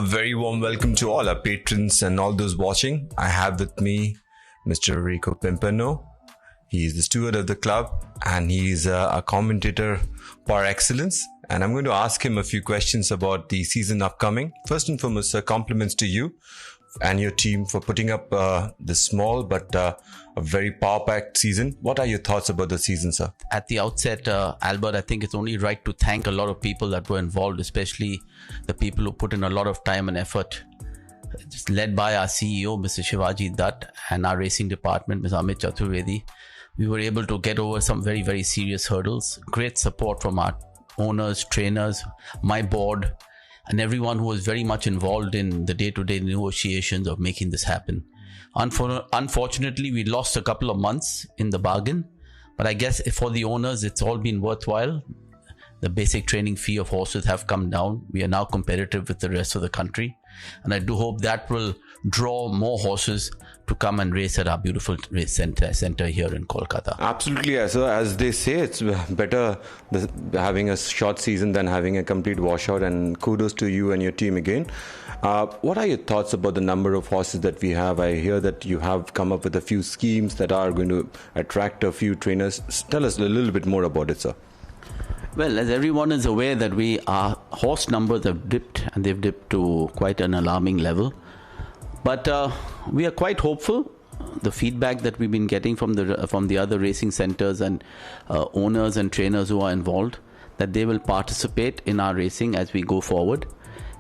very warm welcome to all our patrons and all those watching. I have with me Mr. Rico Pimpano. He is the steward of the club and he is a commentator par excellence. And I'm going to ask him a few questions about the season upcoming. First and foremost, sir, compliments to you and your team for putting up this small but a very power-packed season. What are your thoughts about the season, sir? At the outset, Albert, I think it's only right to thank a lot of people that were involved, especially the people who put in a lot of time and effort. Just led by our CEO, Mr. Shivaji Dutt, and our racing department, Mr. Amit Chaturvedi. We were able to get over some very, very serious hurdles. Great support from our owners, trainers, my board, and everyone who was very much involved in the day-to-day negotiations of making this happen. Unfortunately, we lost a couple of months in the bargain, but I guess for the owners, it's all been worthwhile. The basic training fee of horses have come down. We are now competitive with the rest of the country, and I do hope that will draw more horses to come and race at our beautiful race center here in Kolkata. Absolutely, sir. As they say, it's better having a short season than having a complete washout, and kudos to you and your team again. What are your thoughts about the number of horses that we have? I hear that you have come up with a few schemes that are going to attract a few trainers. Tell us a little bit more about it, sir. Well, as everyone is aware that our horse numbers have dipped, and they've dipped to quite an alarming level. But we are quite hopeful. The feedback that we've been getting from the other racing centers and owners and trainers who are involved, that they will participate in our racing as we go forward.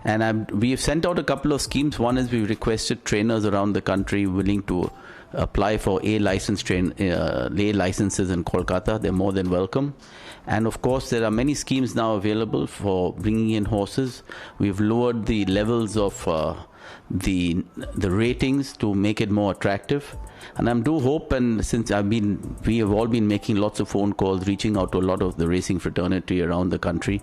And we have sent out a couple of schemes. One is we've requested trainers around the country willing to apply for A licenses in Kolkata. They're more than welcome. And of course, there are many schemes now available for bringing in horses. We've lowered the levels of the ratings to make it more attractive. And I do hope, and since we have all been making lots of phone calls, reaching out to a lot of the racing fraternity around the country,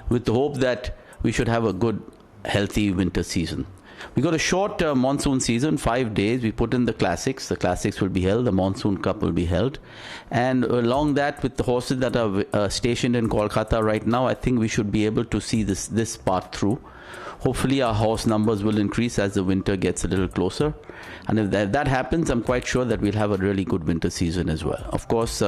with the hope that we should have a good, healthy winter season. We got a short monsoon season, 5 days. We put in the classics. The classics will be held. The Monsoon Cup will be held. And along that, with the horses that are stationed in Kolkata right now, I think we should be able to see this part through. Hopefully our horse numbers will increase as the winter gets a little closer. And if that happens, I'm quite sure that we'll have a really good winter season as well. Of course,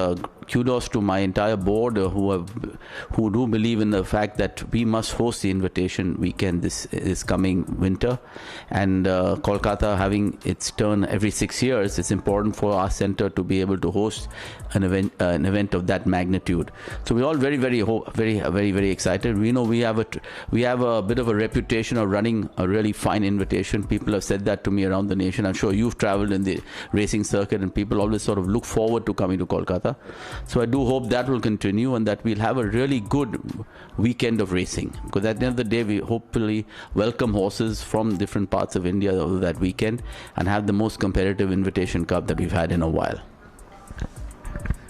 kudos to my entire board who do believe in the fact that we must host the invitation weekend this coming winter. And Kolkata having its turn every 6 years, it's important for our center to be able to host an event of that magnitude. So we're all very, very excited. We know we have a bit of a reputation of running a really fine invitation. People have said that to me around the nation. I'm sure you've traveled in the racing circuit and people always sort of look forward to coming to Kolkata. So I do hope that will continue and that we'll have a really good weekend of racing, because at the end of the day we hopefully welcome horses from different parts of India over that weekend and have the most competitive invitation cup that we've had in a while.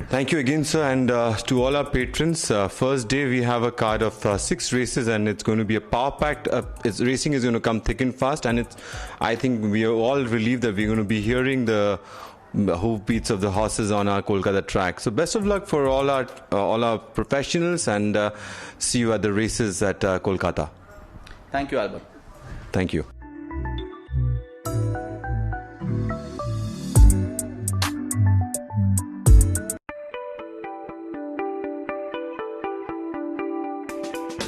Thank you again, sir, and to all our patrons. First day we have a card of 6 races, and it's going to be a power-packed. Racing is going to come thick and fast, and I think we are all relieved that we're going to be hearing the hoofbeats of the horses on our Kolkata track. So best of luck for all our professionals, and see you at the races at Kolkata. Thank you, Albert. Thank you.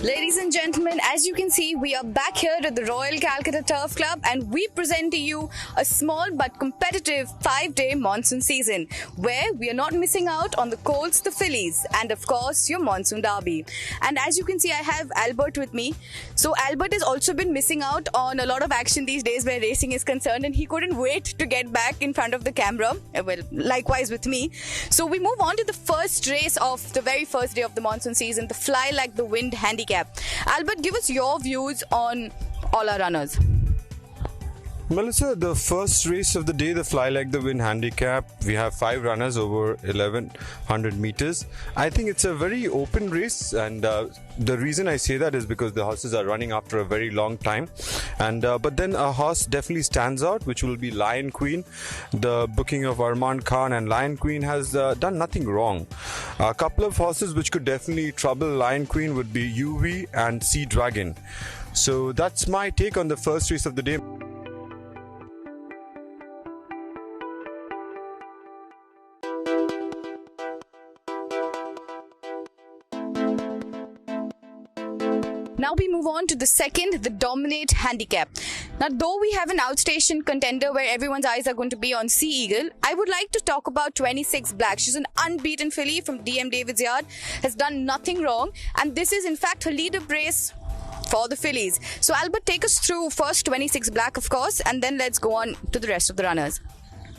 Ladies and gentlemen, as you can see, we are back here at the Royal Calcutta Turf Club and we present to you a small but competitive 5-day monsoon season where we are not missing out on the Colts, the Fillies, and of course your Monsoon Derby. And as you can see, I have Albert with me. So Albert has also been missing out on a lot of action these days where racing is concerned, and he couldn't wait to get back in front of the camera. Well, likewise with me. So we move on to the first race of the very first day of the monsoon season, the Fly Like the Wind handicap. Albert, give us your views on all our runners. Melissa, the first race of the day, the Fly Like the Wind handicap, we have 5 runners over 1100 meters. I think it's a very open race, and the reason I say that is because the horses are running after a very long time, and but then a horse definitely stands out, which will be Lion Queen. The booking of Armand Khan, and Lion Queen has done nothing wrong. A couple of horses which could definitely trouble Lion Queen would be UV and Sea Dragon. So that's my take on the first race of the day. Now we move on to the second, the Dominate Handicap. Now, though we have an outstation contender where everyone's eyes are going to be on Sea Eagle, I would like to talk about 26 Black. She's an unbeaten filly from DM David's Yard, has done nothing wrong, and this is in fact her leader race for the fillies. So Albert, take us through first 26 Black, of course, and then let's go on to the rest of the runners.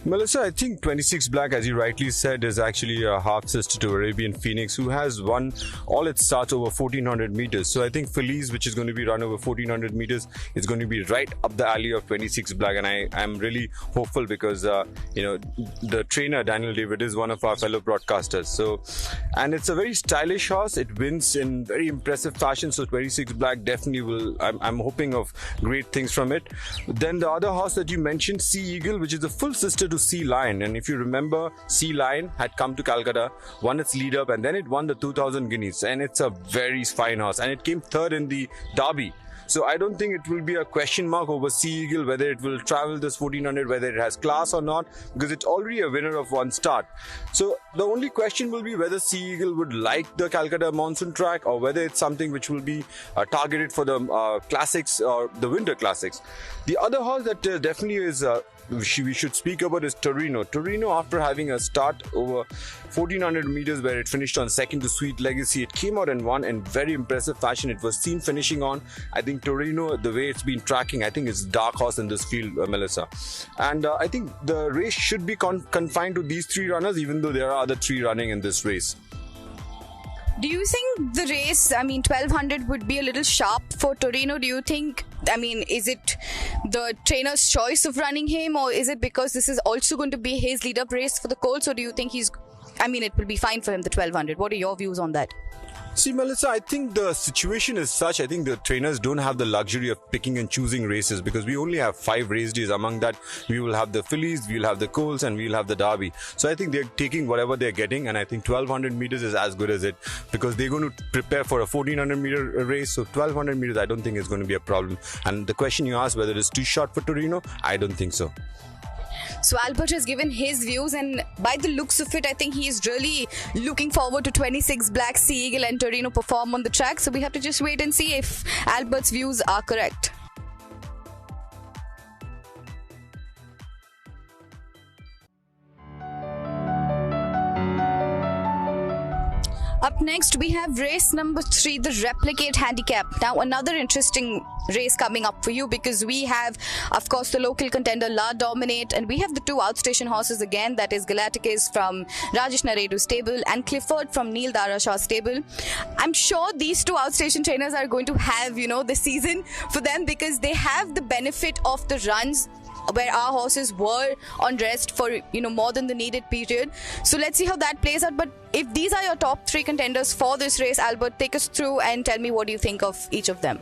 Melissa, I think 26 Black, as you rightly said, is actually a half-sister to Arabian Phoenix, who has won all its starts over 1400 meters. So I think Feliz, which is going to be run over 1400 meters, is going to be right up the alley of 26 Black. And I'm really hopeful because, the trainer, Daniel David, is one of our fellow broadcasters. And it's a very stylish horse. It wins in very impressive fashion. So 26 Black definitely will, I'm hoping of great things from it. Then the other horse that you mentioned, Sea Eagle, which is a full sister to Sea Lion, and if you remember, Sea Lion had come to Calcutta, won its lead up, and then it won the 2000 guineas, and it's a very fine horse, and it came third in the Derby. So I don't think it will be a question mark over Sea Eagle whether it will travel this 1400, whether it has class or not, because it's already a winner of one start. So the only question will be whether Sea Eagle would like the Calcutta Monsoon track, or whether it's something which will be targeted for the classics or the winter classics. The other horse that definitely is we should speak about is Torino. Torino, after having a start over 1400 meters where it finished on second to Sweet Legacy, it came out and won in very impressive fashion. It was seen finishing on, I think Torino, the way it's been tracking, I think it's dark horse in this field, Melissa. And I think the race should be confined to these three runners, even though there are other three running in this race. Do you think the race, 1200 would be a little sharp for Torino? Do you think, is it the trainer's choice of running him, or is it because this is also going to be his lead-up race for the Colts, or do you think it will be fine for him, the 1200? What are your views on that? See, Melissa, I think the situation is such, I think the trainers don't have the luxury of picking and choosing races, because we only have 5 race days. Among that, we will have the fillies, we will have the Colts, and we will have the Derby. So I think they're taking whatever they're getting, and I think 1200 meters is as good as it, because they're going to prepare for a 1400 meter race. So 1200 meters, I don't think is going to be a problem. And the question you asked, whether it's too short for Torino, I don't think so. So Albert has given his views, and by the looks of it, I think he is really looking forward to 26 Black, Sea Eagle and Torino perform on the track. So we have to just wait and see if Albert's views are correct. Up next, we have race number 3, the Replicate Handicap. Now, another interesting race coming up for you, because we have, of course, the local contender La Dominate, and we have the 2 outstation horses again, that is Galacticus from Rajesh Naredu's stable and Clifford from Neil Darashaw's stable. I'm sure these 2 outstation trainers are going to have, the season for them, because they have the benefit of the runs where our horses were on rest for more than the needed period. So let's see how that plays out. But if these are your top 3 contenders for this race, Albert, take us through and tell me what do you think of each of them.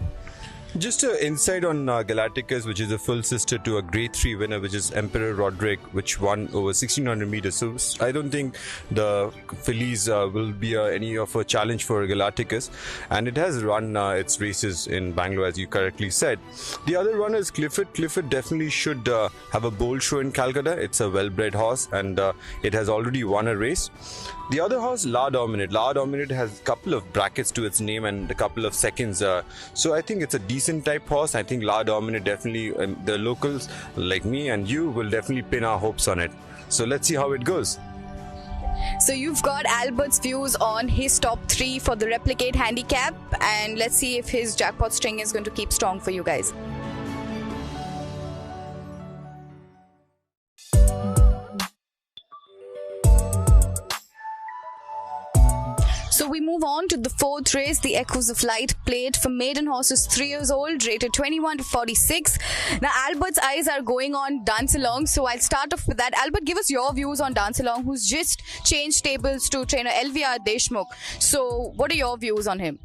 Just an insight on Galacticus, which is a full sister to a Grade 3 winner, which is Emperor Roderick, which won over 1600 meters. So I don't think the fillies will be any of a challenge for Galacticus. And it has run its races in Bangalore, as you correctly said. The other runner is Clifford. Clifford definitely should have a bold show in Calcutta. It's a well-bred horse, and it has already won a race. The other horse, La Dominate. La Dominate has a couple of brackets to its name and a couple of seconds. So I think it's a decent type horse. I think La Dominate definitely, the locals like me and you will definitely pin our hopes on it. So let's see how it goes. So you've got Albert's views on his top 3 for the Replicate Handicap, and let's see if his jackpot string is going to keep strong for you guys. So we move on to the 4th race, the Echoes of Light Plate for maiden horses 3 years old, rated 21 to 46. Now Albert's eyes are going on Dance Along, so I'll start off with that. Albert, give us your views on Dance Along, who's just changed stables to trainer LVR Deshmukh. So what are your views on him?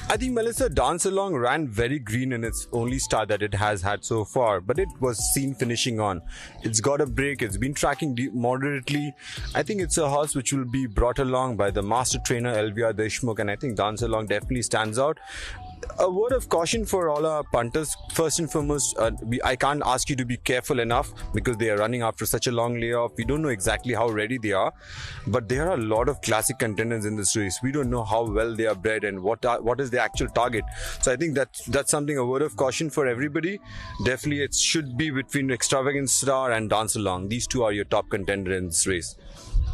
I think Melissa, Dance Along ran very green in its only start that it has had so far, but it was seen finishing on. It's got a break, it's been tracking moderately. I think it's a horse which will be brought along by the master trainer LVR Deshmukh, and I think Dance Along definitely stands out. A word of caution for all our punters. First and foremost, I can't ask you to be careful enough because they are running after such a long layoff. We don't know exactly how ready they are, but there are a lot of classic contenders in this race. We don't know how well they are bred and what is the actual target. So I think that's something, a word of caution for everybody. Definitely, it should be between Extravagant Star and Dance Along. These two are your top contender in this race.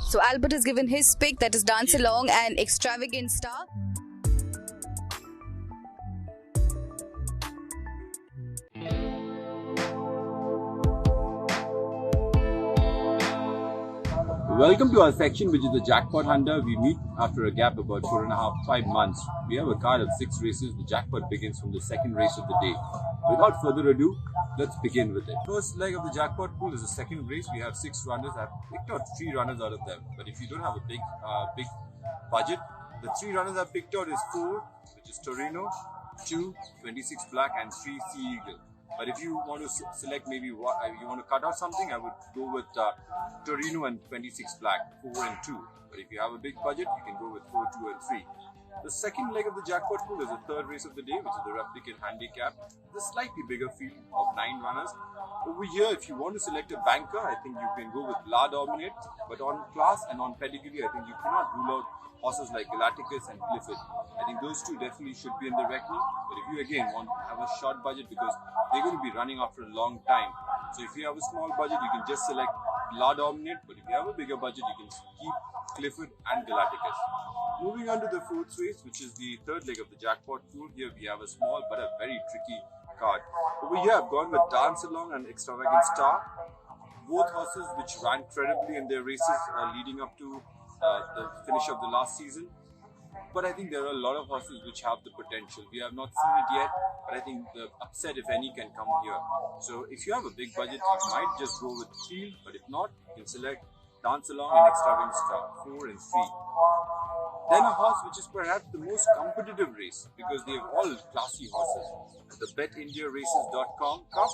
So Albert has given his pick, that is Dance Along and Extravagant Star. Welcome to our section, which is the Jackpot Hunter. We meet after a gap about 4.5-5 months. We have a card of 6 races. The jackpot begins from the second race of the day. Without further ado, let's begin with it. First leg of the jackpot pool is the second race. We have 6 runners. I've picked out 3 runners out of them. But if you don't have a big budget, the 3 runners I've picked out is 4, which is Torino, 2, 26 Black, and 3 Sea Eagle. But if you want to select maybe you want to cut out something, I would go with Torino and 26 Black, 4 and 2. But if you have a big budget, you can go with 4, 2 and 3. The second leg of the jackpot pool is the third race of the day, which is the replicate handicap. The slightly bigger field of 9 runners. Over here, if you want to select a banker, I think you can go with La Dominate. But on class and on pedigree, I think you cannot rule out horses like Galacticus and Clifford. I think those two definitely should be in the reckoning. But if you again want to have a short budget, because they're going to be running after a long time. So if you have a small budget, you can just select La Dominate. But if you have a bigger budget, you can keep Clifford and Galacticus. Moving on to the fourth race, which is the third leg of the jackpot pool. Here we have a small but a very tricky card. Over here I've gone with Dance Along and Extravagant Star. Both horses which ran credibly in their races leading up to the finish of the last season. But I think there are a lot of horses which have the potential. We have not seen it yet, but I think the upset, if any, can come here. So if you have a big budget, you might just go with field, but if not, you can select Dance Along and Extravagant Star, 4 and 3. Then a horse which is perhaps the most competitive race, because they have all classy horses. The BetIndiaRaces.com Cup.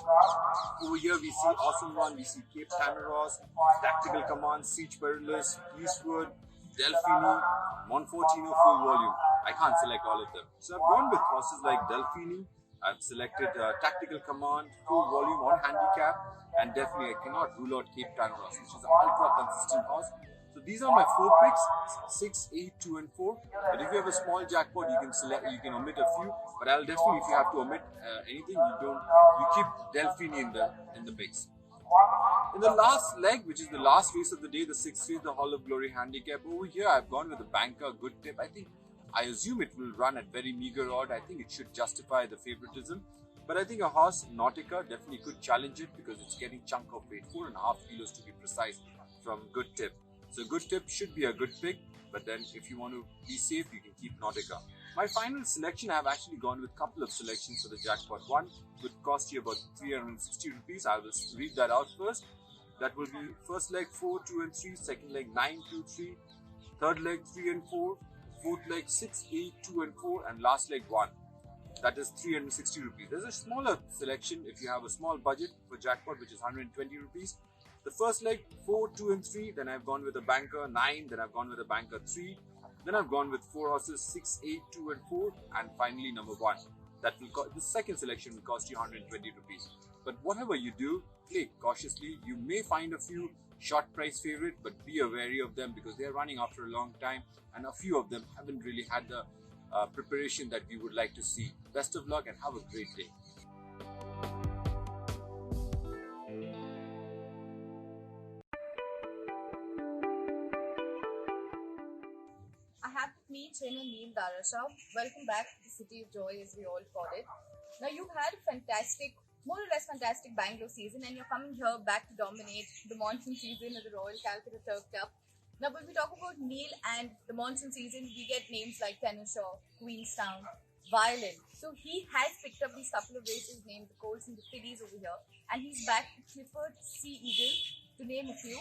Over here we see Awesome One, we see Cape Tanaros, Tactical Command, Siege Perilous, Eastwood, Delfini, Monfortino full volume. I can't select all of them. So I've gone with horses like Delfini. I've selected Tactical Command, full volume on handicap, and definitely I cannot rule out Cape Tanaros, which is an ultra consistent horse. So these are my 4 picks, 6, 8, 2 and 4. But if you have a small jackpot, you can omit a few. But I'll definitely, if you have to omit anything, you keep Delfini in the mix. In the last leg, which is the last race of the day, the 6th race, the Hall of Glory handicap. Over here, I've gone with the banker, Good Tip. I assume it will run at very meager odd. I think it should justify the favoritism. But I think a horse, Nautica, definitely could challenge it because it's getting chunk of weight, 4.5 kilos to be precise, from Good Tip. So Good Tip should be a good pick, but then if you want to be safe, you can keep Nautica. My final selection, I have actually gone with a couple of selections for the jackpot. One would cost you about 360 rupees. I will read that out first. That will be first leg 4, 2 and 3, second leg 9, 2, 3, third leg 3 and 4, fourth leg 6, 8, 2 and 4, and last leg 1. That is 360 rupees. There's a smaller selection if you have a small budget for jackpot, which is 120 rupees. The first leg 4, 2 and 3, then I've gone with a banker 9, then I've gone with a banker 3, then I've gone with 4 horses 6, 8, 2 and 4, and finally number 1. The second selection will cost you 120 rupees. But whatever you do, play cautiously. You may find a few short price favorite, but be wary of them because they're running after a long time, and a few of them haven't really had the preparation that we would like to see. Best of luck and have a great day. I have with me trainer Neil Darasha. Welcome back to the City of Joy, as we all call it. Now, you've had a more or less fantastic Bangalore season, and you're coming here back to dominate the monsoon season of the Royal Calcutta Turf Club. Now, when we talk about Neil and the monsoon season, we get names like Tenoshaw, Queenstown, Violin. So he has picked up these couple of races named the Colts and the Fillies over here, and he's back to Clifford, Sea Eagle, to name a few.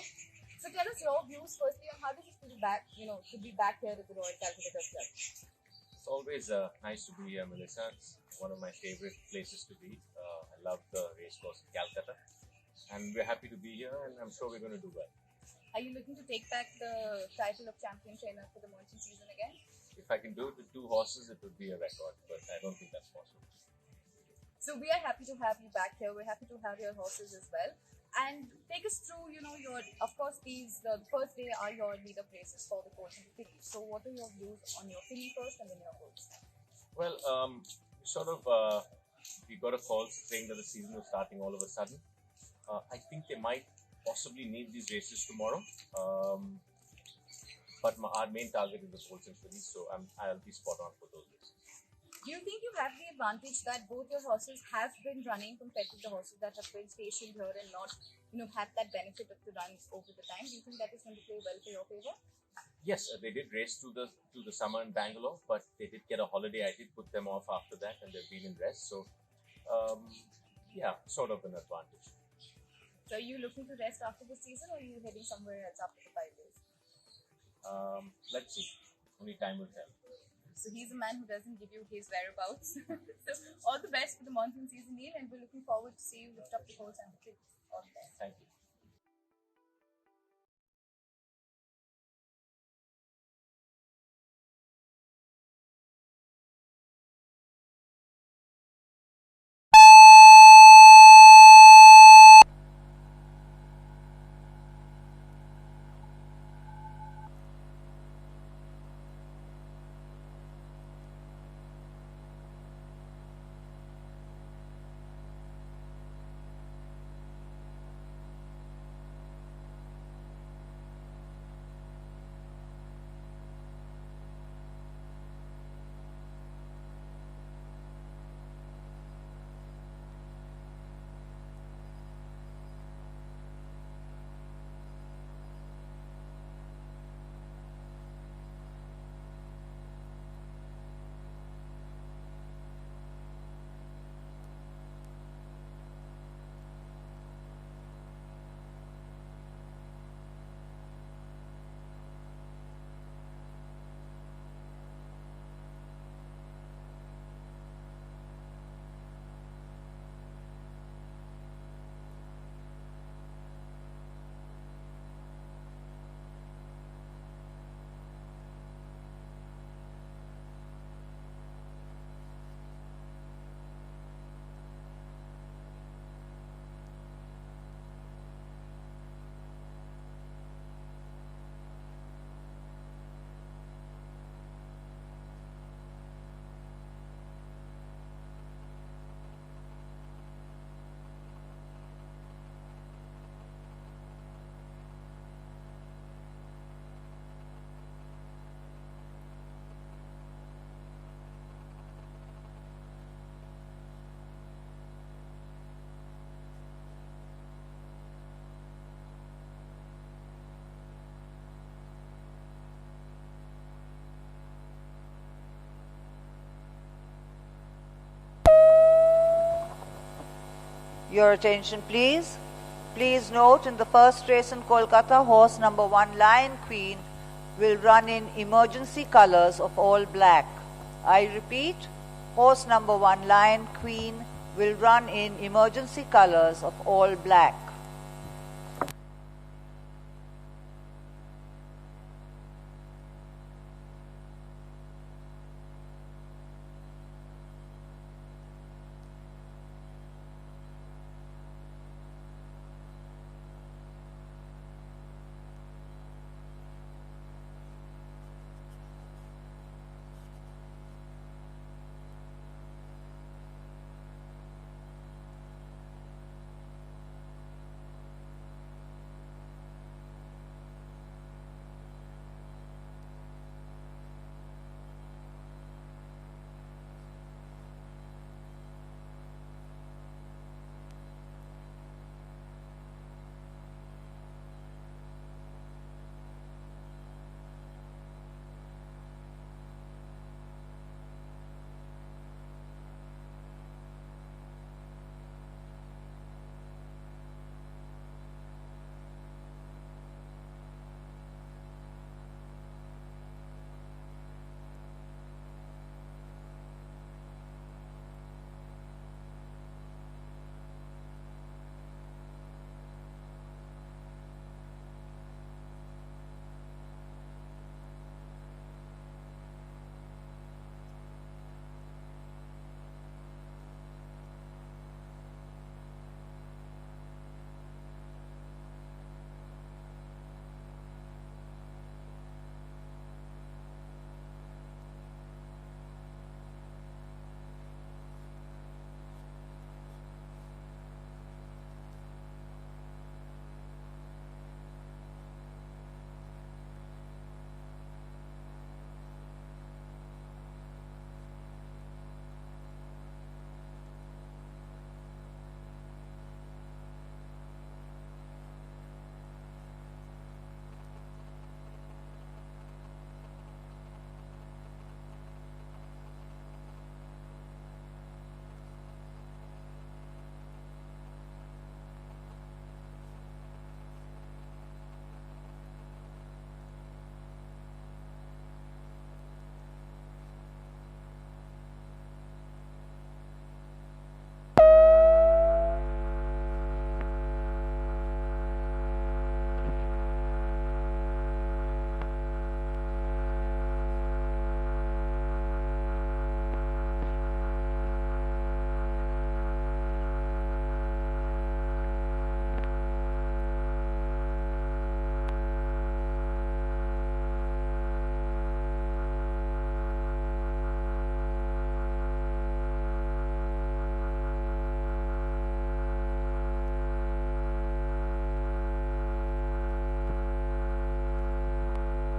So tell us your views firstly on how does it feel back, to be back here at the Royal Calcutta Turf Club. It's always nice to be here, Melissa. It's one of my favorite places to be. I love the racecourse in Calcutta, and we're happy to be here, and I'm sure we're going to do well. Are you looking to take back the title of champion trainer for the monsoon season again? If I can do it with 2 horses, it would be a record, but I don't think that's possible. So we are happy to have you back here. We're happy to have your horses as well. And take us through, your, of course, the first day are your lead-up races for the colt and the filly. So what are your views on your filly first and then your colts? Well, we got a call saying that the season was starting all of a sudden. I think they might possibly need these races tomorrow. But our main target is the colts and fillies, so I'll be spot on for those races. Do you think you have the advantage that both your horses have been running compared to the horses that have been stationed here and not, had that benefit of the runs over the time? Do you think that is going to play well for your favor? Yes, they did race through the summer in Bangalore, but they did get a holiday. I did put them off after that, and they've been in rest. So, sort of an advantage. So, are you looking to rest after the season, or are you heading somewhere else after the 5 days? Let's see. Only time will tell. So he's a man who doesn't give you his whereabouts. So all the best for the monsoon season, Neil, and we're looking forward to see you lift up the colts and the kids. All the best. Thank you. Your attention, please. Please note, in the first race in Kolkata, horse number 1, Lion Queen, will run in emergency colors of all black. I repeat, horse number 1, Lion Queen, will run in emergency colors of all black.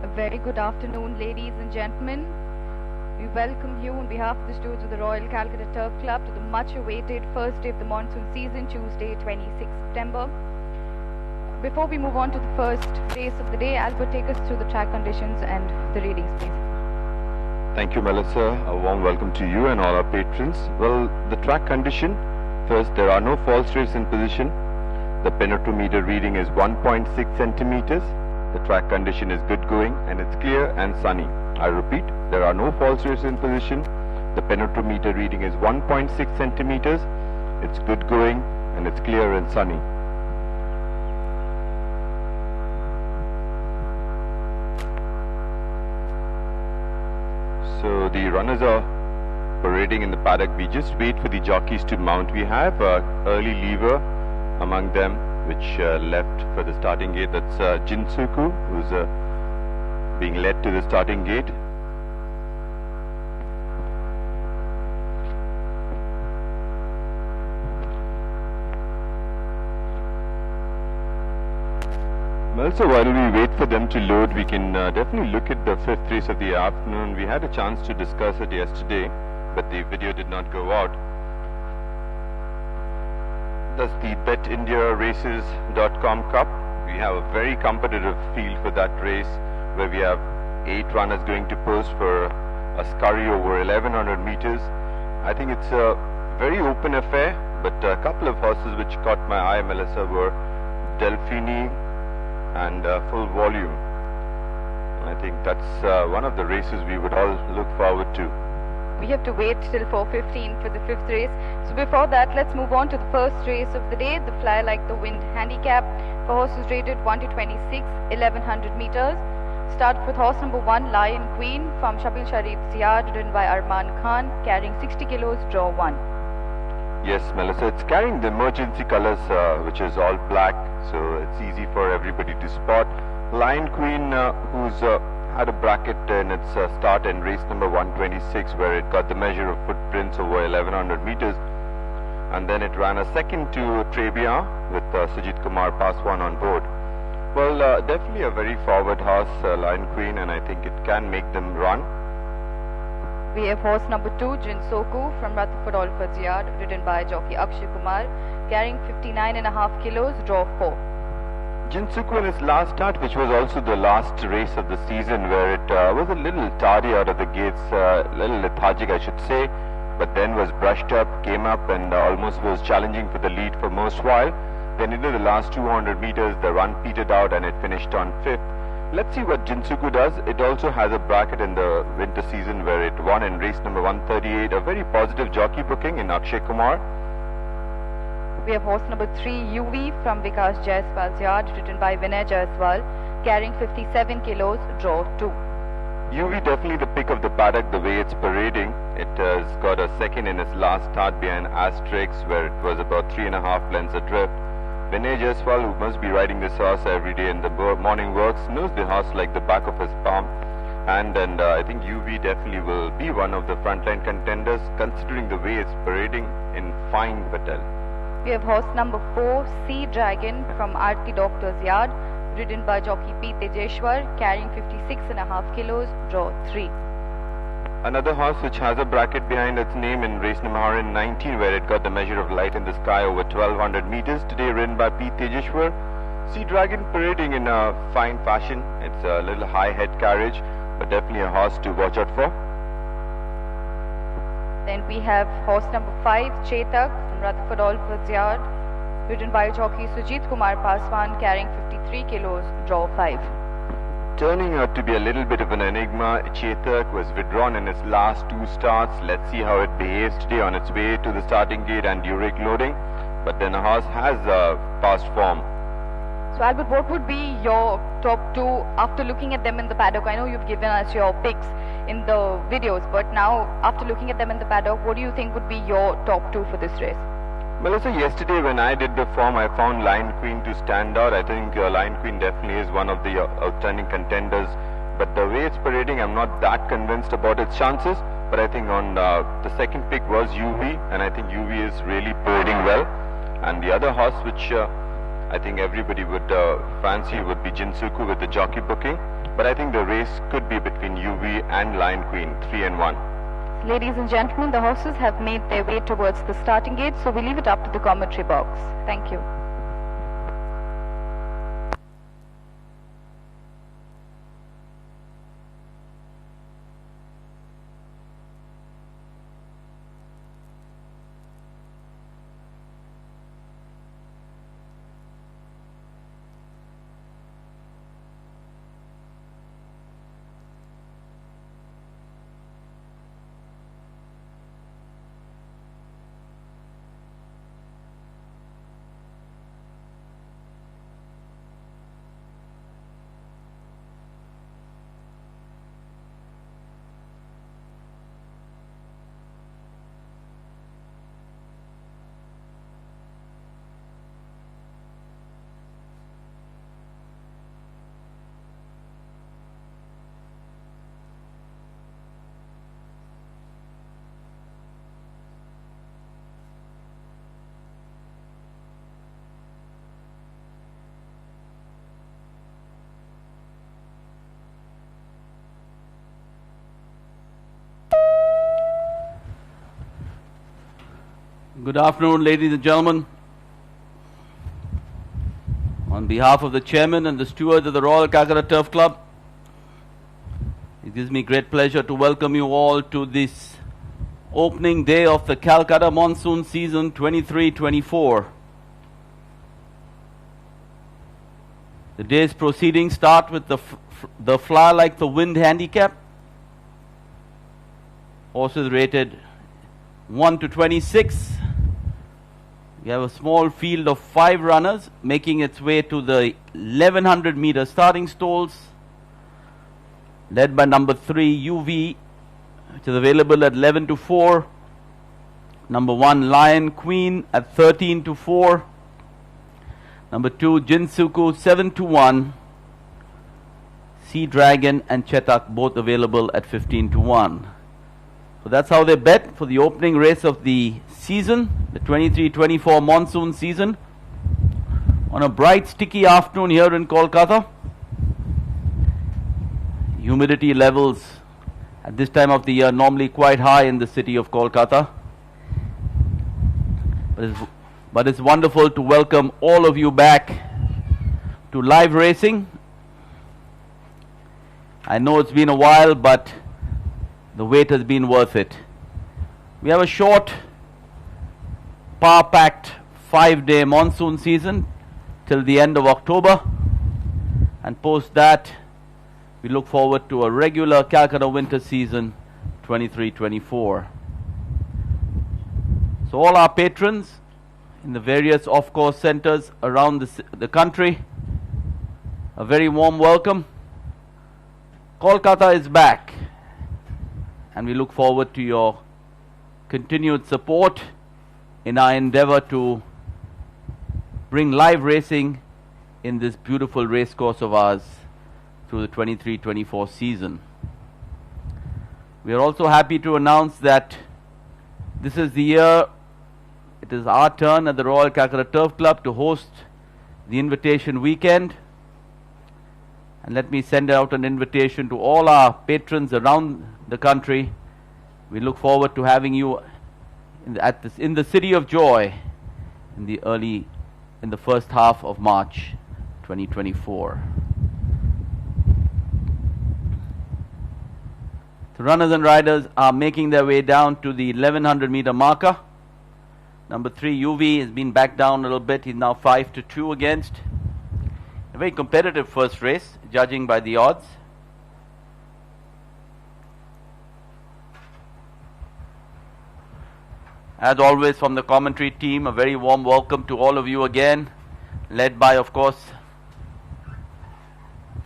A very good afternoon, ladies and gentlemen. We welcome you on behalf of the stewards of the Royal Calcutta Turf Club to the much-awaited first day of the monsoon season, Tuesday, 26 September. Before we move on to the first race of the day, Albert, take us through the track conditions and the readings, please. Thank you, Melissa. A warm welcome to you and all our patrons. Well, the track condition, first, there are no false rails in position. The penetrometer reading is 1.6 centimeters. The track condition is good going and it's clear and sunny. I repeat, there are no false rails in position. The penetrometer reading is 1.6 centimeters. It's good going and it's clear and sunny. So the runners are parading in the paddock. We just wait for the jockeys to mount. We have early lever among them, which left for the starting gate. That's Jinsuku, who's being led to the starting gate. Also, while we wait for them to load, we can definitely look at the fifth race of the afternoon. We had a chance to discuss it yesterday, but the video did not go out. That's the BetIndiaRaces.com Cup. We have a very competitive field for that race, where we have 8 runners going to post for a scurry over 1100 meters. I think it's a very open affair, but a couple of horses which caught my eye, Melissa, were Delphini and Full Volume. I think that's one of the races we would all look forward to. We have to wait till 4:15 for the fifth race. So before that, let's move on to the first race of the day, the Fly Like the Wind handicap for horses rated 1 to 26, 1100 meters. Start with horse number 1, Lion Queen, from Shabil Sharif's yard, ridden by Arman Khan, carrying 60 kilos, draw 1. Yes, Melissa, it's carrying the emergency colors, which is all black, so it's easy for everybody to spot. Lion Queen, who's had a bracket in its start in race number 126, where it got the measure of footprints over 1100 meters, and then it ran a second to Trebia with Sujit Kumar Paswan on board. Well, definitely a very forward horse, Lion Queen, and I think it can make them run. We have horse number 2, Jinsoku, from Rutherford Alford's yard, ridden by jockey Akshay Kumar, carrying 59.5 kilos, draw 4. Jinsuku in his last start, which was also the last race of the season, where it was a little tardy out of the gates, a little lethargic I should say, but then was brushed up, came up and almost was challenging for the lead for most while. Then into the last 200 meters, the run petered out and it finished on 5th. Let's see what Jinsuku does. It also has a bracket in the winter season where it won in race number 138, a very positive jockey booking in Akshay Kumar. We have horse number 3, UV, from Vikas Jaiswal's yard, ridden by Vinay Jaiswal, carrying 57 kilos, draw 2. UV definitely the pick of the paddock, the way it's parading. It has got a second in its last start behind Asterix, where it was about 3.5 lengths adrift. Vinay Jaiswal, who must be riding this horse every day in the morning works, knows the horse like the back of his palm. And I think UV definitely will be one of the frontline contenders, considering the way it's parading in fine Patel. We have horse number 4, Sea Dragon, from Aarti Doctor's yard, ridden by jockey P. Tejeshwar, carrying 56.5 kilos, draw 3. Another horse which has a bracket behind its name in race number 119, where it got the measure of light in the sky over 1200 meters, today ridden by P. Tejeshwar. Sea Dragon parading in a fine fashion. It's a little high head carriage, but definitely a horse to watch out for. Then we have horse number 5, Chetak, from Rutherford Alford's yard, ridden by jockey Sujit Kumar Paswan, carrying 53 kilos, draw 5. Turning out to be a little bit of an enigma, Chetak was withdrawn in its last 2 starts. Let's see how it behaves today on its way to the starting gate and Durek loading. But then a horse has past form. So Albert, what would be your top 2 after looking at them in the paddock? I know you've given us your picks in the videos, but now after looking at them in the paddock, what do you think would be your top 2 for this race? Melissa, yesterday when I did the form, I found Lion Queen to stand out. I think Lion Queen definitely is one of the outstanding contenders. But the way it's parading, I'm not that convinced about its chances. But I think on the second pick was UV, and I think UV is really parading well. And the other horse which I think everybody would fancy would be Jinsuku with the jockey booking. But I think the race could be between UV and Lion Queen, 3 and 1. Ladies and gentlemen, the horses have made their way towards the starting gate, so we leave it up to the commentary box. Thank you. Good afternoon, ladies and gentlemen. On behalf of the chairman and the stewards of the Royal Calcutta Turf Club, it gives me great pleasure to welcome you all to this opening day of the Calcutta Monsoon season 23-24. The day's proceedings start with the Fly Like the Wind handicap. Horses rated 1 to 26. We have a small field of 5 runners making its way to the 1100 meter starting stalls, led by number 3 UV, which is available at 11 to 4. Number 1 Lion Queen at 13 to 4. Number 2 Jinsuku 7 to 1. Sea Dragon and Chetak both available at 15 to 1. So that's how they bet for the opening race of the season, the 23-24 monsoon season, on a bright, sticky afternoon here in Kolkata. Humidity levels at this time of the year normally quite high in the city of Kolkata. But it's wonderful to welcome all of you back to live racing. I know it's been a while, but the wait has been worth it. We have a short, power-packed 5-day monsoon season till the end of October, and post that we look forward to a regular Calcutta winter season 23-24. So all our patrons in the various off-course centers around the country, a very warm welcome. Kolkata is back, and we look forward to your continued support in our endeavor to bring live racing in this beautiful racecourse of ours through the 23-24 season. We are also happy to announce that this is the year it is our turn at the Royal Calcutta Turf Club to host the invitation weekend. And let me send out an invitation to all our patrons around the country. We look forward to having you in the City of Joy in the first half of March 2024. The runners and riders are making their way down to the 1100 meter marker. Number 3 UV has been back down a little bit. He's now 5 to 2 against. A very competitive first race, judging by the odds. As always, from the commentary team, a very warm welcome to all of you again, led by, of course,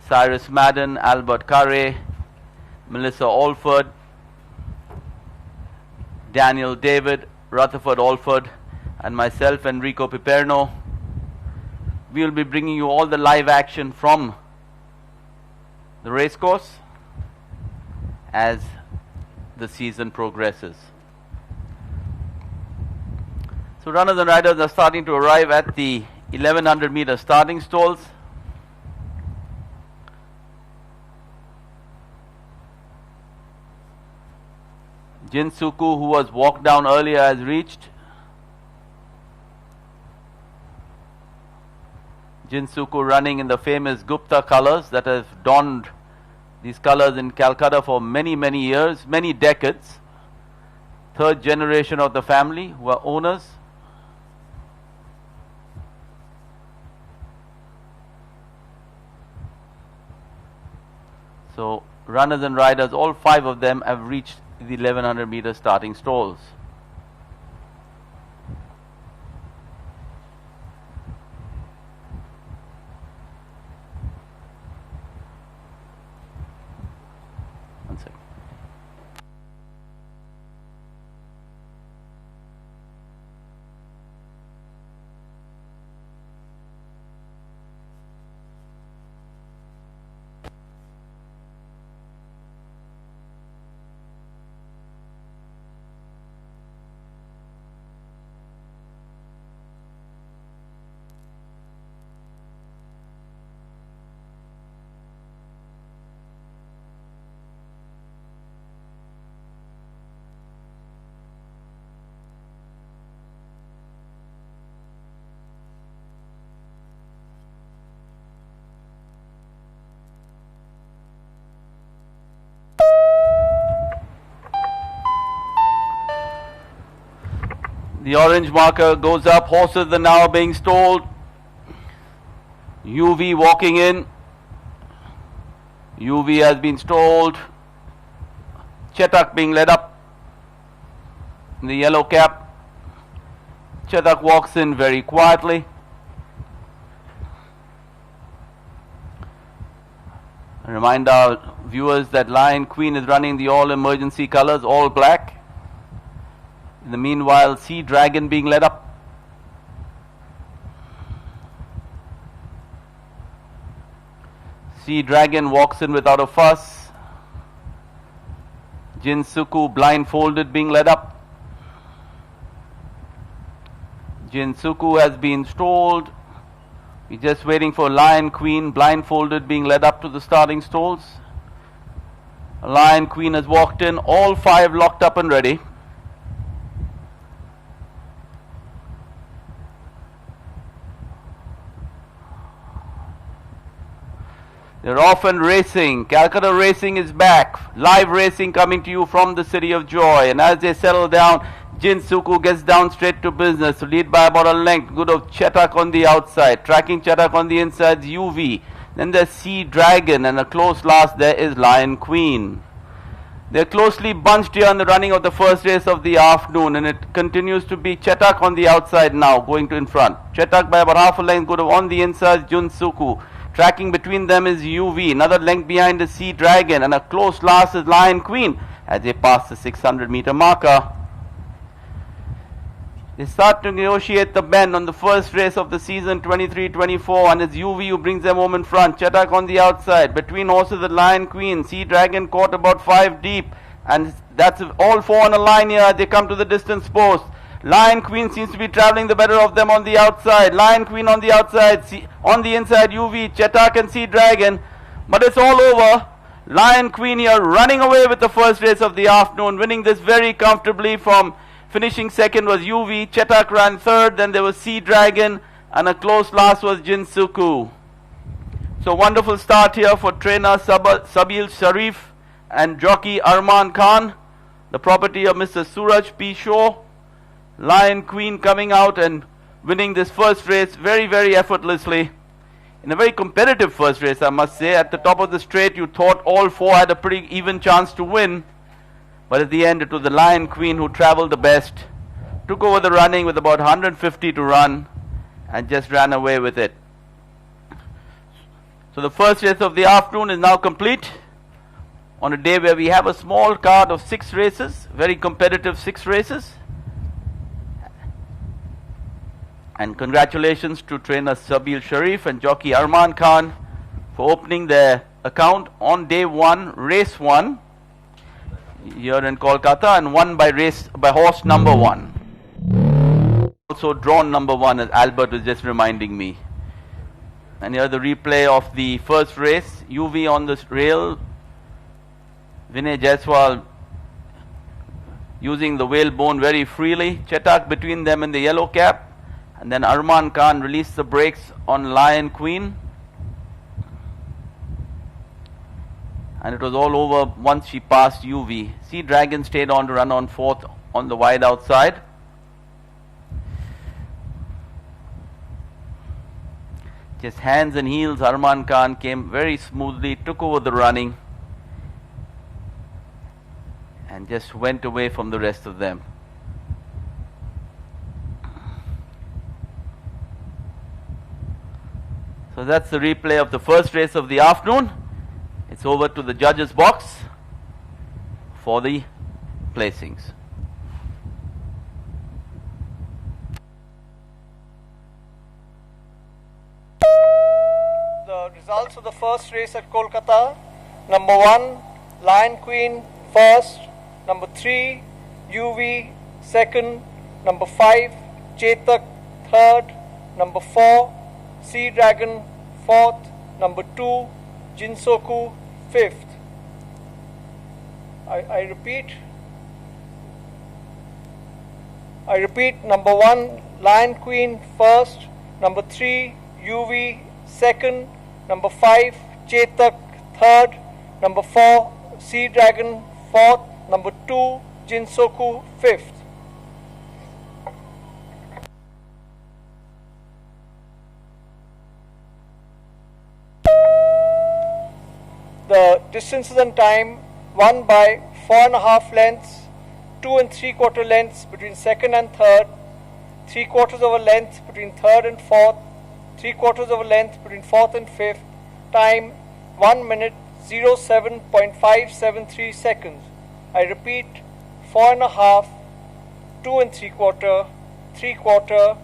Cyrus Madden, Albert Carre, Melissa Alford, Daniel David, Rutherford Alford, and myself, Enrico Piperno. We will be bringing you all the live action from the racecourse as the season progresses. So runners and riders are starting to arrive at the 1100 meter starting stalls. Jinsuku, who was walked down earlier, has reached. Jinsuku running in the famous Gupta colors that have donned these colors in Calcutta for many, many years, many decades. Third generation of the family who are owners. So runners and riders, all 5 of them have reached the 1100 meter starting stalls. One second. The orange marker goes up. Horses are now being stalled. UV walking in. UV has been stalled. Chetak being led up in the yellow cap. Chetak walks in very quietly. I remind our viewers that Lion Queen is running the all emergency colors, all black. In the meanwhile, Sea Dragon being led up. Sea Dragon walks in without a fuss. Jinsuku blindfolded being led up. Jinsuku has been stalled. We're just waiting for Lion Queen blindfolded being led up to the starting stalls. Lion Queen has walked in, all 5 locked up and ready. They're off and racing. Calcutta racing is back. Live racing coming to you from the City of Joy. And as they settle down, Jinsuku gets down straight to business to lead by about a length. Good of Chetak on the outside. Tracking Chetak on the inside, UV. Then there's Sea Dragon, and a close last there is Lion Queen. They're closely bunched here in the running of the first race of the afternoon, and it continues to be Chetak on the outside now, going to in front. Chetak by about half a length. Good of on the inside, Jinsuku. Tracking between them is UV. Another length behind is Sea Dragon, and a close last is Lion Queen as they pass the 600 meter marker. They start to negotiate the bend on the first race of the season 23-24, and it's UV who brings them home in front. Chetak on the outside. Between horses the Lion Queen. Sea Dragon caught about 5 deep, and that's all 4 on a line here as they come to the distance post. Lion Queen seems to be traveling the better of them on the outside. Lion Queen on the outside. On the inside UV, Chetak and Sea Dragon. But it's all over. Lion Queen here running away with the first race of the afternoon, winning this very comfortably. From finishing second was UV. Chetak ran third. Then there was Sea Dragon, and a close last was Jinsuku. So wonderful start here for trainer Sabil Sharif and jockey Arman Khan, the property of Mr. Suraj P. Shaw. Lion Queen coming out and winning this first race very, very effortlessly. In a very competitive first race, I must say. At the top of the straight, you thought all 4 had a pretty even chance to win. But at the end, it was the Lion Queen who traveled the best. Took over the running with about 150 to run and just ran away with it. So the first race of the afternoon is now complete. On a day where we have a small card of 6 races, very competitive 6 races. And congratulations to trainer Sabil Sharif and jockey Arman Khan for opening their account on day 1, race 1 here in Kolkata, and won by horse number 1. Also also drawn number 1, as Albert was just reminding me. And here the replay of the first race. UV on the rail. Vinay Jaiswal using the whalebone very freely. Chetak between them in the yellow cap. And then Arman Khan released the brakes on Lion Queen. And it was all over once she passed UV. Sea Dragon stayed on to run on 4th on the wide outside. Just hands and heels, Arman Khan came very smoothly, took over the running, and just went away from the rest of them. So that's the replay of the first race of the afternoon. It's over to the judges' box for the placings. The results of the first race at Kolkata: number 1, Lion Queen first, number 3, UV second, number 5, Chetak third, number 4, Sea Dragon fourth, number 2, Jinsoku fifth. I repeat, number 1, Lion Queen first, number 3, UV second, number 5, Chetak third, number 4, Sea Dragon fourth, number 2, Jinsoku fifth. The distances and time won by 4.5 lengths, 2 3/4 lengths between second and third, 3/4 of a length between third and fourth, 3/4 of a length between fourth and fifth. Time 1 minute 07.573 seconds. I repeat, 4.5, 2 3/4, 3/4,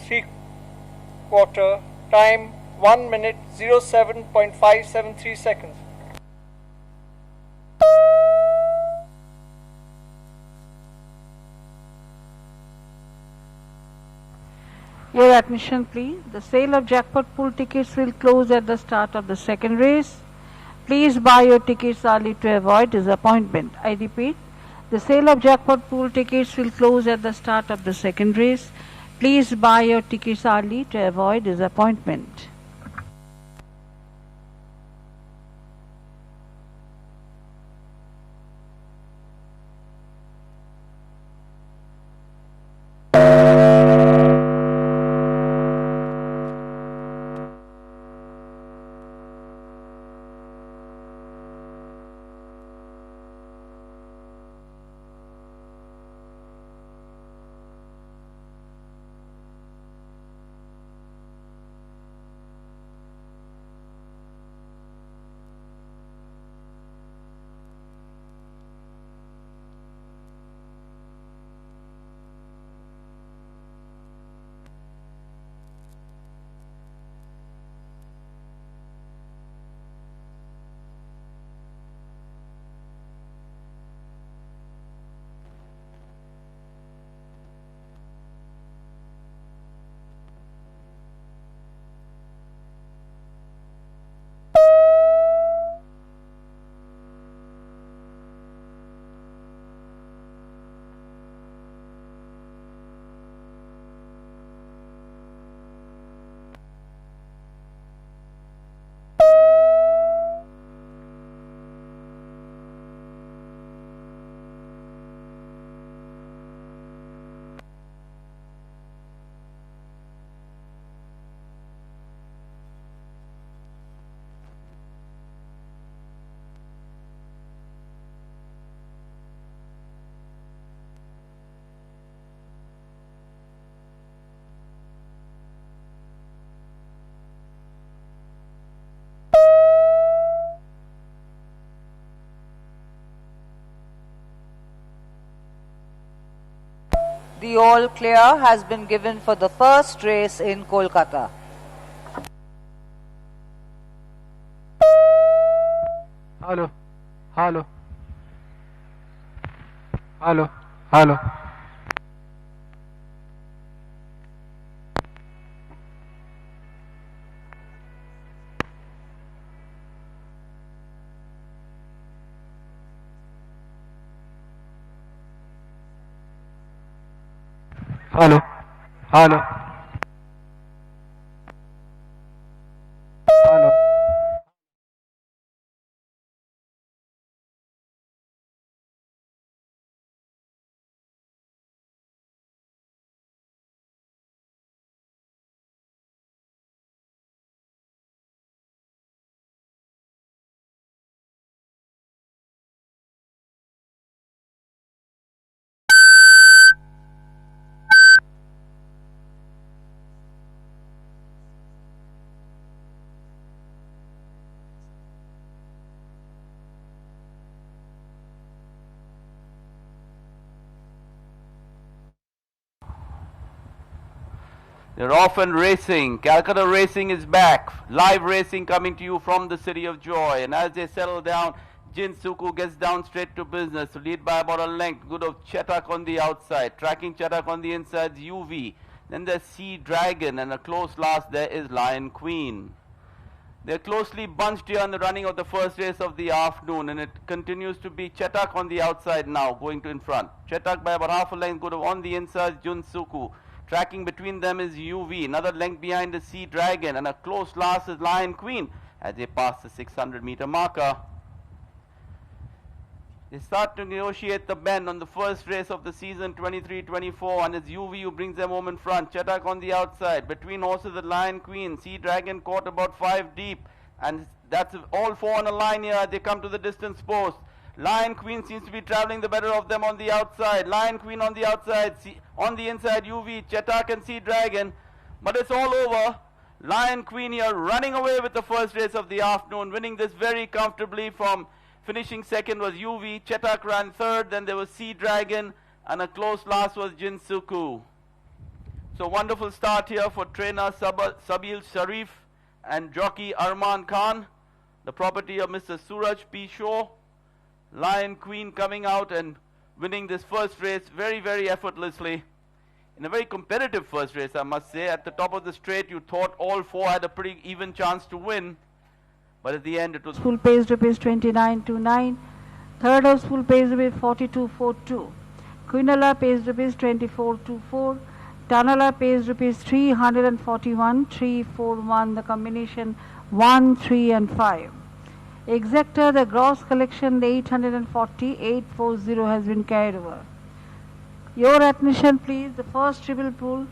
3/4. Time 1 minute 07.573 seconds. Your attention please. The sale of jackpot pool tickets will close at the start of the second race. Please buy your tickets early to avoid disappointment. I repeat, the sale of jackpot pool tickets will close at the start of the second race. Please buy your tickets early to avoid disappointment. The all clear has been given for the first race in Kolkata. Hello, hello, hello, hello. Hello. Hello. Hello. They're off and racing. Calcutta racing is back. Live racing coming to you from the City of Joy. And as they settle down, Jin Suku gets down straight to business to lead by about a length. Good of Chetak on the outside. Tracking Chetak on the inside, UV. Then there's Sea Dragon, and a close last there is Lion Queen. They're closely bunched here in the running of the first race of the afternoon, and it continues to be Chetak on the outside now, going to in front. Chetak by about half a length, good of on the inside, Jun Suku. Tracking between them is UV. Another length behind is Sea Dragon, and a close last is Lion Queen as they pass the 600-meter marker. They start to negotiate the bend on the first race of the season, 23-24, and it's UV who brings them home in front. Chetak on the outside. Between horses, the Lion Queen. Sea Dragon caught about 5 deep, and that's all 4 on a line here as they come to the distance post. Lion Queen seems to be traveling the better of them on the outside. Lion Queen on the outside. On the inside, UV, Chetak and Sea Dragon. But it's all over. Lion Queen here running away with the first race of the afternoon, winning this very comfortably. From finishing second was UV, Chetak ran third, then there was Sea Dragon, and a close last was Jinsuku. So wonderful start here for trainer Sabil Sharif and jockey Arman Khan, the property of Mr. Suraj P. Shaw. Lion Queen coming out and winning this first race very, very effortlessly. In a very competitive first race, I must say. At the top of the straight, you thought all 4 had a pretty even chance to win. But at the end, it was full pace rupees 2929. Third house full pace rupees 4242. Quinala pace rupees 2424. Tanala pace rupees 341 341. The combination 1, 3 and 5. Exactor, the gross collection 840 840 has been carried over. Your attention please. The first triple pool.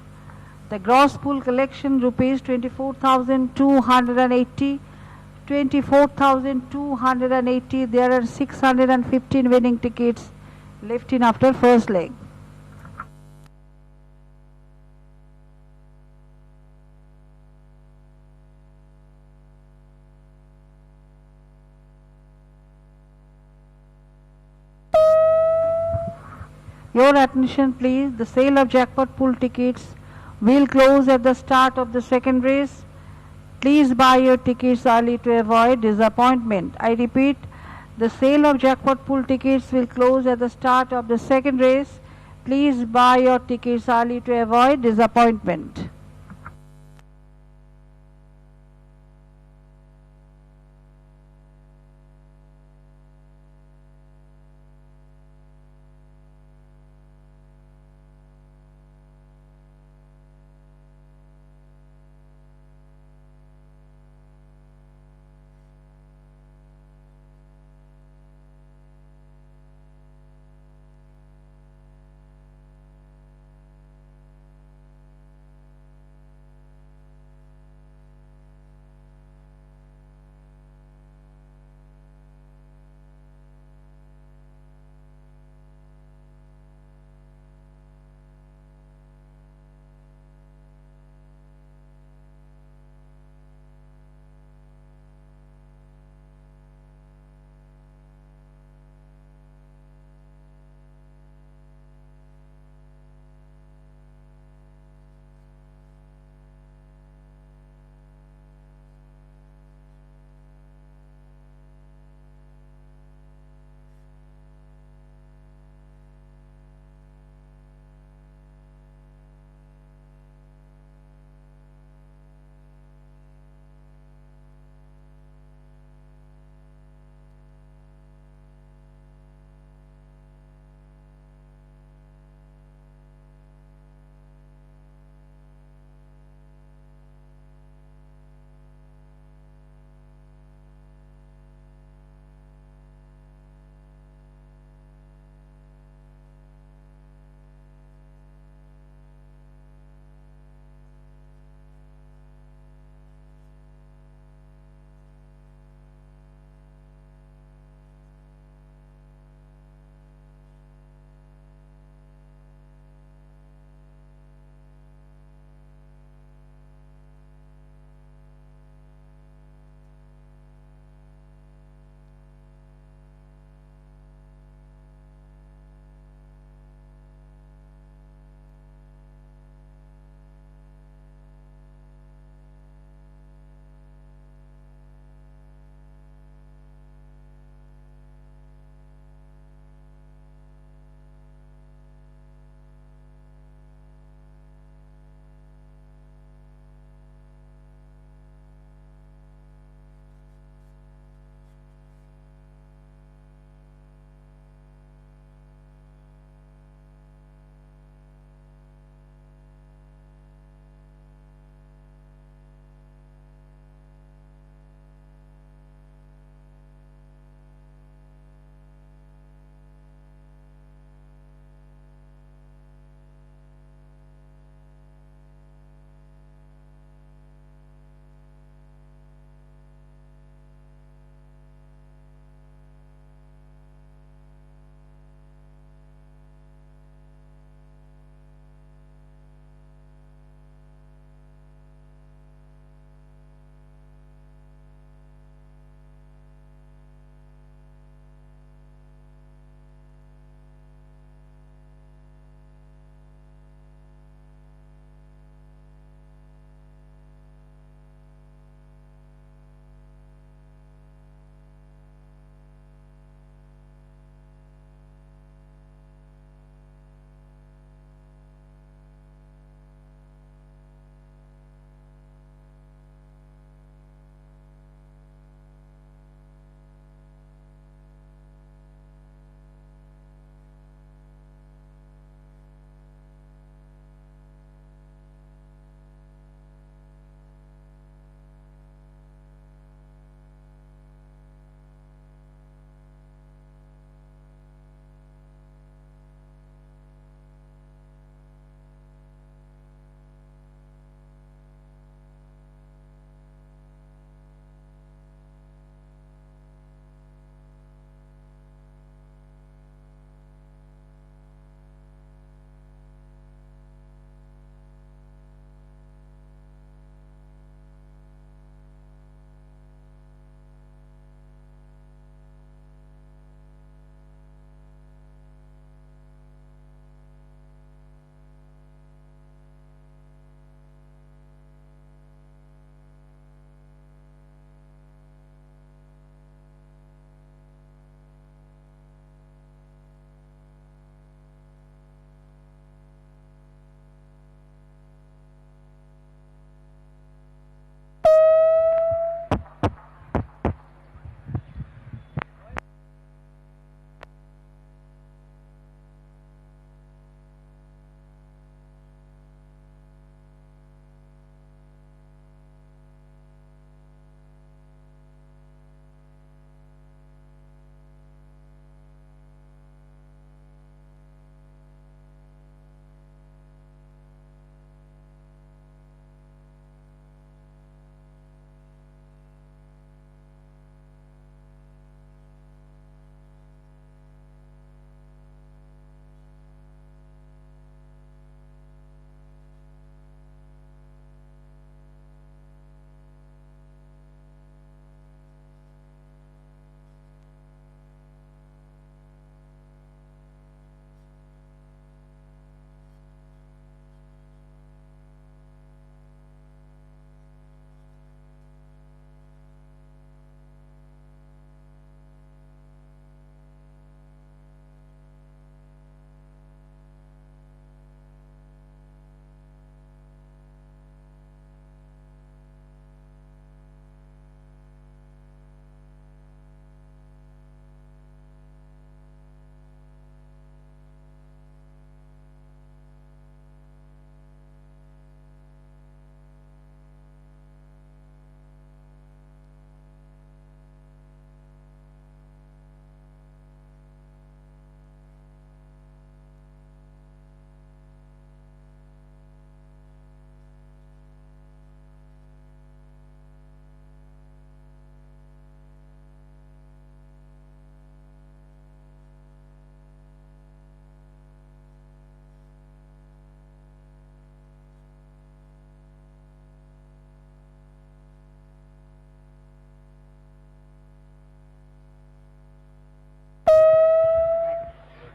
The gross pool collection rupees 24,280. 24,280. There are 615 winning tickets left in after first leg. Your attention please. The sale of jackpot pool tickets will close at the start of the second race. Please buy your tickets early to avoid disappointment. I repeat, the sale of jackpot pool tickets will close at the start of the second race. Please buy your tickets early to avoid disappointment.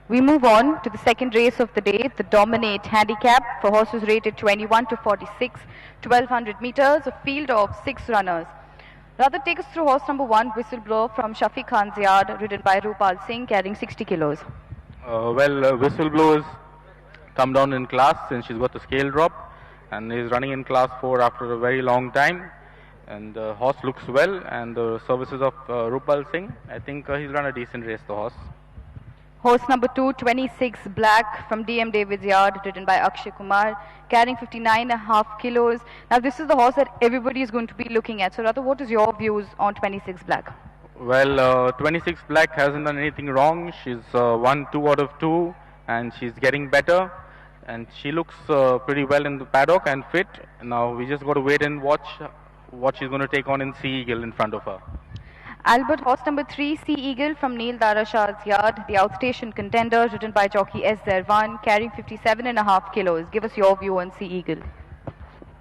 We move on to the second race of the day, the Dominate Handicap for horses rated 21 to 46, 1200 meters, a field of 6 runners. Rather, take us through horse number 1, Whistleblower from Shafiq Khan's yard, ridden by Rupal Singh, carrying 60 kilos. Whistleblower's come down in class since she's got the scale drop, and is running in class 4 after a very long time. And the horse looks well, and the services of Rupal Singh, I think he's run a decent race, the horse. Horse number 2, 26 Black from DM David's yard, ridden by Akshay Kumar, carrying 59.5 kilos. Now, this is the horse that everybody is going to be looking at. So, Radha, what is your views on 26 Black? Well, 26 Black hasn't done anything wrong. She's won 2 out of 2, and she's getting better. And she looks pretty well in the paddock and fit. Now, we just got to wait and watch what she's going to take on in Sea Eagle in front of her. Albert, horse number 3, Sea Eagle from Neil Dara Shah's yard, the outstation contender, ridden by jockey S. Zervan, carrying 57.5 kilos. Give us your view on Sea Eagle.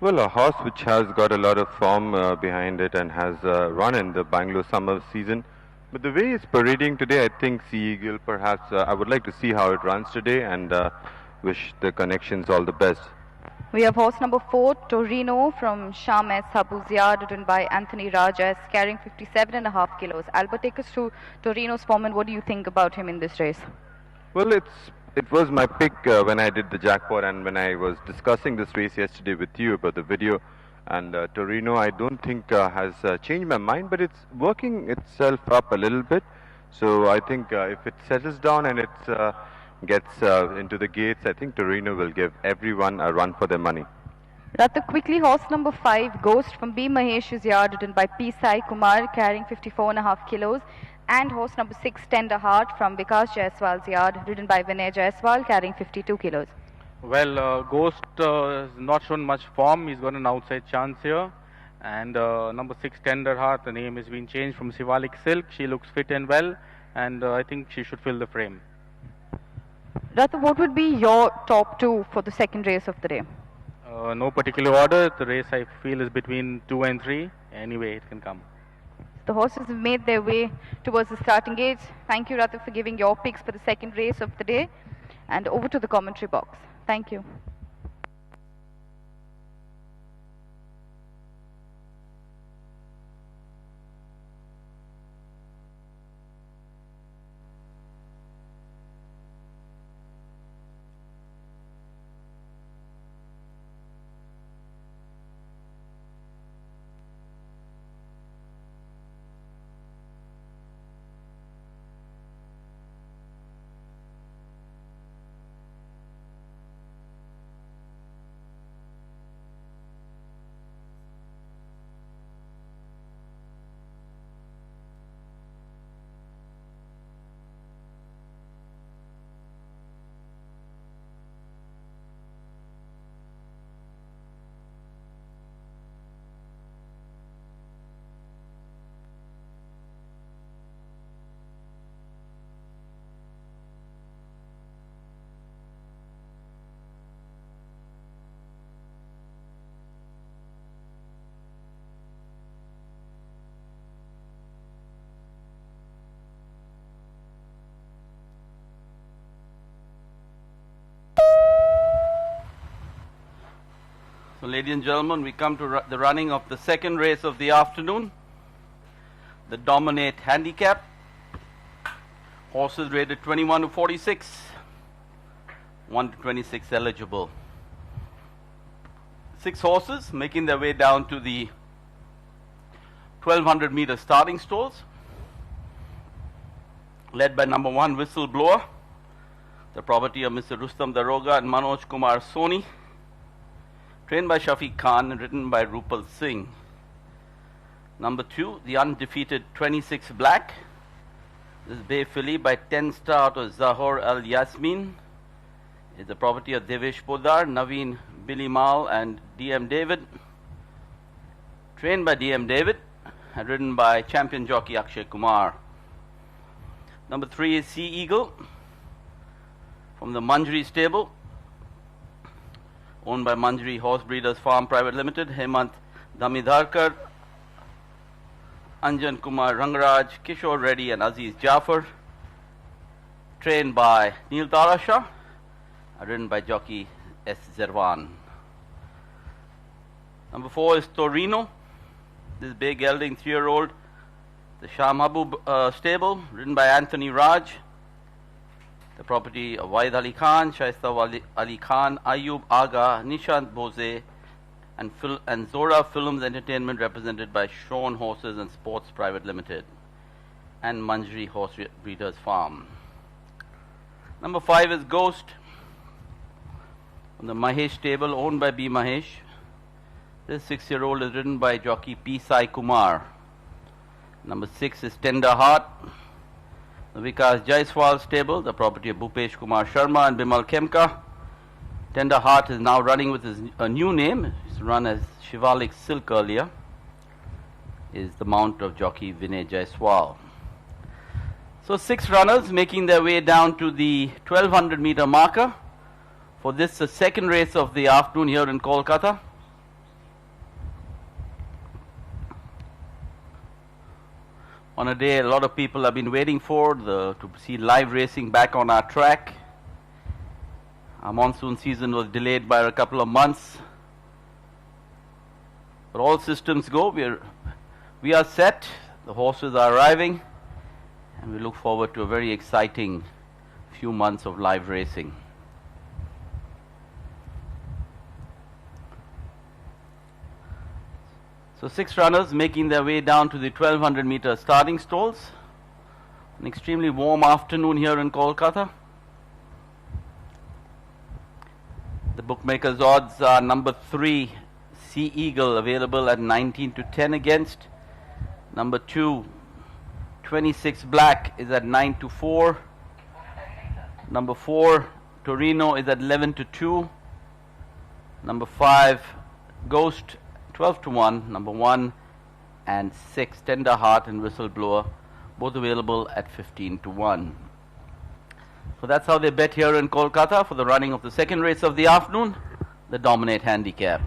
Well, a horse which has got a lot of form behind it and has run in the Bangalore summer season. But the way it's parading today, I think Sea Eagle, perhaps, I would like to see how it runs today, and wish the connections all the best. We have horse number 4, Torino from Sham S. Habu's yard, ridden by Anthony Rajas, carrying 57.5 kilos. Albert, take us through Torino's form, and what do you think about him in this race? Well, it was my pick when I did the jackpot, and when I was discussing this race yesterday with you about the video. And Torino, I don't think has changed my mind, but it's working itself up a little bit. So I think if it settles down and it gets into the gates, I think Torino will give everyone a run for their money. Rather quickly, horse number 5, Ghost from B. Mahesh's yard, ridden by P. Sai Kumar, carrying 54.5 kilos. And horse number 6, Tender Heart from Vikas Jaiswal's yard, ridden by Vinay Jaiswal, carrying 52 kilos. Well, Ghost has not shown much form. He's got an outside chance here. And number 6, Tender Heart, the name has been changed from Sivalik Silk. She looks fit and well, and I think she should fill the frame. Ratha, what would be your top 2 for the second race of the day? No particular order. The race, I feel, is between 2 and 3. Anyway, it can come. The horses have made their way towards the starting gates. Thank you, Ratha, for giving your picks for the second race of the day. And over to the commentary box. Thank you. So, ladies and gentlemen, we come to the running of the second race of the afternoon, the Dominate Handicap. Horses rated 21 to 46, 1 to 26 eligible. 6 horses making their way down to the 1200 meter starting stalls, led by number 1, Whistleblower, the property of Mr. Rustam Daroga and Manoj Kumar Soni, trained by Shafiq Khan and ridden by Rupal Singh. Number 2, the undefeated 26 Black. This Bay filly by 10 star to Zahor Al Yasmin. Is the property of Devesh Podar, Naveen Bilimal and DM David. Trained by DM David and ridden by champion jockey Akshay Kumar. Number 3 is Sea Eagle from the Manjri stable, owned by Manjri Horse Breeders Farm Private Limited, Hemant Damidharkar, Anjan Kumar Rangraj, Kishore Reddy and Aziz Jafar. trained by Neil Tarasha, ridden by jockey S. Zervan. Number 4 is Torino. This big gelding 3-year-old, the Shah Mahbub stable, ridden by Anthony Raj. The property of Waid Ali Khan, Shaista Ali Khan, Ayub Aga, Nishant Bose, and Zora Films Entertainment, represented by Sean Horses and Sports Private Limited, and Manjri Horse Breeders Farm. Number 5 is Ghost, from the Mahesh stable, owned by B. Mahesh. This 6-year-old is ridden by jockey P. Sai Kumar. Number 6 is Tender Heart, the Vikas Jaiswal stable, the property of Bhupesh Kumar Sharma and Bimal Khemka. Tender Heart is now running with a new name. It's run as Shivalik Silk earlier. Is the mount of jockey Vinay Jaiswal. So 6 runners making their way down to the 1200 meter marker for this second race of the afternoon here in Kolkata. On a day a lot of people have been waiting for, to see live racing back on our track. Our monsoon season was delayed by a couple of months, but all systems go. We are set, the horses are arriving, and we look forward to a very exciting few months of live racing. So 6 runners making their way down to the 1200 meter starting stalls. An extremely warm afternoon here in Kolkata. The bookmakers' odds are number 3, Sea Eagle, available at 19 to 10 against. Number 2, 26 Black, is at 9 to 4. Number 4, Torino, is at 11 to 2. Number 5, Ghost, 12 to 1. Number 1 and 6, Tender Heart and Whistleblower, both available at 15 to 1. So that's how they bet here in Kolkata for the running of the second race of the afternoon, the Dominate Handicap.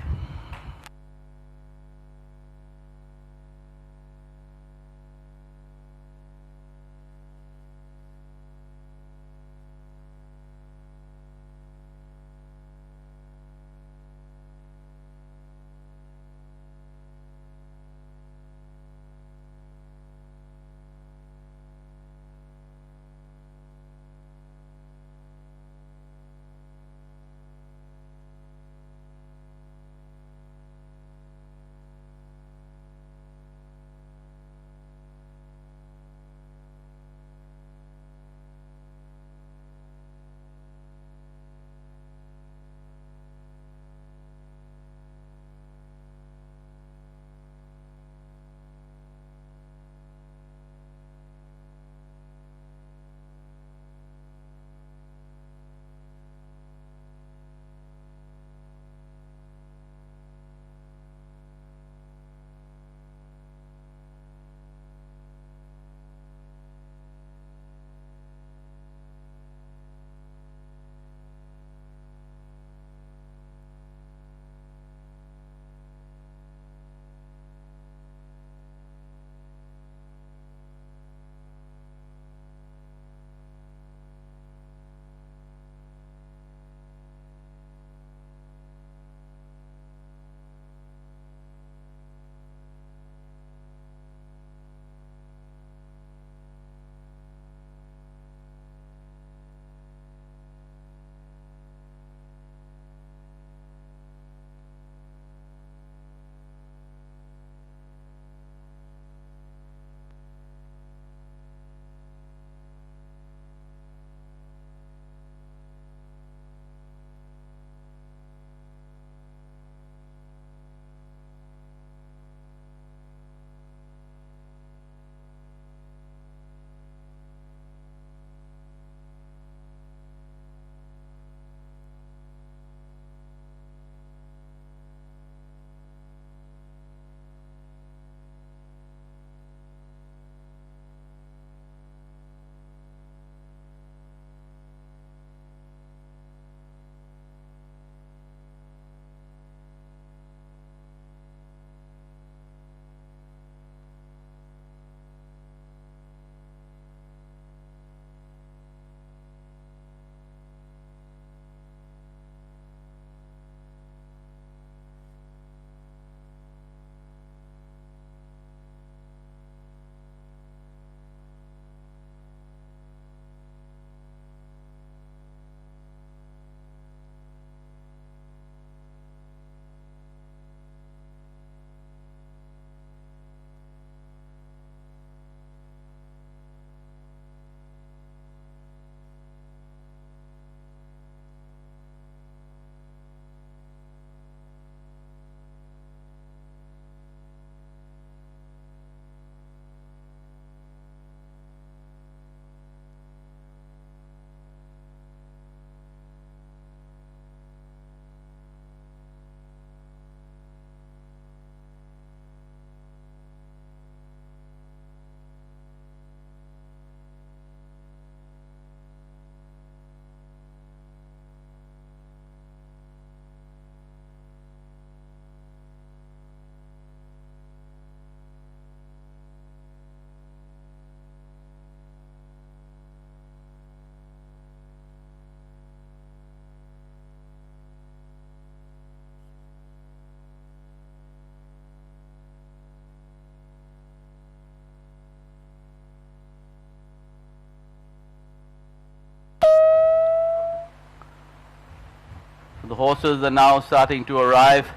horses are now starting to arrive.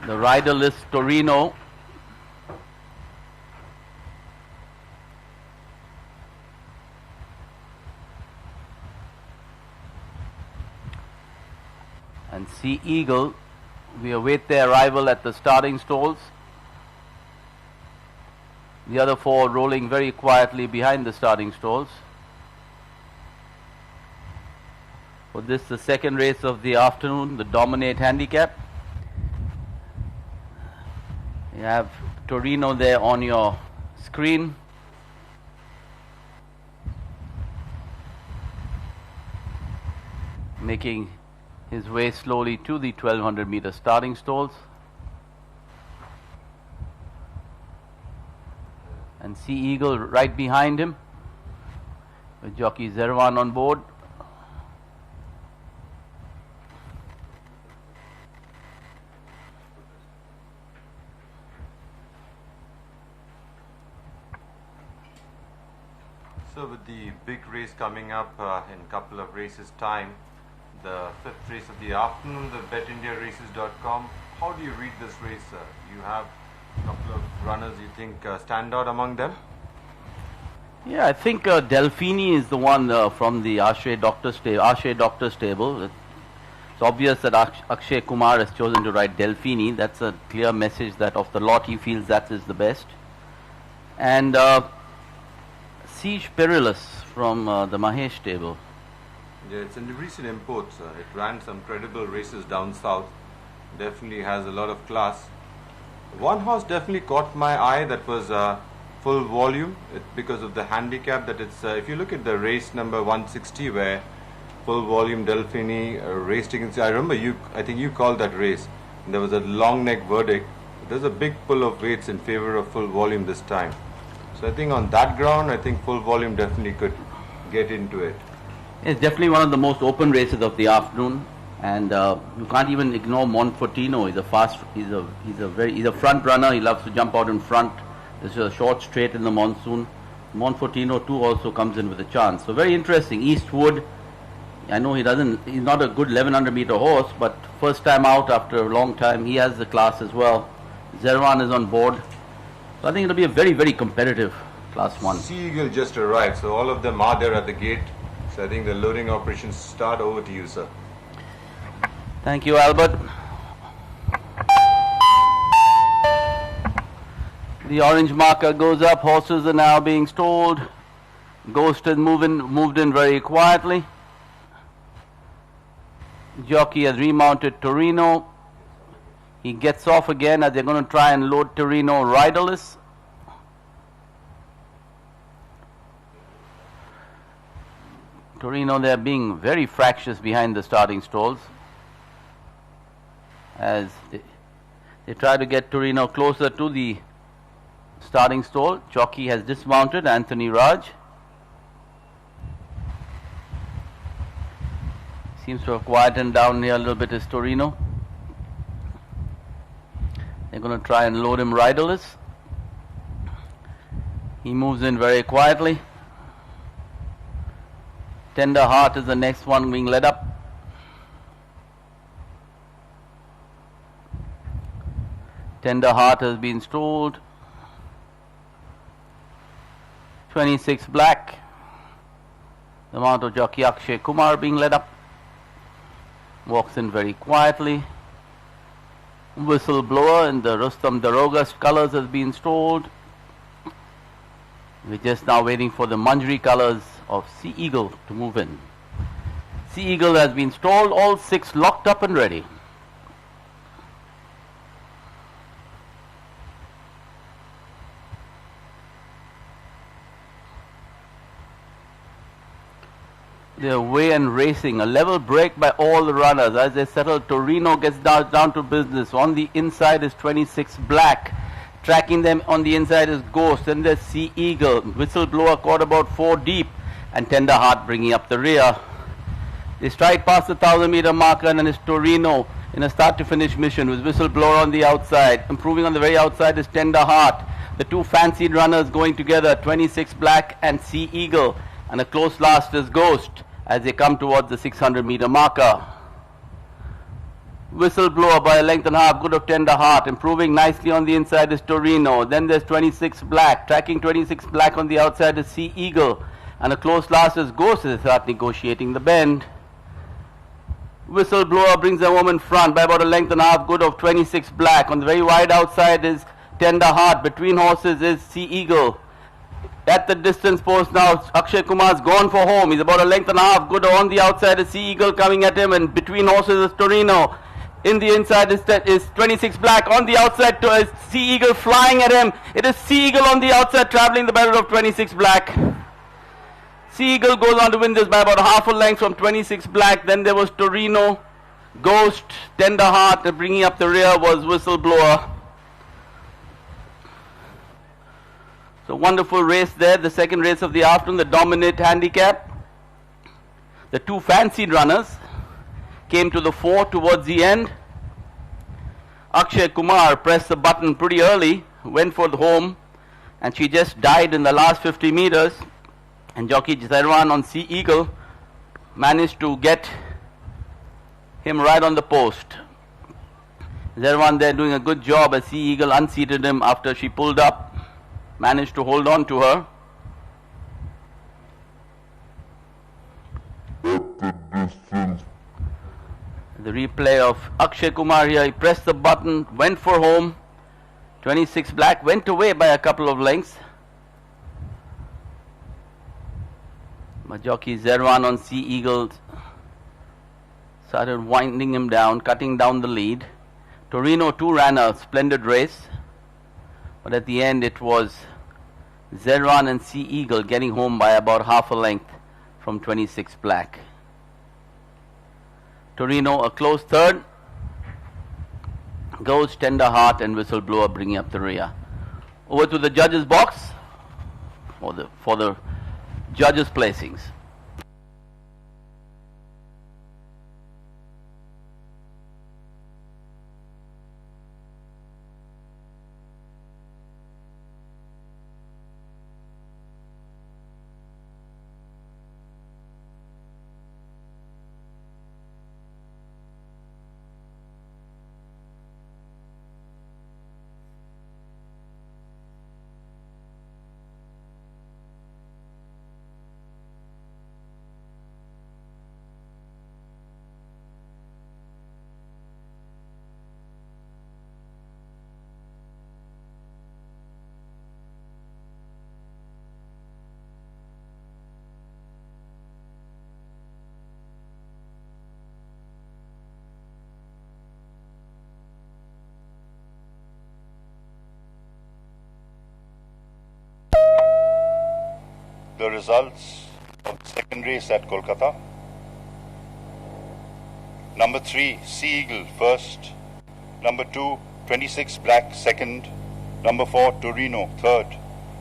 The riderless Torino. And Sea Eagle, we await their arrival at the starting stalls. The other four rolling very quietly behind the starting stalls. For this, the second race of the afternoon, the Dominate Handicap. You have Torino there on your screen. Making his way slowly to the 1200 meter starting stalls. And Sea Eagle right behind him with jockey Zerwan on board. So with the big race coming up in a couple of races time, the fifth race of the afternoon, the BetIndiaRaces.com, how do you read this race, sir? You have a couple of runners you think stand out among them? Yeah, I think Delphini is the one from the Akshay Doctor stable. It's obvious that Akshay Kumar has chosen to ride Delphini. That's a clear message that of the lot he feels that is the best. And Siege Perilous from the Mahesh stable. Yeah, it's in the recent imports. It ran some credible races down south. Definitely has a lot of class. One horse definitely caught my eye. That was Full Volume. Because of the handicap that it's. If you look at the race number 160, where Full Volume Delphini raced against. I remember you. I think you called that race. And there was a long neck verdict. There's a big pull of weights in favor of Full Volume this time. So I think on that ground, I think Full Volume definitely could get into it. It's definitely one of the most open races of the afternoon, and you can't even ignore Monfortino. He's a front runner. He loves to jump out in front. This is a short straight in the Monsoon. Monfortino too also comes in with a chance. So very interesting. Eastwood, I know he's not a good 1100 meter horse, but first time out after a long time, he has the class as well. Zerwan is on board. So I think it'll be a very, very competitive Class 1. Sea Eagle just arrived, so all of them are there at the gate. So I think the loading operations start. Over to you, sir. Thank you, Albert. The orange marker goes up. Horses are now being stalled. Ghost has moved in very quietly. Jockey has remounted Torino. He gets off again as they're going to try and load Torino riderless. Torino, they're being very fractious behind the starting stalls as they try to get Torino closer to the starting stall. Jockey has dismounted, Anthony Raj. Seems to have quietened down here a little bit is Torino. They're going to try and load him riderless. He moves in very quietly. Tender Heart is the next one being led up. Tender Heart has been stalled. 26 Black. The mount of jockey Akshay Kumar being led up. Walks in very quietly. Whistleblower in the Rustam Daroga colors has been stalled. We're just now waiting for the Manjri colors of Sea Eagle to move in. Sea Eagle has been stalled, all 6 locked up and ready. They're away and racing. A level break by all the runners as they settle. Torino gets down to business. On the inside is 26 Black. Tracking them on the inside is Ghost. Then there's Sea Eagle. Whistleblower caught about 4 deep. And Tender Heart bringing up the rear. They stride past the 1000 meter marker, and then it's Torino in a start to finish mission with Whistleblower on the outside. Improving on the very outside is Tender Heart. The two fancied runners going together, 26 Black and Sea Eagle. And a close last is Ghost. as they come towards the 600-meter marker. Whistleblower by a length and a half, good of Tender Heart. Improving nicely on the inside is Torino. Then there's 26 Black. Tracking 26 Black on the outside is Sea Eagle. And a close last is Ghost as they start negotiating the bend. Whistleblower brings them home in front by about a length and a half, good of 26 Black. On the very wide outside is Tender Heart. Between horses is Sea Eagle. At the distance post now, Akshay Kumar's gone for home. He's about a length and a half, good on the outside is Sea Eagle coming at him, and between horses is Torino. In the inside is 26 Black. On the outside is Sea Eagle flying at him. It is Sea Eagle on the outside traveling the better of 26 Black. Sea Eagle goes on to win this by about half a length from 26 Black. Then there was Torino, Ghost, Tender Heart. And bringing up the rear was Whistleblower. So wonderful race there. The second race of the afternoon, the Dominate Handicap. The two fancied runners came to the fore towards the end. Akshay Kumar pressed the button pretty early, went for the home, and she just died in the last 50 meters. And jockey Zerwan on Sea Eagle managed to get him right on the post. Zerwan there doing a good job as Sea Eagle unseated him after she pulled up, managed to hold on to her. The replay of Akshay Kumar here, he pressed the button, went for home. 26 Black went away by a couple of lengths. But jockey Zerwan on Sea Eagle started winding him down, cutting down the lead. Torino too ran a splendid race, but at the end it was Zerwan and Sea Eagle getting home by about half a length from 26 Black. Torino a close third. Goes Tender Heart and Whistleblower bringing up the rear. Over to the judges' box for the judges' placings. The results of the second race at Kolkata. Number 3, Sea Eagle first. Number 2, 26 Black second. Number 4, Torino third.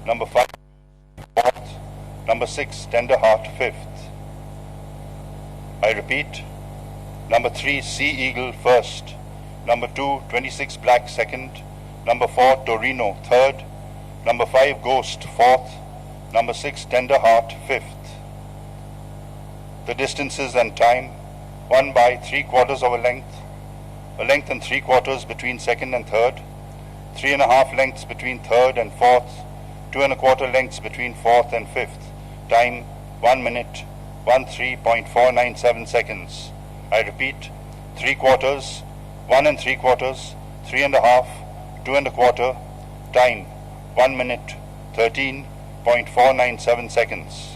Number 5, fourth. Number 6, Tender Heart fifth. I repeat. Number 3, Sea Eagle first. Number 2, 26 Black second. Number 4, Torino third. Number 5, Ghost fourth. Number 6, Tender Heart fifth. The distances and time: 1 by 3/4 of a length and 3/4 between second and third, 3.5 lengths between third and fourth, 2.25 lengths between fourth and fifth. Time 1 minute 13.497 seconds. I repeat: 3/4, 1 3/4, 3.5, 2.25. Time 1 minute 13.497 seconds.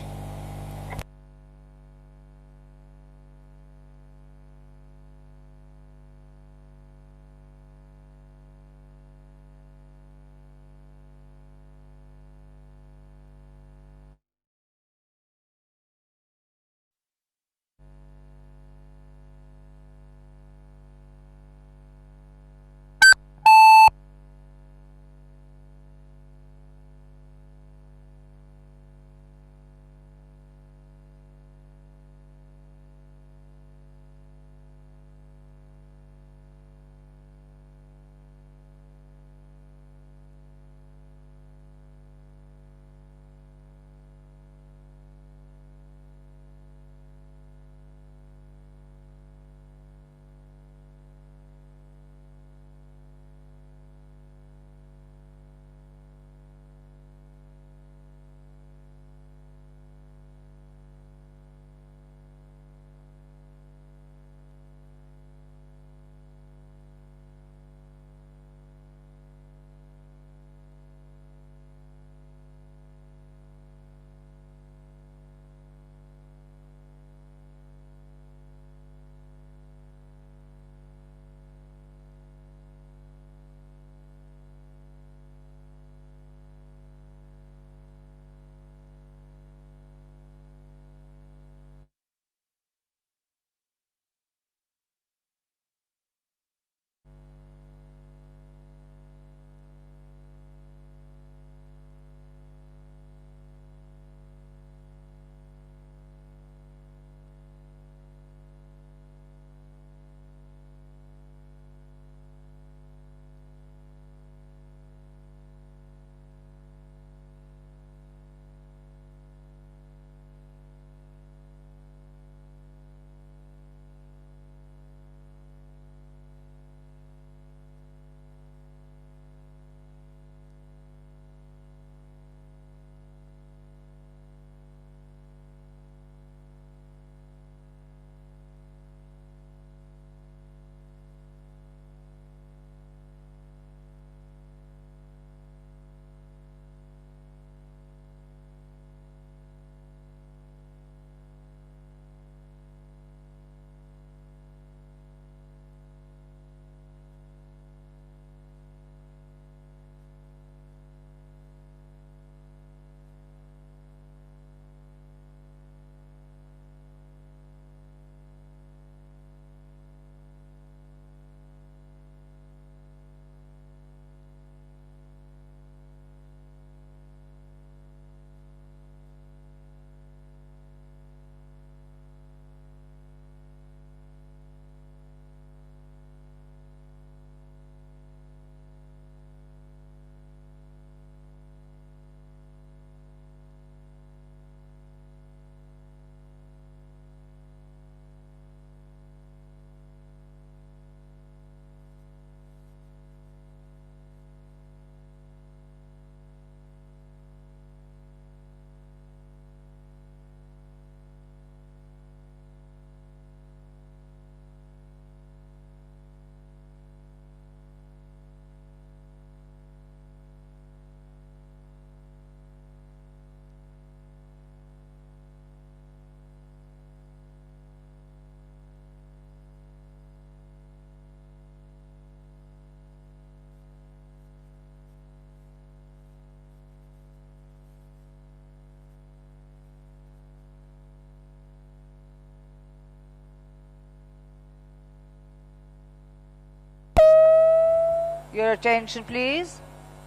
Your attention please.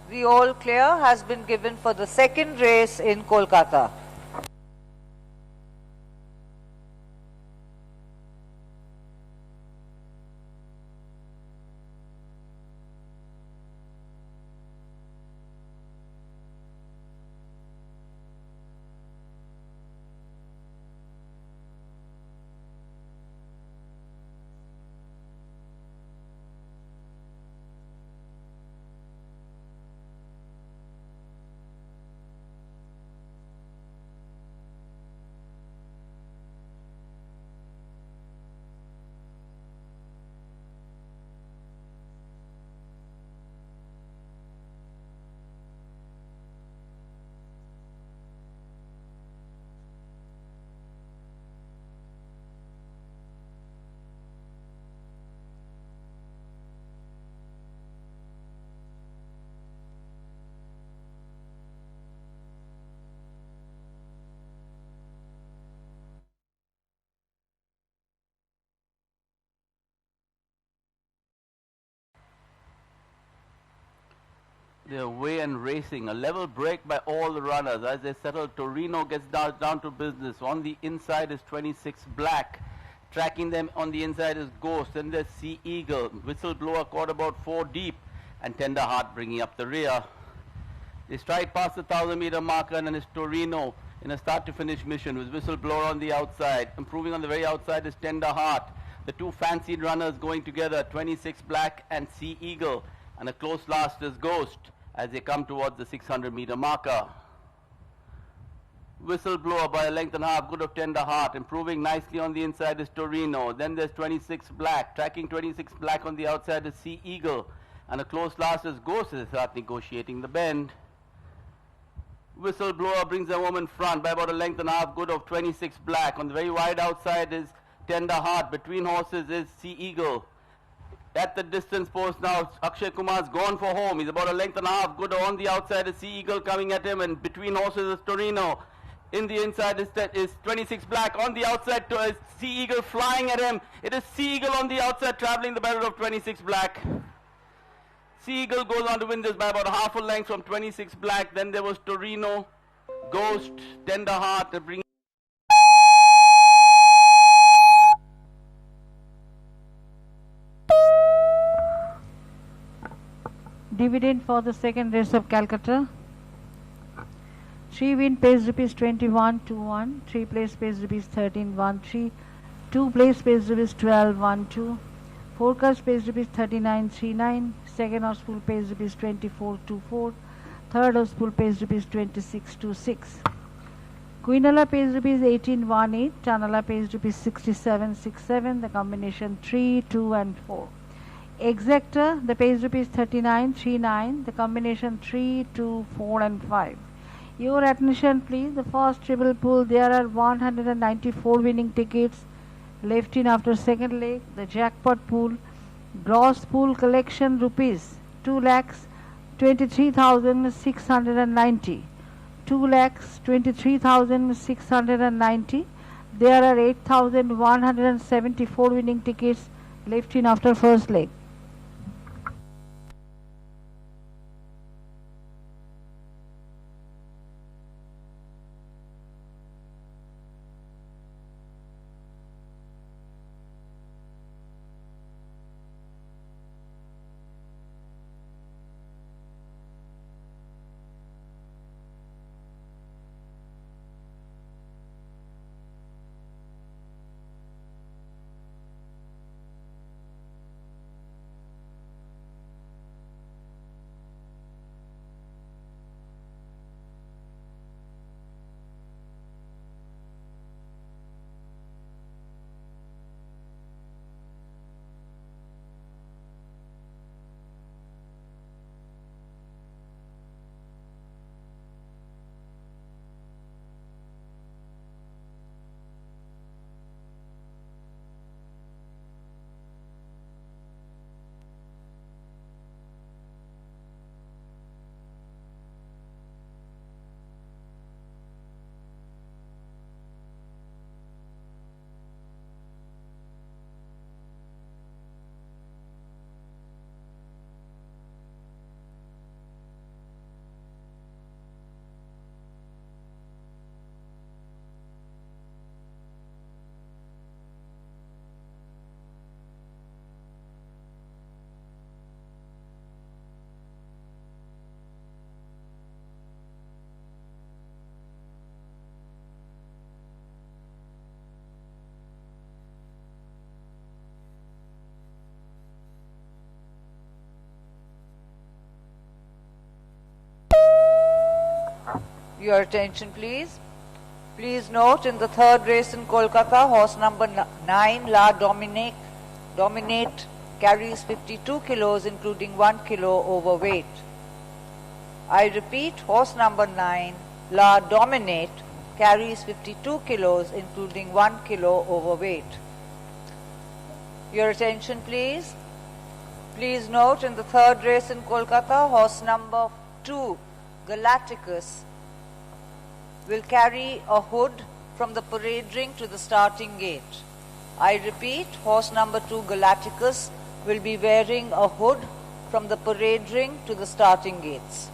The all clear has been given for the second race in Kolkata. They're away and racing. A level break by all the runners. As they settle, Torino gets down to business. On the inside is 26 Black. Tracking them on the inside is Ghost. Then there's Sea Eagle. Whistleblower caught about 4 deep. And Tender Heart bringing up the rear. They stride past the 1,000-meter marker, and then it's Torino in a start-to-finish mission with Whistleblower on the outside. Improving on the very outside is Tender Heart. The two fancied runners going together, 26 Black and Sea Eagle. And a close last is Ghost as they come towards the 600-meter marker. Whistleblower by a length and a half, good of Tender Heart. Improving nicely on the inside is Torino. Then there's 26 Black. Tracking 26 Black on the outside is Sea Eagle. And a close last is Ghost as they start negotiating the bend. Whistleblower brings them home in front by about a length and a half, good of 26 Black. On the very wide outside is Tender Heart. Between horses is Sea Eagle. At the distance post now, Akshay Kumar's gone for home. He's about a length and a half. Good on the outside is Sea Eagle coming at him, and between horses is Torino. In the inside is 26 Black. On the outside is Sea Eagle flying at him. It is Sea Eagle on the outside traveling the better of 26 Black. Sea Eagle goes on to win this by about half a length from 26 Black. Then there was Torino, Ghost, Tender Heart. Dividend for the second race of Calcutta. 3 win pays rupees 2121, 3 place pays rupees 1313, 2 place pays rupees 1212, 4 cars pays rupees 3939, second horse pool pays rupees 2424, third horse pool pays rupees 2626. Quinella pays rupees 1818, Tanala pays rupees 6767, the combination 3, 2 and 4. Exactor, the pays rupees 3939, the combination 3, 2, 4 and 5. Your attention please, the first triple pool, there are 194 winning tickets left in after second leg. The jackpot pool, gross pool collection rupees 2,23,690. 2,23,690. There are 8,174 winning tickets left in after first leg. Your attention, please. Please note, in the third race in Kolkata, horse number 9, La Dominate, carries 52 kilos, including 1 kilo overweight. I repeat, horse number 9, La Dominate, carries 52 kilos, including 1 kilo overweight. Your attention, please. Please note, in the third race in Kolkata, horse number 2, Galacticus, will carry a hood from the parade ring to the starting gate. I repeat, horse number 2, Galacticus, will be wearing a hood from the parade ring to the starting gates.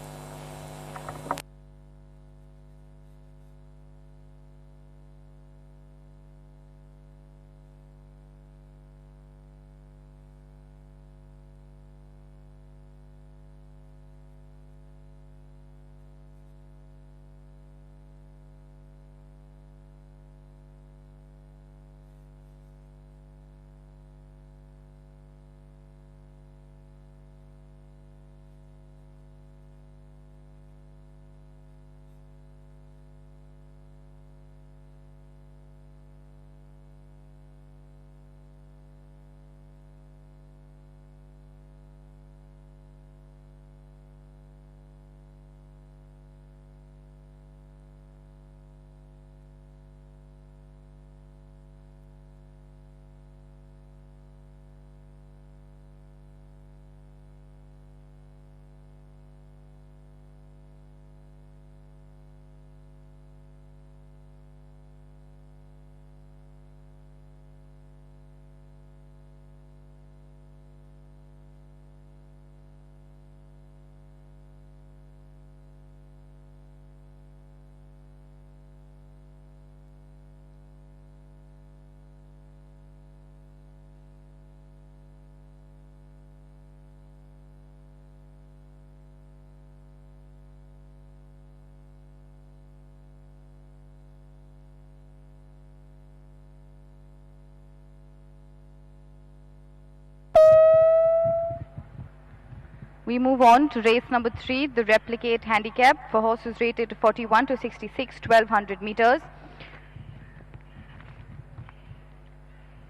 We move on to race number 3, the replicate handicap for horses rated 41 to 66, 1200 meters.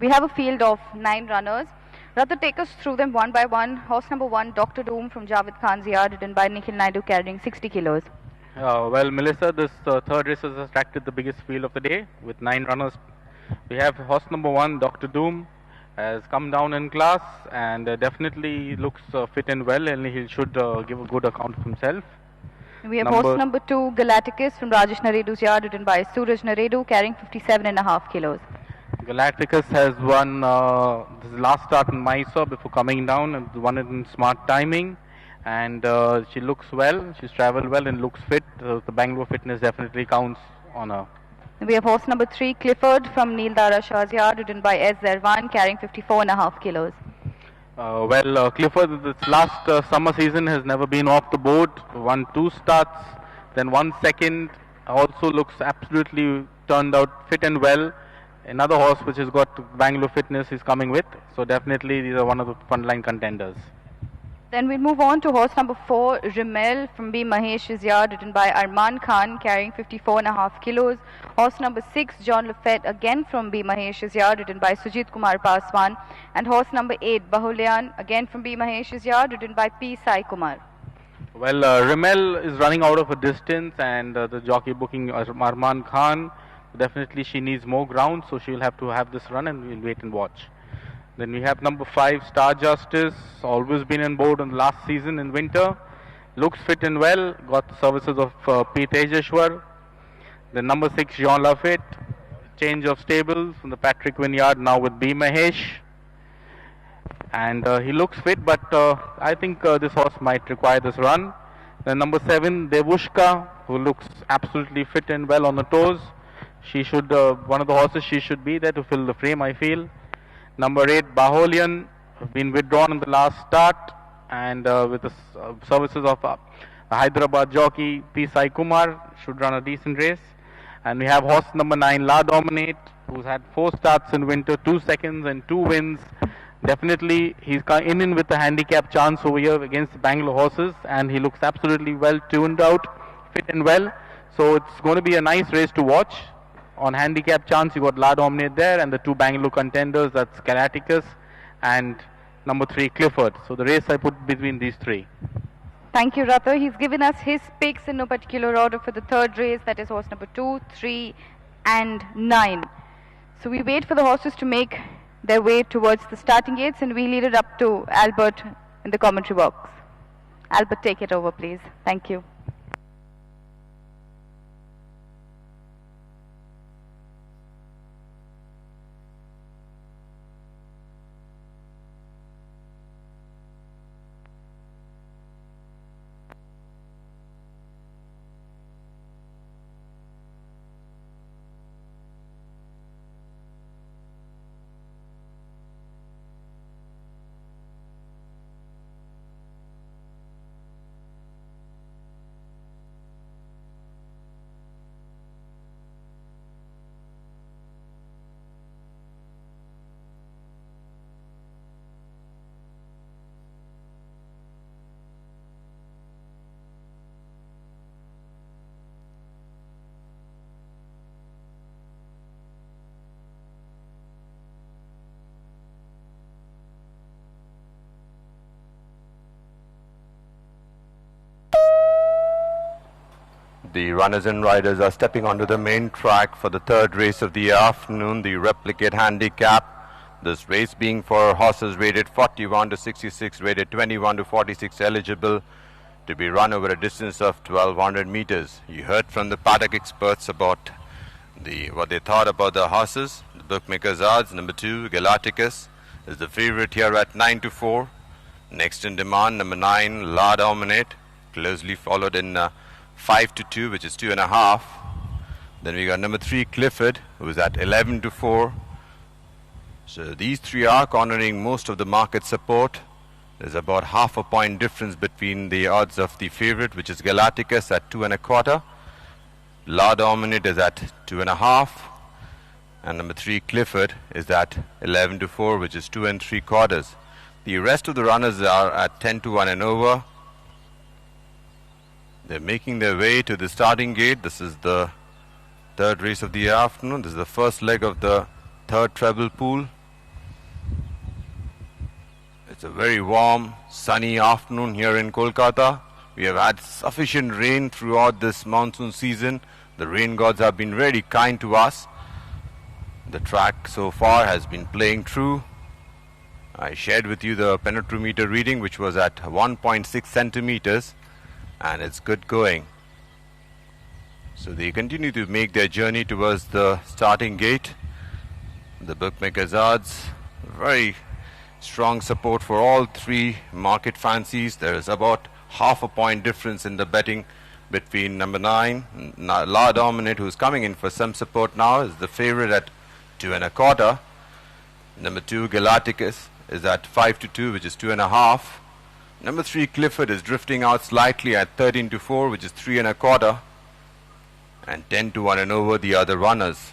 We have a field of 9 runners. Rather take us through them one by one. Horse number 1, Dr. Doom from Javed Khan's yard, ridden by Nikhil Naidu, carrying 60 kilos. Well, Melissa, this third race has attracted the biggest field of the day with 9 runners. We have horse number 1, Dr. Doom, has come down in class and definitely looks fit and well, and he should give a good account of himself. We have horse number 2, Galacticus from Rajesh Naredu's yard, ridden by Suraj Naredu, carrying 57.5 kilos. Galacticus has won this last start in Mysore before coming down and won it in smart timing, and she looks well, she's travelled well and looks fit. The Bangalore fitness definitely counts on her. We have horse number 3, Clifford from Neil Dara Shah's yard, ridden by S. Zerwan, carrying 54.5 kilos. Clifford, this last summer season has never been off the board, won 2 starts, then 1 second, also looks absolutely turned out fit and well. Another horse which has got Bangalore fitness is coming with, so definitely these are one of the frontline contenders. Then we move on to horse number 4, Rimmel from B. Mahesh's yard, ridden by Arman Khan, carrying 54.5 kilos. Horse number 6, John Lafette, again from B. Mahesh's yard, ridden by Sujit Kumar Paswan. And horse number 8, Bahulyan, again from B. Mahesh's yard, ridden by P. Sai Kumar. Well, Rimmel is running out of a distance, and the jockey booking Arman Khan, definitely she needs more ground, so she will have to have this run, and we'll wait and watch. Then we have number 5, Star Justice, always been on board in the last season in winter. Looks fit and well, got services of P. Tejeshwar. Then number 6, Jean Lafitte, change of stables from the Patrick Vineyard, now with B. Mahesh. And he looks fit, but I think this horse might require this run. Then number 7, Devushka, who looks absolutely fit and well on the toes. She should, one of the horses she should be there to fill the frame, I feel. Number 8, Baholian, been withdrawn in the last start, and with the services of Hyderabad jockey P. Sai Kumar, should run a decent race. And we have horse number 9, La Dominate, who's had 4 starts in winter, 2 seconds and 2 wins. Definitely he's in with the handicap chance over here against the Bangalore horses, and he looks absolutely well tuned out, fit and well. So it's going to be a nice race to watch. On handicap chance, you got La Dominate there, and the two Bangalore contenders, that's Galacticus and number 3 Clifford. So the race I put between these three. Thank you, Ratha. He's given us his picks in no particular order for the third race, that is horse number 2, 3 and 9. So we wait for the horses to make their way towards the starting gates, and we lead it up to Albert in the commentary box. Albert, take it over, please. Thank you. The runners and riders are stepping onto the main track for the third race of the afternoon, the replicate handicap. This race being for horses rated 41 to 66, rated 21 to 46 eligible to be run over a distance of 1200 meters. You heard from the paddock experts about what they thought about the horses. The bookmakers' odds, number 2, Galacticus, is the favorite here at 9 to 4. Next in demand, number 9, La Dominate, closely followed in 5 to 2, which is 2.5. Then we got number 3, Clifford, who is at 11 to 4. So these three are cornering most of the market support. There's about half a point difference between the odds of the favorite, which is Galacticus, at 2.25. La Dominate is at 2.5. And number 3, Clifford, is at 11 to 4, which is 2 3/4. The rest of the runners are at 10 to 1 and over. They're making their way to the starting gate. This is the third race of the afternoon. This is the first leg of the third treble pool. It's a very warm, sunny afternoon here in Kolkata. We have had sufficient rain throughout this monsoon season. The rain gods have been very kind to us. The track so far has been playing true. I shared with you the penetrometer reading, which was at 1.6 centimeters. And it's good going. So they continue to make their journey towards the starting gate. The bookmakers' odds, very strong support for all three market fancies. There is about half a point difference in the betting between number 9, La Dominate, who's coming in for some support now, is the favorite at 2.25. Number 2, Galacticus, is at 5 to 2, which is 2.5. Number 3, Clifford, is drifting out slightly at 13 to 4, which is 3.25, and 10 to 1 and over the other runners.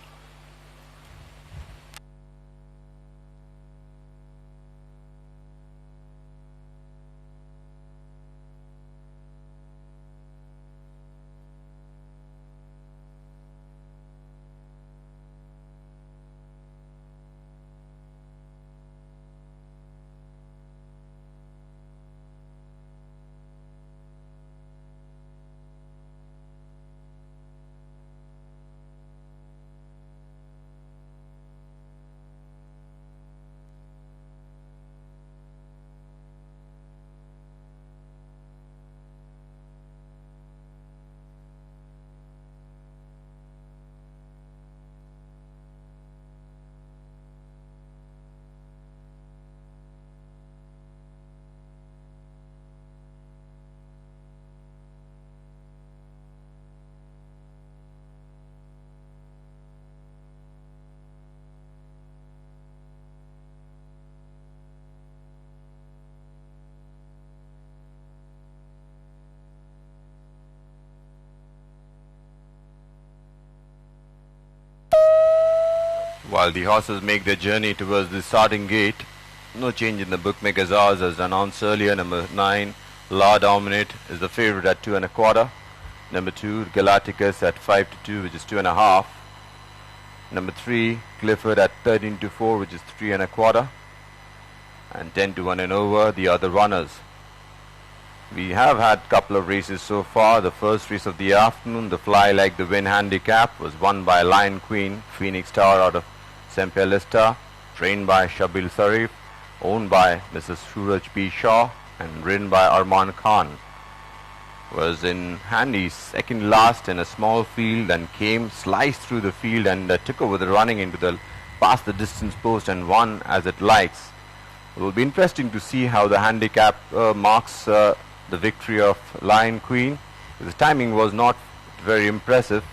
While the horses make their journey towards the starting gate, no change in the bookmakers' odds as announced earlier. Number 9, La Dominate, is the favorite at 2.25. Number 2, Galacticus at 5-2, which is 2.5. Number 3, Clifford at 13-4, which is 3.25. And 10-1 and over the other runners. We have had a couple of races so far. The first race of the afternoon, the Fly Like the Wind handicap, was won by Lion Queen, Phoenix Star out of Sempialista, trained by Shabil Sarif, owned by Mrs. Suraj B. Shaw, and ridden by Arman Khan. Was in handy second last in a small field and came, sliced through the field and took over the running into the past the distance post and won as it likes. It will be interesting to see how the handicap marks the victory of Lion Queen. The timing was not very impressive.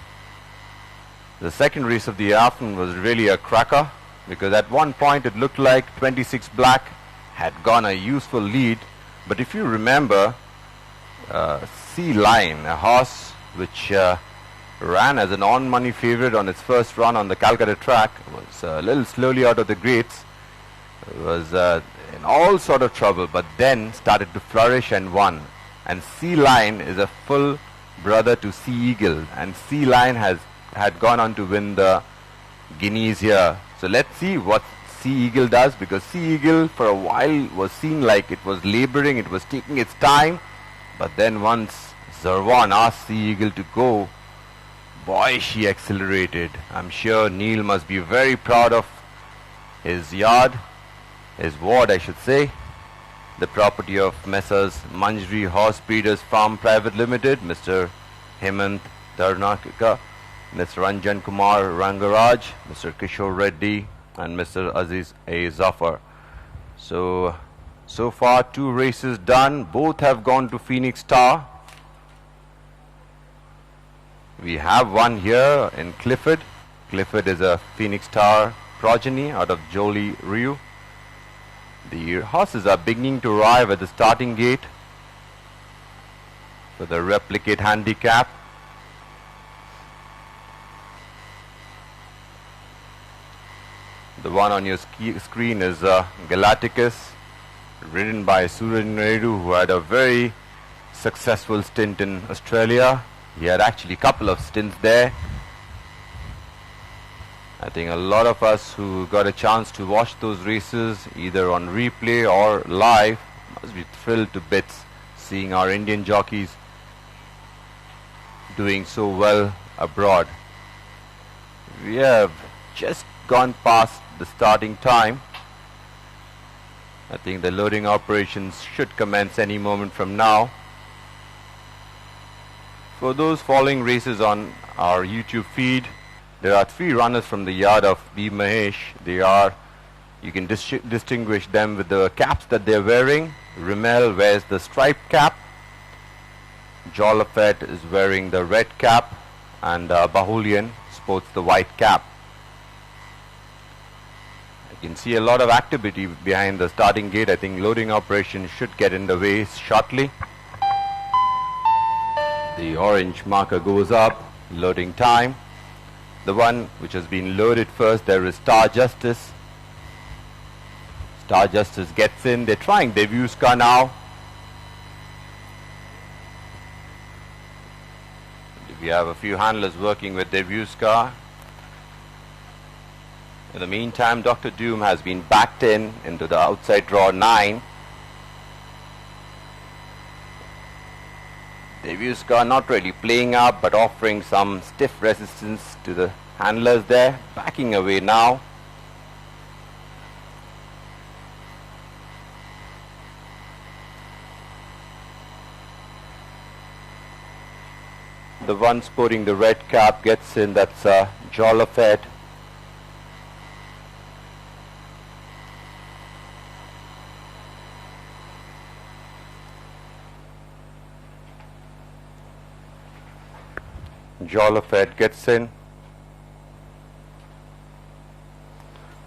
The second race of the afternoon was really a cracker, because at one point it looked like 26 Black had gone a useful lead. But if you remember, Sea Lion, a horse which ran as an on-money favorite on its first run on the Calcutta track, was a little slowly out of the gates, was in all sort of trouble, but then started to flourish and won. And Sea Lion is a full brother to Sea Eagle, and Sea Lion had gone on to win the Guineas here. So let's see what Sea Eagle does, because Sea Eagle for a while was seen like it was laboring, it was taking its time, but then once Zarwan asked Sea Eagle to go, boy, she accelerated. I'm sure Neil must be very proud of his ward, I should say, the property of Messrs. Manjri Horse Breeders Farm Private Limited, Mr. Hemant Dharnakika, Mr. Ranjan Kumar Rangaraj, Mr. Kishore Reddy, and Mr. Aziz A. Zafar. So far 2 races done. Both have gone to Phoenix Star. We have one here in Clifford. Clifford is a Phoenix Star progeny out of Jolie Ryu. The horses are beginning to arrive at the starting gate for the replicate handicap. The one on your screen is Galacticus, ridden by Suraj Naidu, who had a very successful stint in Australia. He had actually a couple of stints there. I think a lot of us who got a chance to watch those races either on replay or live must be thrilled to bits seeing our Indian jockeys doing so well abroad. We have just gone past the starting time. I think the loading operations should commence any moment from now. For those following races on our YouTube feed, there are 3 runners from the yard of B. Mahesh. You can distinguish them with the caps that they're wearing. Rimmel wears the striped cap. Jolafet is wearing the red cap, and Bahulian sports the white cap. You can see a lot of activity behind the starting gate. I think loading operations should get in the way shortly. The orange marker goes up, loading time. The one which has been loaded first, there is Star Justice. Star Justice gets in. They're trying Devuska now. We have a few handlers working with Devuska. In the meantime, Dr. Doom has been backed into the outside draw 9. Devuska not really playing up, but offering some stiff resistance to the handlers there. Backing away now. The one sporting the red cap gets in. That's Jolafet. Jolafet gets in.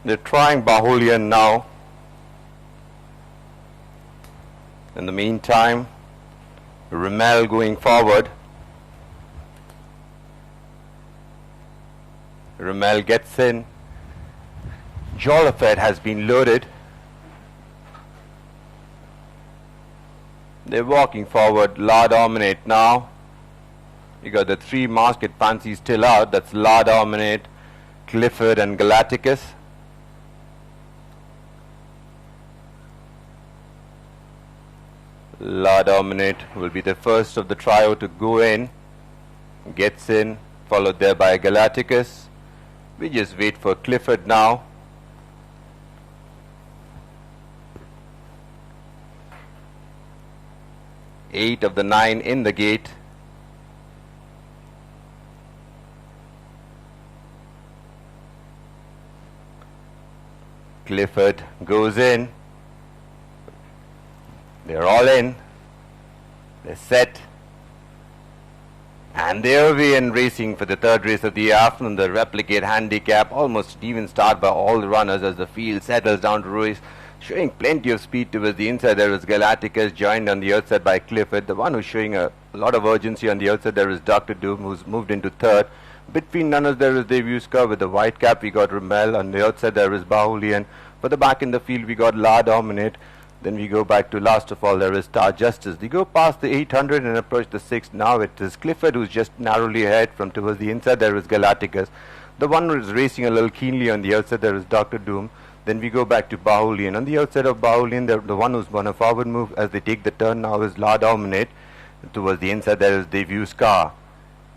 They're trying Bahulian now. In the meantime, Rimmel going forward. Rimmel gets in. Jolafet has been loaded. They're walking forward. La Dominate now. You got the three market fancies still out. That's La Dominate, Clifford and Galacticus. La Dominate will be the first of the trio to go in. Gets in, followed there by Galacticus. We just wait for Clifford now. Eight of the 9 in the gate. Clifford goes in. They're all in. They're set. And they're away and racing for the third race of the afternoon. The replicate handicap, almost even start by all the runners as the field settles down to race, showing plenty of speed towards the inside. There is Galacticus, joined on the outside by Clifford. The one who's showing a lot of urgency on the outside there is Dr. Doom, who's moved into third. Between runners there is Devuska with the white cap. We got Rimmel. On the outside there is Bahulian. For the back in the field we got La Dominate. Then we go back to last of all there is Star Justice. They go past the 800 and approach the 6th. Now it is Clifford who's just narrowly ahead. From towards the inside there is Galacticus. The one who is racing a little keenly on the outside there is Dr. Doom. Then we go back to Bahulian. On the outside of Bahulian, the one who's on a forward move as they take the turn now is La Dominate. Towards the inside there is Devuska.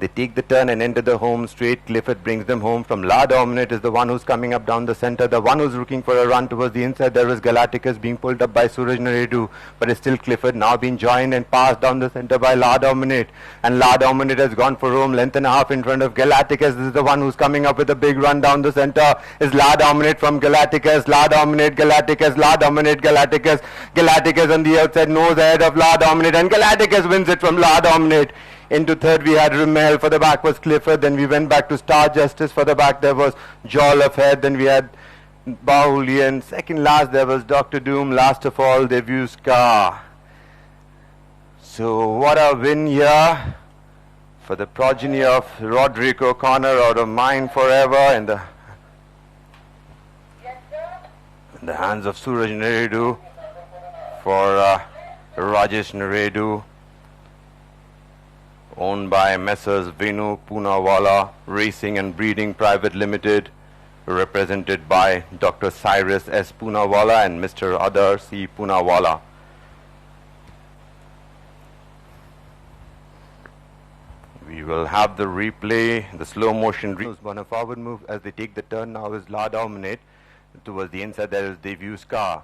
They take the turn and enter the home straight. Clifford brings them home. From La Dominate is the one who's coming up down the center. The one who's looking for a run towards the inside there is Galacticus being pulled up by Suraj Naredu. But it's still Clifford now being joined and passed down the center by La Dominate. And La Dominate has gone for home, length and a half in front of Galacticus. This is the one who's coming up with a big run down the center. Is La Dominate from Galacticus. La Dominate, Galacticus, La Dominate, Galacticus. Galacticus on the outside, nose ahead of La Dominate. And Galacticus wins it from La Dominate. Into third we had Rimmel, for the back was Clifford, then we went back to Star Justice, for the back there was Jaw of Head, then we had Bahulian, second last there was Dr. Doom, last of all Devuska. So what a win here for the progeny of Roderick O'Connor out of Mine Forever in the hands of Suraj Naredu for Rajesh Naredu. Owned by Messrs. Venu Poonawalla Racing and Breeding Private Limited, represented by Dr. Cyrus S. Poonawalla and Mr. Adar C. Poonawalla. We will have the replay, the slow motion on a forward move as they take the turn now is La Dominate. Towards the inside there is Devuska.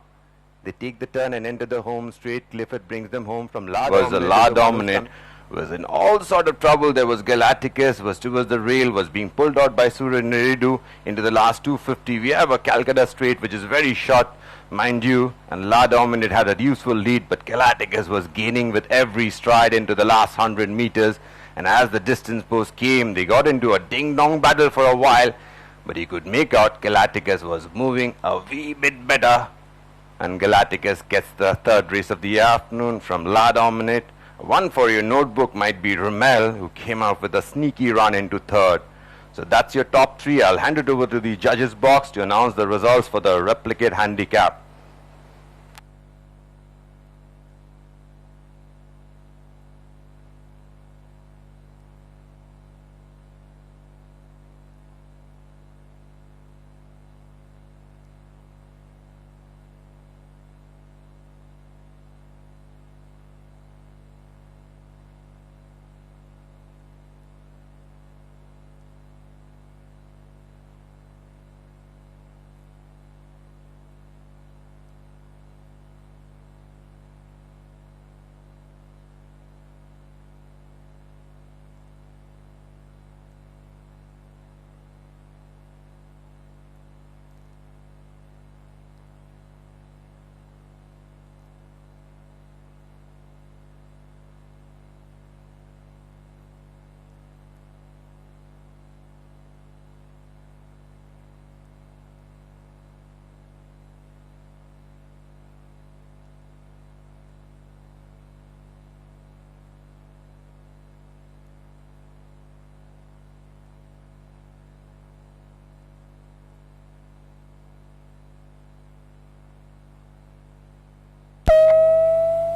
They take the turn and enter the home straight. Clifford brings them home from La Dominate. La Dominate was in all sort of trouble. There was Galacticus, was towards the rail, was being pulled out by Suraj Naredu into the last 250. We have a Calcutta straight which is very short, mind you, and La Dominate had a useful lead, but Galacticus was gaining with every stride into the last 100 meters, and as the distance post came, they got into a ding-dong battle for a while, but he could make out Galacticus was moving a wee bit better, and Galacticus gets the third race of the afternoon from La Dominate. One for your notebook might be Rimmel, who came out with a sneaky run into third. So that's your top three. I'll hand it over to the judges box to announce the results for the replicate handicap.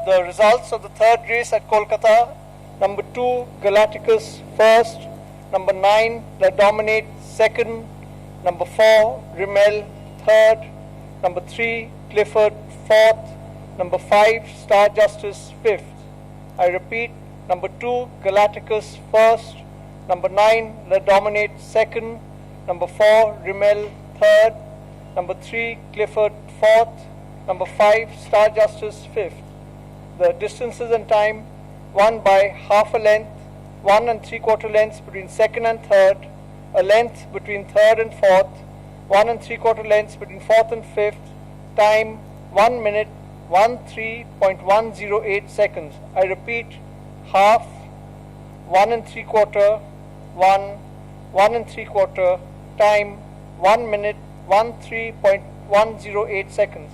The results of the third race at Kolkata, number 2, Galacticus first, number 9, La Dominate second, number 4, Rimmel third, number 3, Clifford fourth, number 5, Star Justice fifth. I repeat, number 2, Galacticus first, number 9, La Dominate second, number 4, Rimmel third, number 3, Clifford fourth, number 5, Star Justice fifth. The distances and time: 1 by half a length, 1 and 3/4 lengths between second and third, a length between third and fourth, 1 and 3/4 lengths between fourth and fifth. Time 1 minute 13.108 seconds. I repeat, half, 1 and 3/4, 1 and 3/4. Time 1 minute 13.108 seconds.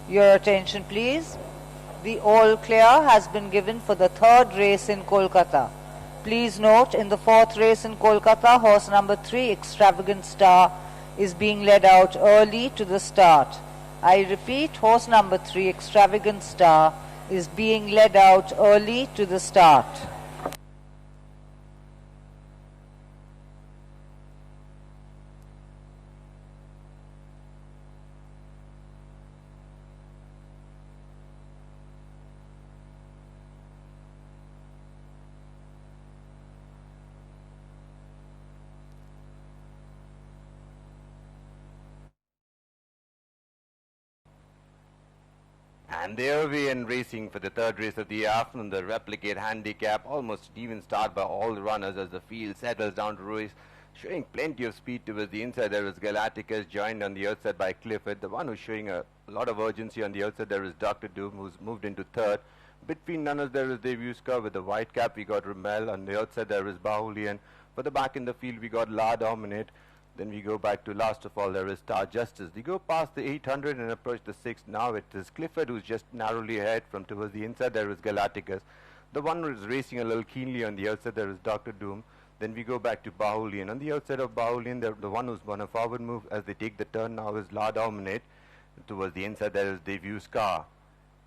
Your attention please. The all clear has been given for the third race in Kolkata. Please note, in the fourth race in Kolkata, horse number 3, Extravagant Star, is being led out early to the start. I repeat, horse number 3, Extravagant Star, is being led out early to the start. And there we in racing for the third race of the afternoon, the replicate handicap, almost even start by all the runners as the field settles down to race, showing plenty of speed towards the inside. There is Galacticus, joined on the outside by Clifford. The one who's showing a lot of urgency on the outside there is Dr. Doom, who's moved into third. Between runners there is Devuska with the white cap. We got Rimmel. On the outside there is Bahuli, and for the back in the field we got La Dominate. Then we go back to last of all, there is Star Justice. We go past the 800 and approach the 6th. Now it is Clifford who's just narrowly ahead. From towards the inside there is Galacticus. The one who is racing a little keenly on the outside there is Dr. Doom. Then we go back to Bahulian. On the outside of Bahulian, the one who's on a forward move as they take the turn now is La Dominate. Towards the inside there is Devuska.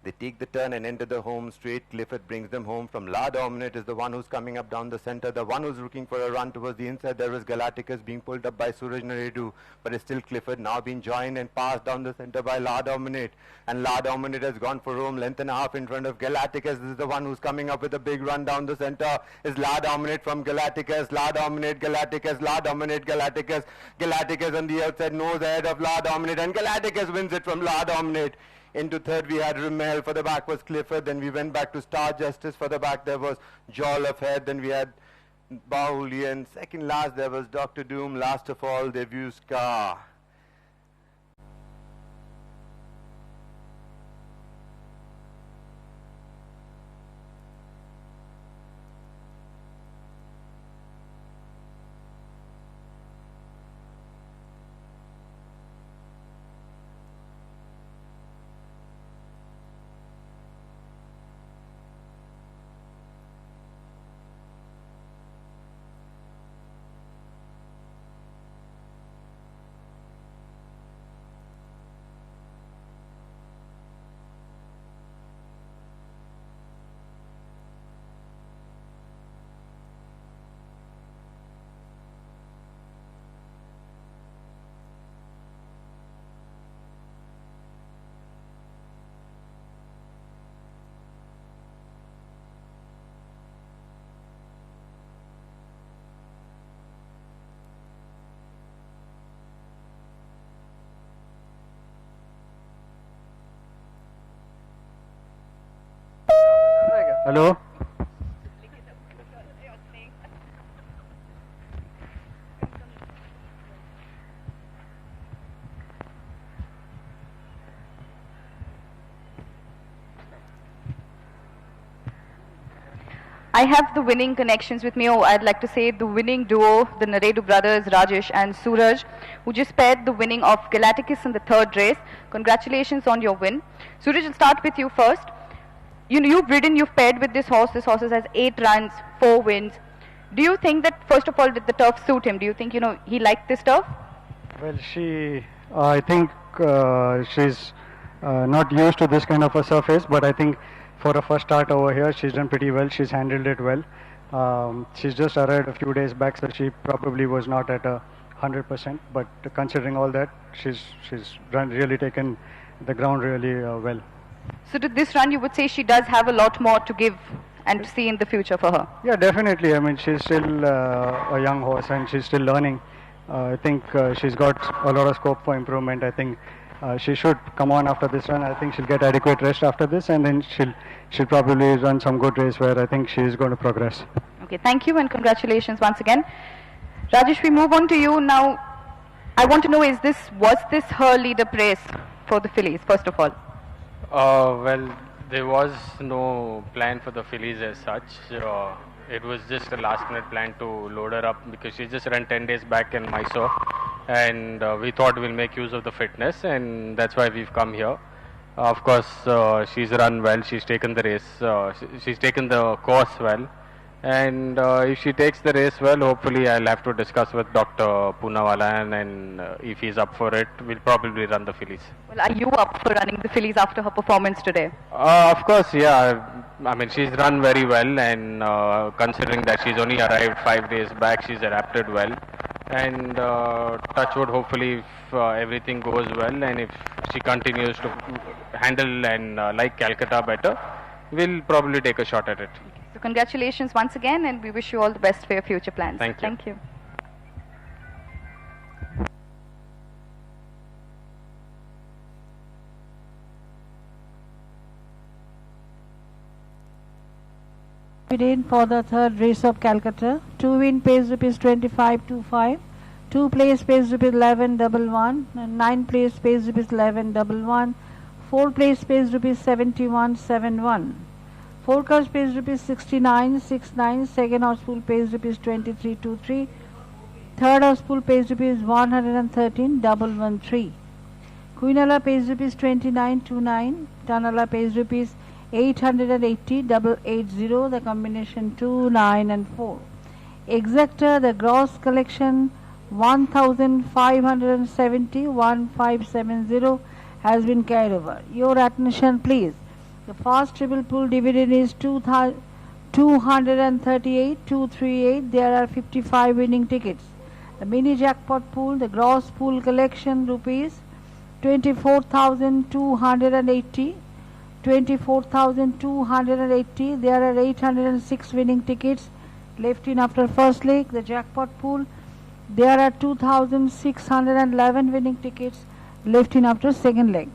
They take the turn and enter the home straight. Clifford brings them home. From La Dominate is the one who's coming up down the center. The one who's looking for a run towards the inside. There is Galacticus being pulled up by Suraj Naredu. But it's still Clifford now being joined and passed down the center by La Dominate. And La Dominate has gone for home. Length and a half in front of Galacticus. This is the one who's coming up with a big run down the center. Is La Dominate from Galacticus. La Dominate, Galacticus, La Dominate, Galacticus. Galacticus on the outside, nose ahead of La Dominate. And Galacticus wins it from La Dominate. Into third we had Rimmel, for the back was Clifford, then we went back to Star Justice, for the back there was Joel Head, then we had Bahulian, second last there was Dr. Doom, last of all Devuska. Hello? I have the winning connections with me, or I'd like to say the winning duo, the Naredu brothers, Rajesh and Suraj, who just paired the winning of Galacticus in the third race. Congratulations on your win. Suraj, I'll start with you first. You've paired with this horse. This horse has 8 runs, 4 wins. Do you think that, first of all, did the turf suit him? Do you think, he liked this turf? Well, I think she's not used to this kind of a surface, but I think for a first start over here, she's done pretty well. She's handled it well. She's just arrived a few days back, so she probably was not at 100%, but considering all that, she's really taken the ground really well. So to this run, you would say she does have a lot more to give and to see in the future for her? Yeah, definitely. I mean, she's still a young horse and she's still learning. I think she's got a lot of scope for improvement. I think she should come on after this run. I think she'll get adequate rest after this, and then she'll probably run some good race where I think she's going to progress. Okay, thank you and congratulations once again. Rajesh, we move on to you now. I want to know, was this her lead-up race for the fillies, first of all? Well, there was no plan for the fillies as such. It was just a last-minute plan to load her up because she just ran 10 days back in Mysore, and we thought we'll make use of the fitness, and that's why we've come here. Of course, she's run well. She's taken the race. She's taken the course well. And if she takes the race well, hopefully I'll have to discuss with Dr. Poonawala, and if he's up for it, we'll probably run the fillies. Well, are you up for running the fillies after her performance today? Of course, yeah. I mean, she's run very well, and considering that she's only arrived 5 days back, she's adapted well. And touch wood, hopefully if everything goes well, and if she continues to handle and like Calcutta better, we'll probably take a shot at it. So congratulations once again, and we wish you all the best for your future plans. Thank you. Thank you. For the third race of Calcutta, 2 win pays rupees 2525, 2 place pays rupees 1111, and 9 place pays rupees 1111, 4 place pays rupees 7171. 4 cars pays rupees 6969, second houseful pays rupees 2323, third houseful pays rupees 113,113. Quinella pays rupees 2929, Tanala pays rupees 880,880, the combination 2, 9 and 4. Exactor, the gross collection 1,570, 1570 has been carried over. Your attention please. The first triple pool dividend is 238,238. There are 55 winning tickets. The mini jackpot pool, the gross pool collection rupees 24,280. 24,280. There are 806 winning tickets left in after first leg. The jackpot pool, there are 2,611 winning tickets left in after second leg.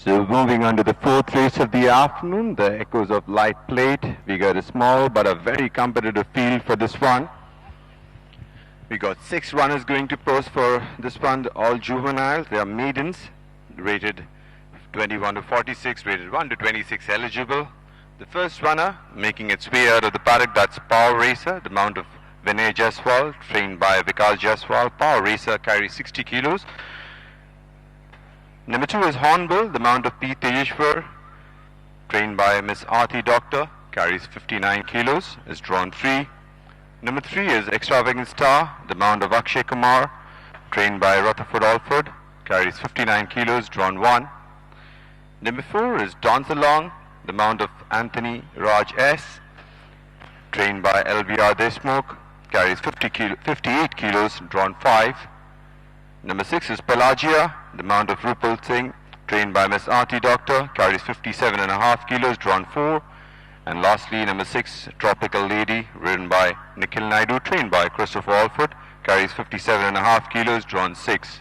So moving on to the fourth race of the afternoon, the Echoes of Light Plate. We got a small but a very competitive field for this one. We got 6 runners going to post for this one, all juveniles. They are maidens, rated 21 to 46, rated 1 to 26 eligible. The first runner making its way out of the paddock, that's Power Racer, the mount of Vinay Jaswal, trained by Vikas Jaswal. Power Racer carries 60 kilos. Number 2 is Hornbill, the mount of P. Tejeshwar, trained by Miss Aarti Doctor, carries 59 kilos, is drawn free. Number 3 is Extravagant Star, the mount of Akshay Kumar, trained by Rutherford Alford, carries 59 kilos, drawn 1. Number 4 is Dance Along, the mount of Anthony Raj S, trained by LVR Deshmukh, carries 58 kilos, drawn 5. Number 6 is Pelagia, the mount of Rupal Singh, trained by Miss Aarti Doctor, carries 57.5 kilos, drawn 4. And lastly, number 6, Tropical Lady, ridden by Nikhil Naidu, trained by Christopher Alford, carries 57.5 kilos, drawn 6.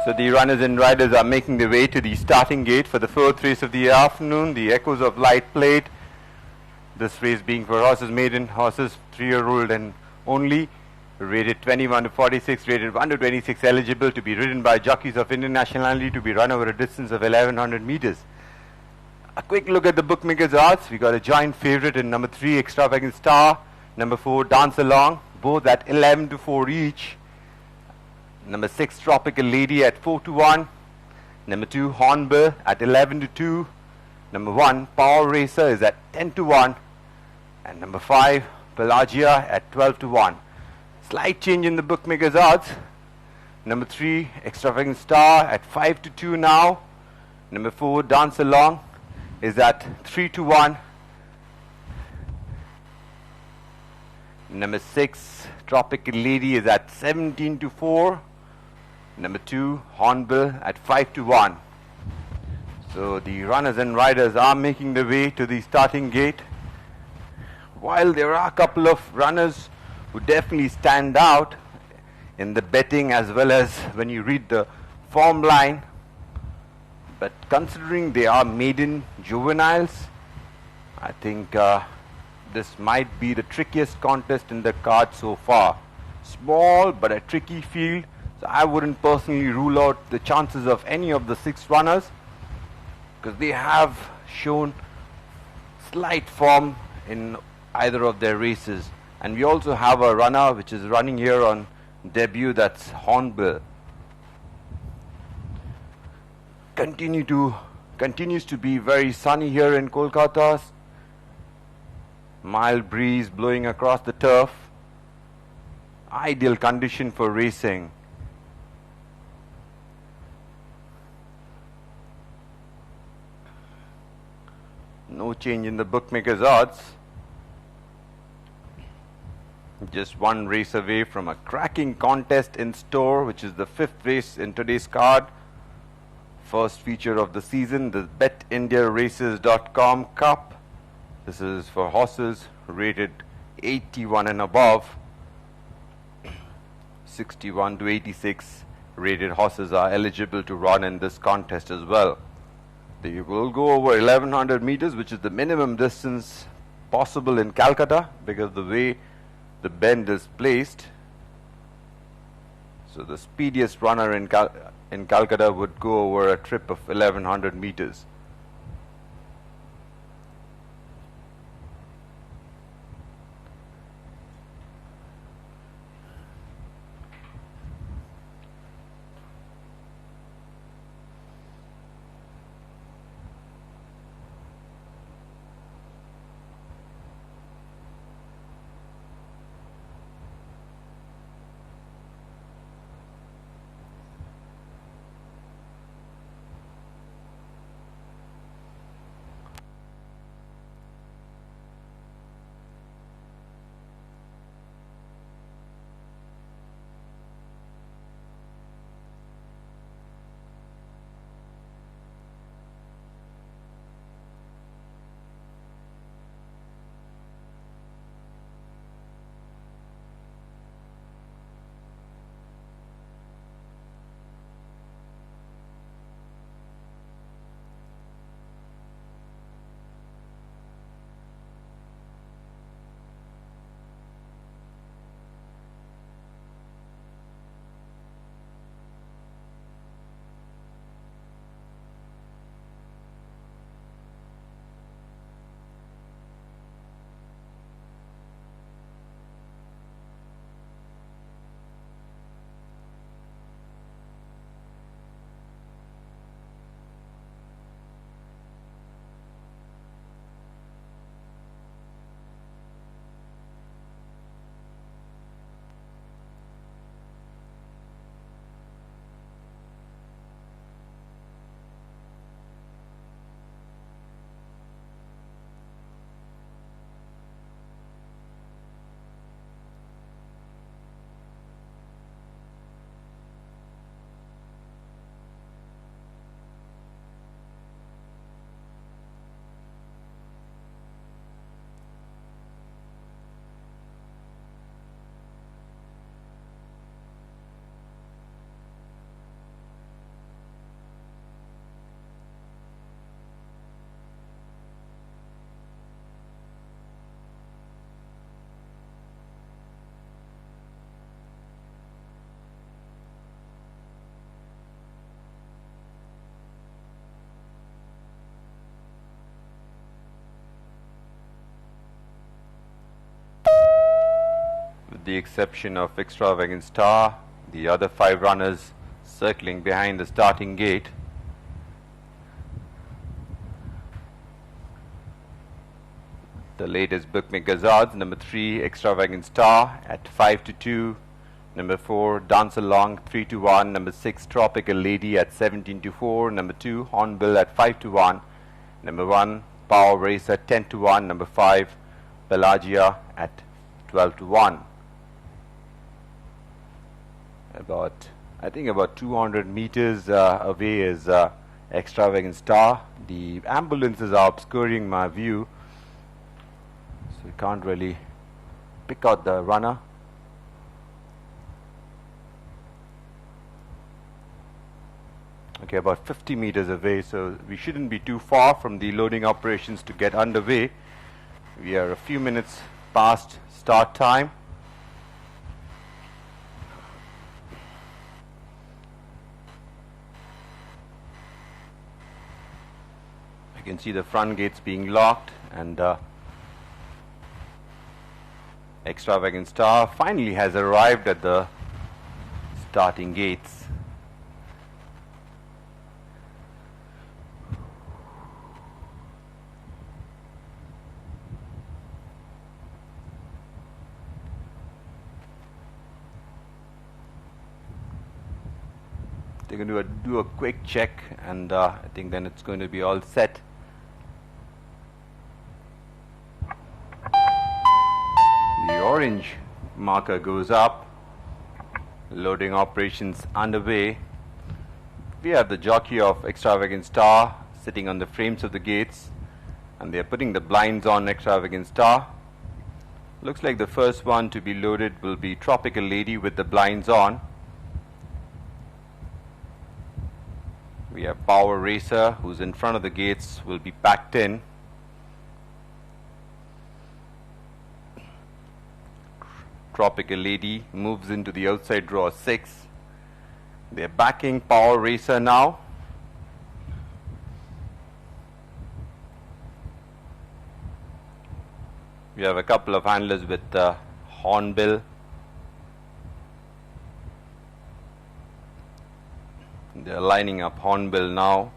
So the runners and riders are making their way to the starting gate for the fourth race of the afternoon, the Echoes of Light Plate. This race being for horses, maiden horses, 3-year-old and only, rated 21 to 46, rated 1 to 26, eligible to be ridden by jockeys of Indian nationality, to be run over a distance of 1100 meters. A quick look at the bookmakers' odds. We got a joint favorite in number 3, Extravagant Star, number 4, Dance Along, both at 11 to 4 each. Number 6, Tropical Lady at 4 to 1. Number 2, Hornbill at 11 to 2. Number 1, Power Racer is at 10 to 1. And number 5, Pelagia at 12 to 1. Slight change in the bookmakers' odds. Number 3, Extravagant Star at 5 to 2 now. Number 4, Dance Along is at 3 to 1. Number 6, Tropical Lady is at 17 to 4. Number 2, Hornbill at 5 to 1. So the runners and riders are making their way to the starting gate. While there are a couple of runners who definitely stand out in the betting as well as when you read the form line, but considering they are maiden juveniles, I think this might be the trickiest contest in the card so far. Small but a tricky field, so I wouldn't personally rule out the chances of any of the 6 runners, because they have shown slight form in either of their races. And we also have a runner which is running here on debut, that's Hornbill. Continues to be very sunny here in Kolkata. Mild breeze blowing across the turf. Ideal condition for racing. No change in the bookmakers' odds. Just one race away from a cracking contest in store, which is the 5th race in today's card. First feature of the season, the BetIndiaRaces.com Cup. This is for horses rated 81 and above. 61 to 86 rated horses are eligible to run in this contest as well. They will go over 1100 meters, which is the minimum distance possible in Calcutta because of the way the bend is placed. So the speediest runner in Calcutta would go over a trip of 1100 meters. The exception of Extravagant Star, the other 5 runners circling behind the starting gate. The latest bookmakers odds, number 3 Extravagant Star at 5 to 2, number 4 Dance Along 3 to 1, number 6 Tropical Lady at 17 to 4, number 2 Hornbill at 5 to 1, number 1 Power Racer 10 to 1, number 5 Pelagia at 12 to 1. I think about 200 meters away is Extravagant Star. The ambulances are obscuring my view, so you can't really pick out the runner. Okay, about 50 meters away, so we shouldn't be too far from the loading operations to get underway. We are a few minutes past start time. You can see the front gates being locked, and Extravagant Star finally has arrived at the starting gates. They're going to do a quick check, and I think then it's going to be all set. The orange marker goes up. Loading operations underway. We have the jockey of Extravagant Star sitting on the frames of the gates, and they're putting the blinds on Extravagant Star. Looks like the first one to be loaded will be Tropical Lady with the blinds on. We have Power Racer, who's in front of the gates, will be packed in. Tropical Lady moves into the outside draw 6. They're backing Power Racer now. We have a couple of handlers with Hornbill. They're lining up Hornbill now.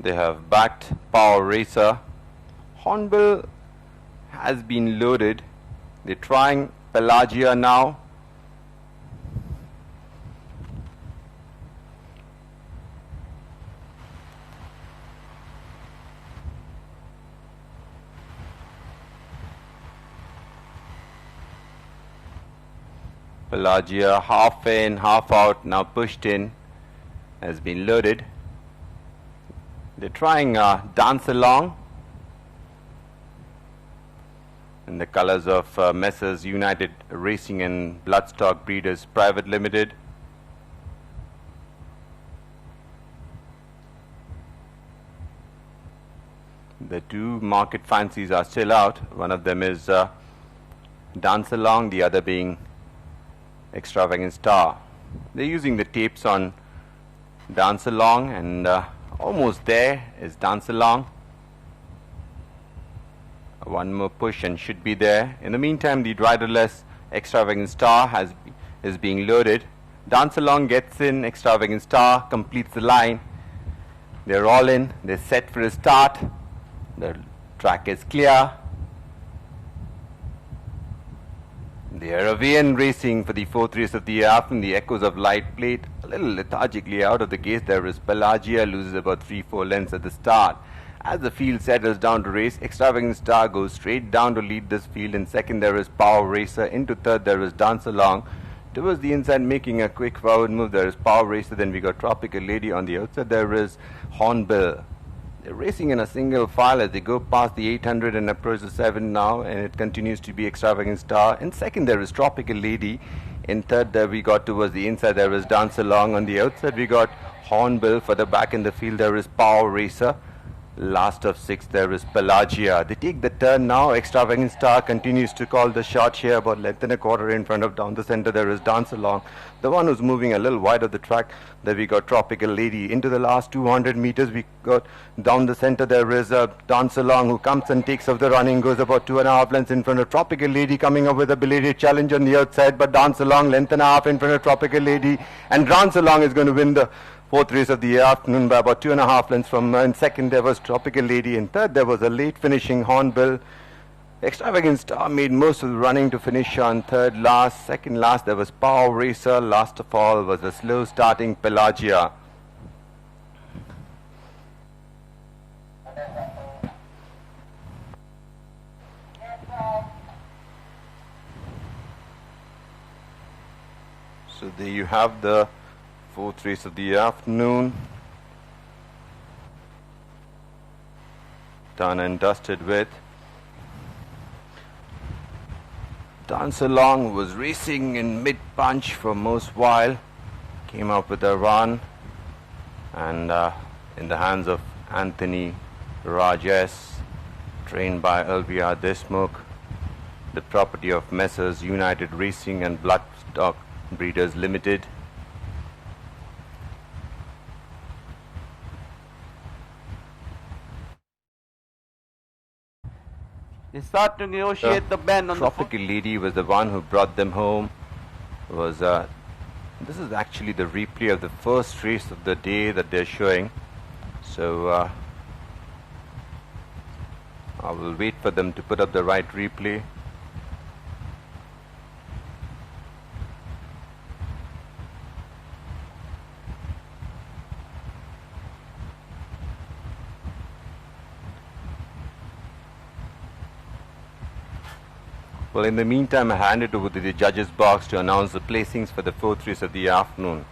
They have backed Power Racer. Hornbill has been loaded. They're trying Pelagia now. Pelagia, half in, half out, now pushed in, has been loaded. They're trying Dance Along in the colors of Messrs United Racing and Bloodstock Breeders Private Limited. The two market fancies are still out. One of them is Dance Along, the other being Extravagant Star. They're using the tapes on Dance Along, and almost there is Dance Along. One more push and should be there. In the meantime, the riderless Extravagant Star is being loaded. Dance Along gets in, Extravagant Star completes the line. They're all in, they're set for a start. The track is clear. They are away and racing for the fourth race of the afternoon. The Echoes of Light played a little lethargically out of the gates. There is Pelagia, loses about 3-4 lengths at the start. As the field settles down to race, Extravagant Star goes straight down to lead this field. In second, there is Power Racer. Into third, there is Dance Along. Towards the inside, making a quick forward move, there is Power Racer. Then we got Tropical Lady. On the outside, there is Hornbill. They're racing in a single file as they go past the 800 and approach the 7 now, and it continues to be Extravagant Star. In second, there is Tropical Lady. In third, there we got towards the inside, there is Dance Along. On the outside, we got Hornbill. Further back in the field, there is Power Racer. Last of 6, there is Pelagia. They take the turn now. Extravagant Star continues to call the shot here, about length and a quarter in front of down the center. There is Dance Along, the one who's moving a little wide of the track. There we got Tropical Lady. Into the last 200 meters, we got down the center. There is a Dance Along who comes and takes off the running, goes about 2.5 lengths in front of Tropical Lady, coming up with a belated challenge on the outside. But Dance Along, length and a half in front of Tropical Lady, and Dance Along is going to win the fourth race of the afternoon by about 2.5 lengths from. In second, there was Tropical Lady. In third, there was a late finishing Hornbill. Extravagant Star made most of the running to finish on third last. Second last, there was Power Racer. Last of all was a slow starting Pelagia. So there you have the fourth race of the afternoon, done and dusted with. Dance Along was racing in mid-punch for most while, came up with a run, and in the hands of Anthony Rajes, trained by LBR Deshmukh, the property of Messrs United Racing and Bloodstock Breeders Limited. They start to negotiate the bend on Tropical Lady was the one who brought them home. This is actually the replay of the first race of the day that they're showing. So I will wait for them to put up the right replay. Well, in the meantime, I hand it over to the judges' box to announce the placings for the fourth race of the afternoon.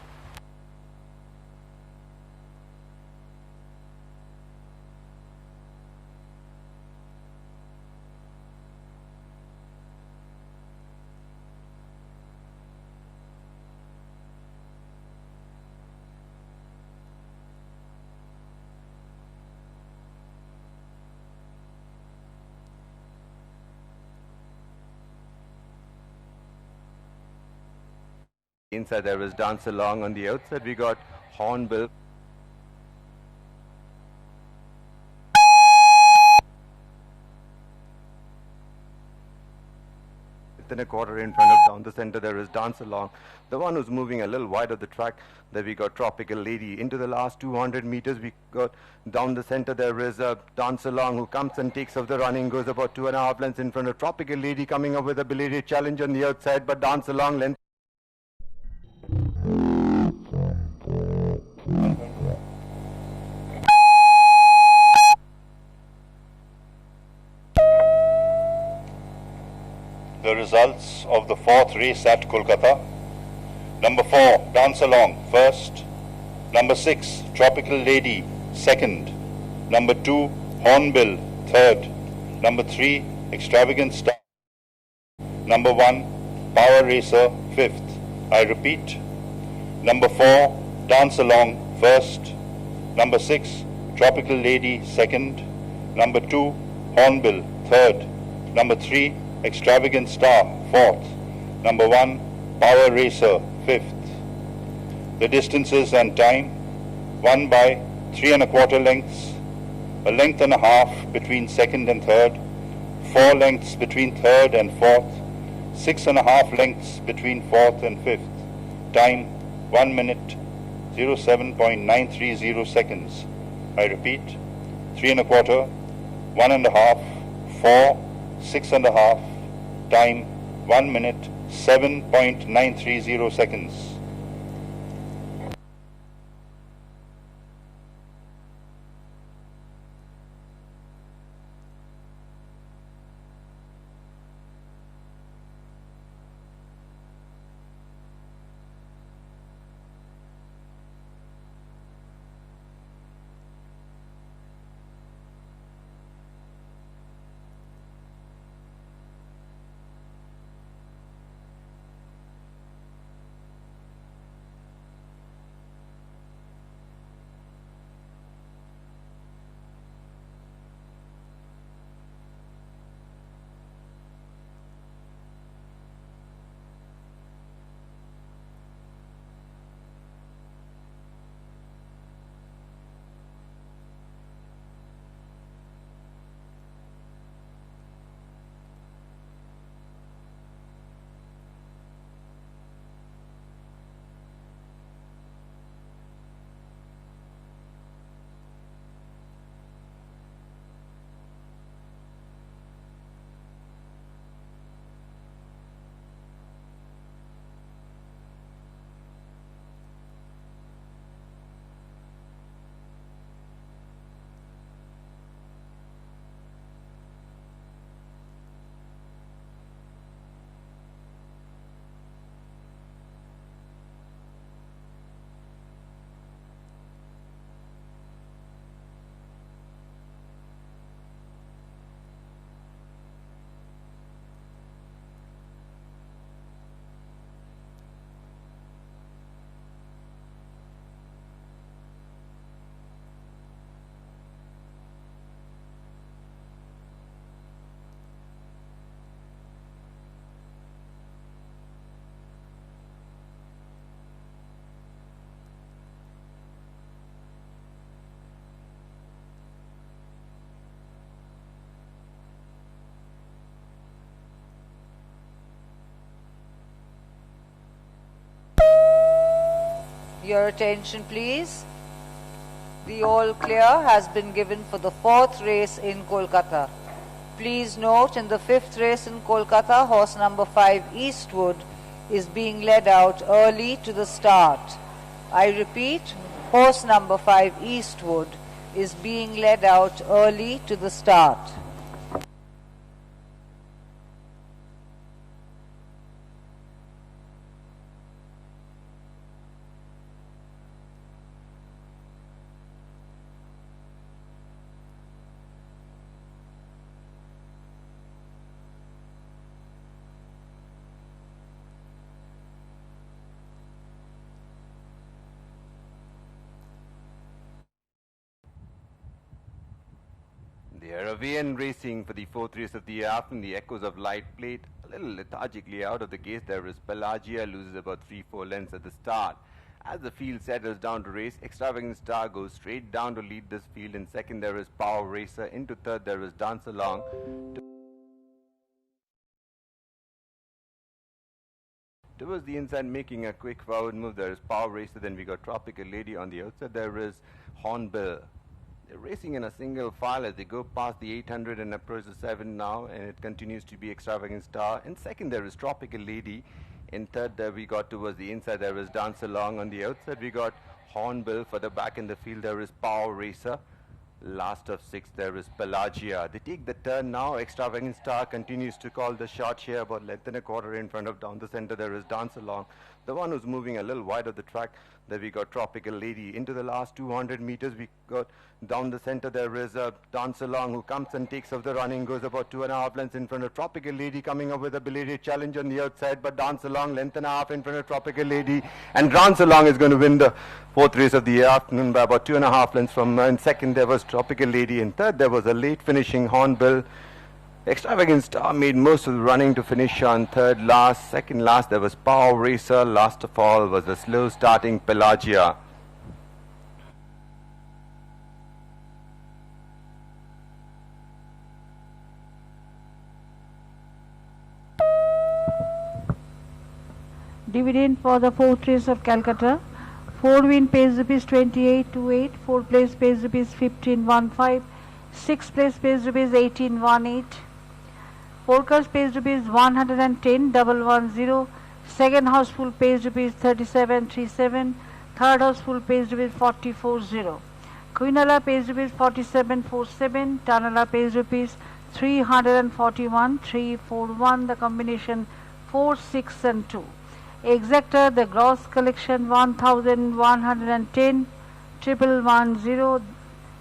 Inside there was Dance Along. On the outside we got Hornbill. Within a quarter in front of down the center there is Dance Along. The one who's moving a little wide of the track. There we got Tropical Lady. Into the last 200 meters we got down the center there is Dance Along, who comes and takes off the running, goes about 2.5 lengths in front of Tropical Lady, coming up with a belated challenge on the outside, but Dance Along length. The results of the fourth race at Kolkata. Number 4, Dance Along, first. Number 6, Tropical Lady, second. Number 2, Hornbill, third. Number 3, Extravagant Star. Number 1, Power Racer, fifth. I repeat. Number 4, Dance Along, first. Number 6, Tropical Lady, second. Number 2, Hornbill, third. Number 3, Extravagant Star, fourth. Number 1, Power Racer, fifth. The distances and time: 1 by 3 1/4 lengths, a length and a half between second and third, 4 lengths between third and fourth, 6 1/2 lengths between fourth and fifth. Time 1 minute 07.930 seconds. I repeat: 3 1/4, 1 1/2, 4, 6 1/2. Time 1 minute 7.930 seconds. Your attention please. The all clear has been given for the 4th race in Kolkata. Please note, in the 5th race in Kolkata, horse number 5 Eastwood is being led out early to the start. I repeat, horse number 5 Eastwood is being led out early to the start. The Arabian racing for the 4th race of the afternoon. The echoes of light plate a little lethargically out of the gates. There is Pelagia, loses about 3-4 lengths at the start. As the field settles down to race, Extravagant Star goes straight down to lead this field. In second, there is Power Racer. Into third, there is Dance Along. Towards the inside, making a quick forward move, there is Power Racer. Then we got Tropical Lady. On the outside, there is Hornbill. They're racing in a single file as they go past the 800 and approach the 7 now, and it continues to be Extravagant Star. In second, there is Tropical Lady. In third, there we got towards the inside, there is Dance Along. On the outside, we got Hornbill. Further back in the field, there is Power Racer. Last of 6, there is Pelagia. They take the turn now. Extravagant Star continues to call the shot here, about length and a quarter in front of down the center. There is Dance Along, the one who's moving a little wide of the track. There we got Tropical Lady. Into the last 200 meters, we got down the center. There is a Dance Along who comes and takes off the running, goes about 2.5 lengths in front of Tropical Lady, coming up with a belated challenge on the outside. But Dance Along, length and a half in front of Tropical Lady, and Dance Along is going to win the 4th race of the afternoon by about 2.5 lengths from. In second, there was Tropical Lady. In third, there was a late finishing Hornbill. Extravagant Star made most of the running to finish on third last. Second last, there was Power Racer. Last of all was the slow starting Pelagia. Dividend for the 4th race of Calcutta. 4 win pays rupees 2828, 4 place pays rupees 1515, 6 place pays rupees 1818, 4 cars pays rupees 110,110, second houseful pays rupees 3737, third houseful pays rupees 4040. Quinala pays rupees 4747, Tanala pays rupees 341,341, the combination 4, 6 and 2. Exactor, the gross collection 1,110, 110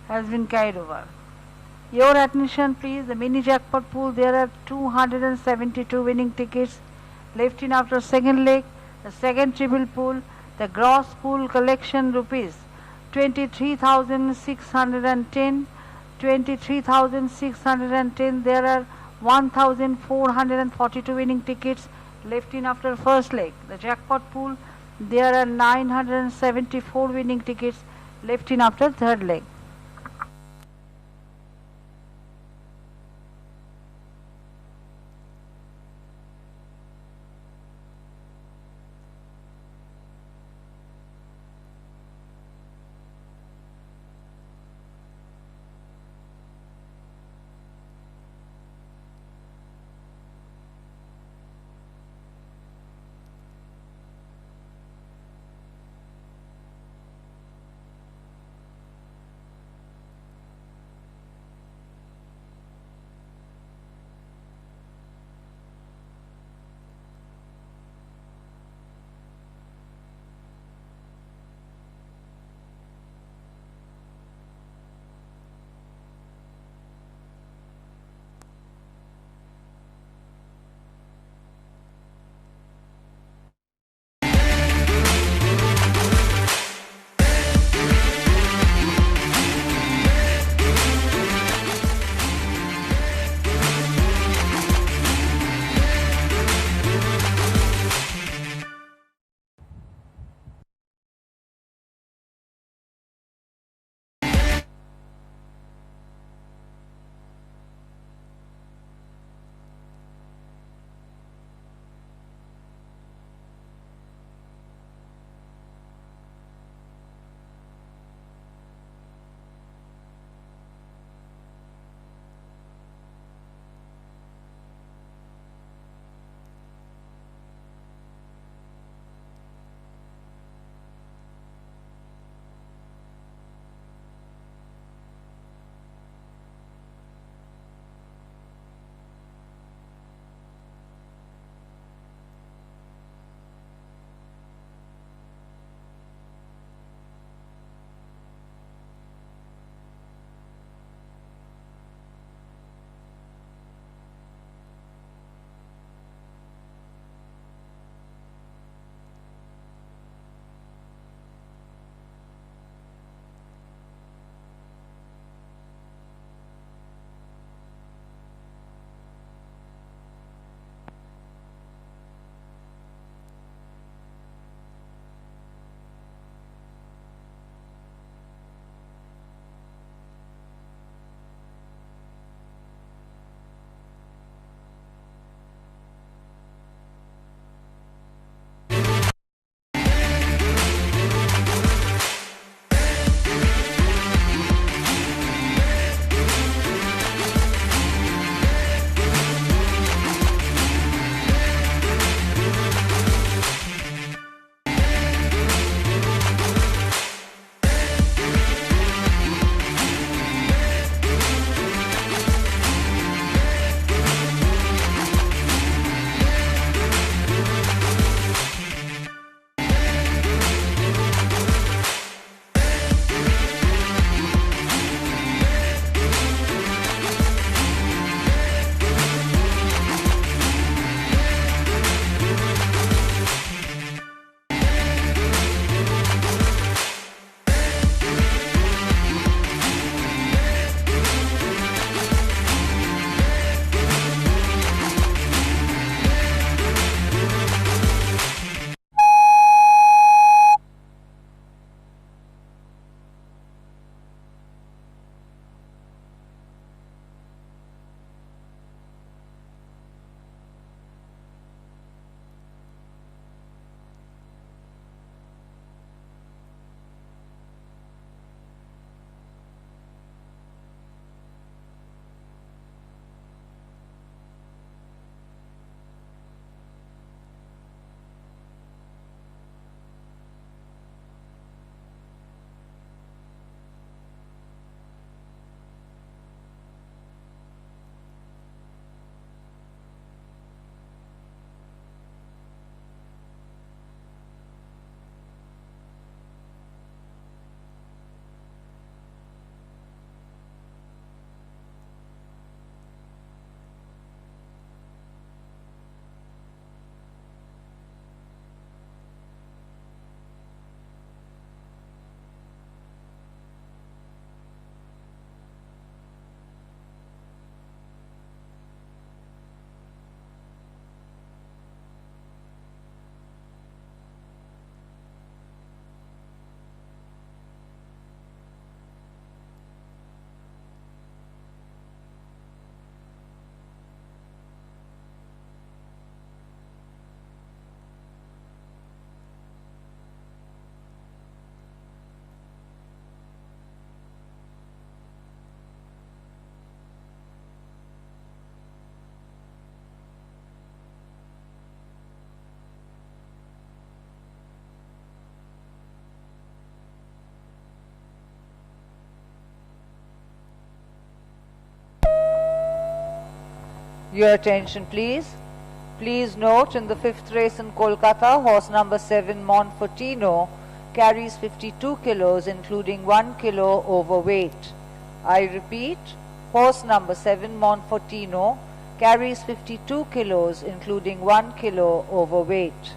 has been carried over. Your attention please, the mini jackpot pool, there are 272 winning tickets left in after second leg. The second triple pool, the gross pool collection rupees 23,610, 23,610, there are 1,442 winning tickets left in after first leg. The jackpot pool, there are 974 winning tickets left in after third leg. Your attention, please. Please note, in the fifth race in Kolkata, horse number 7, Monfortino, carries 52 kilos, including 1 kilo overweight. I repeat, horse number 7, Monfortino, carries 52 kilos, including 1 kilo overweight.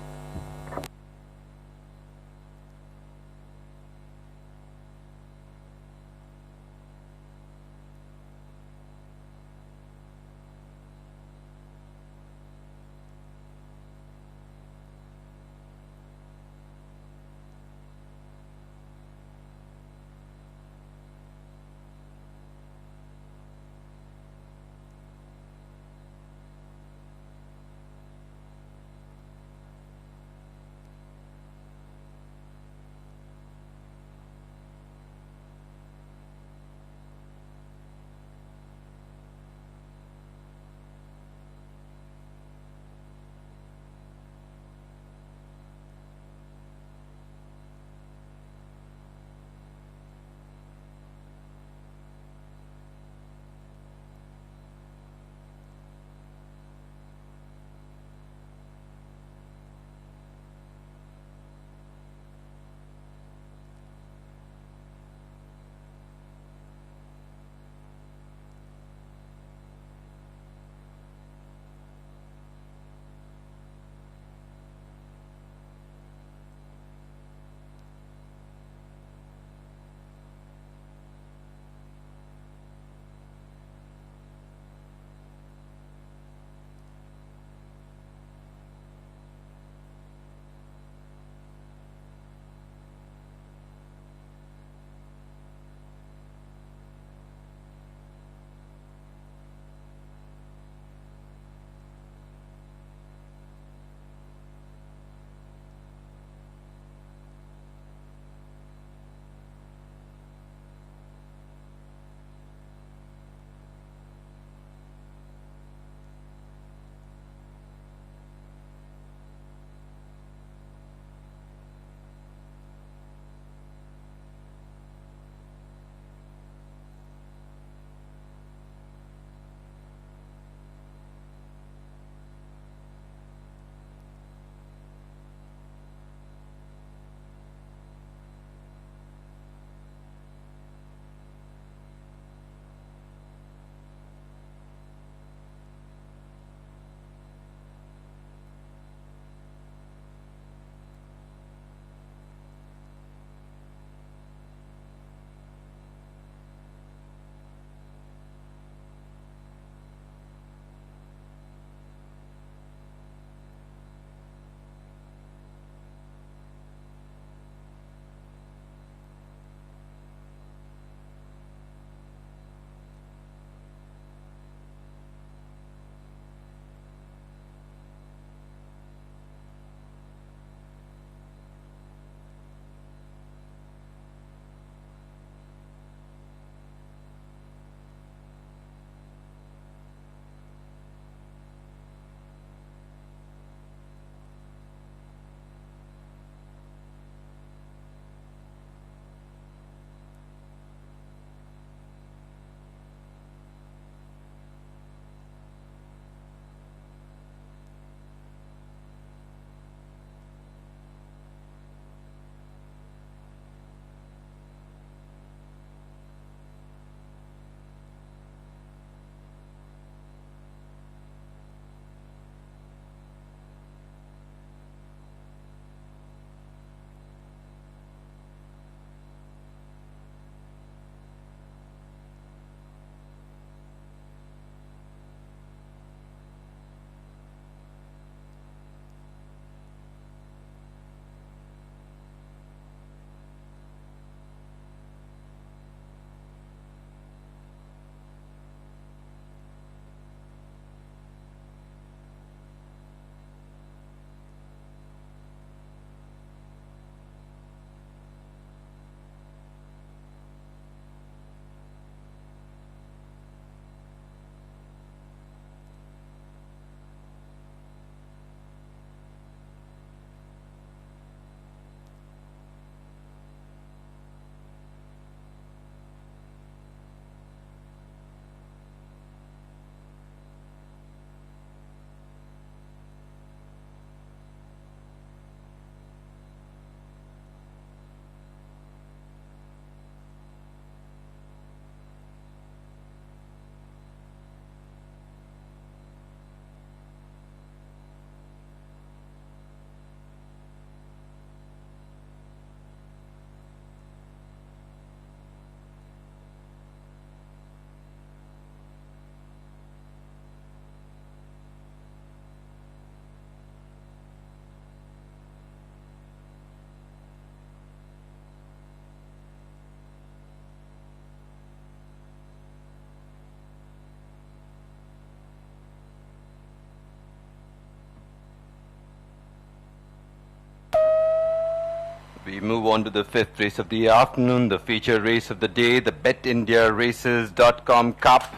We move on to the fifth race of the afternoon, the feature race of the day, the BetIndiaRaces.com Cup.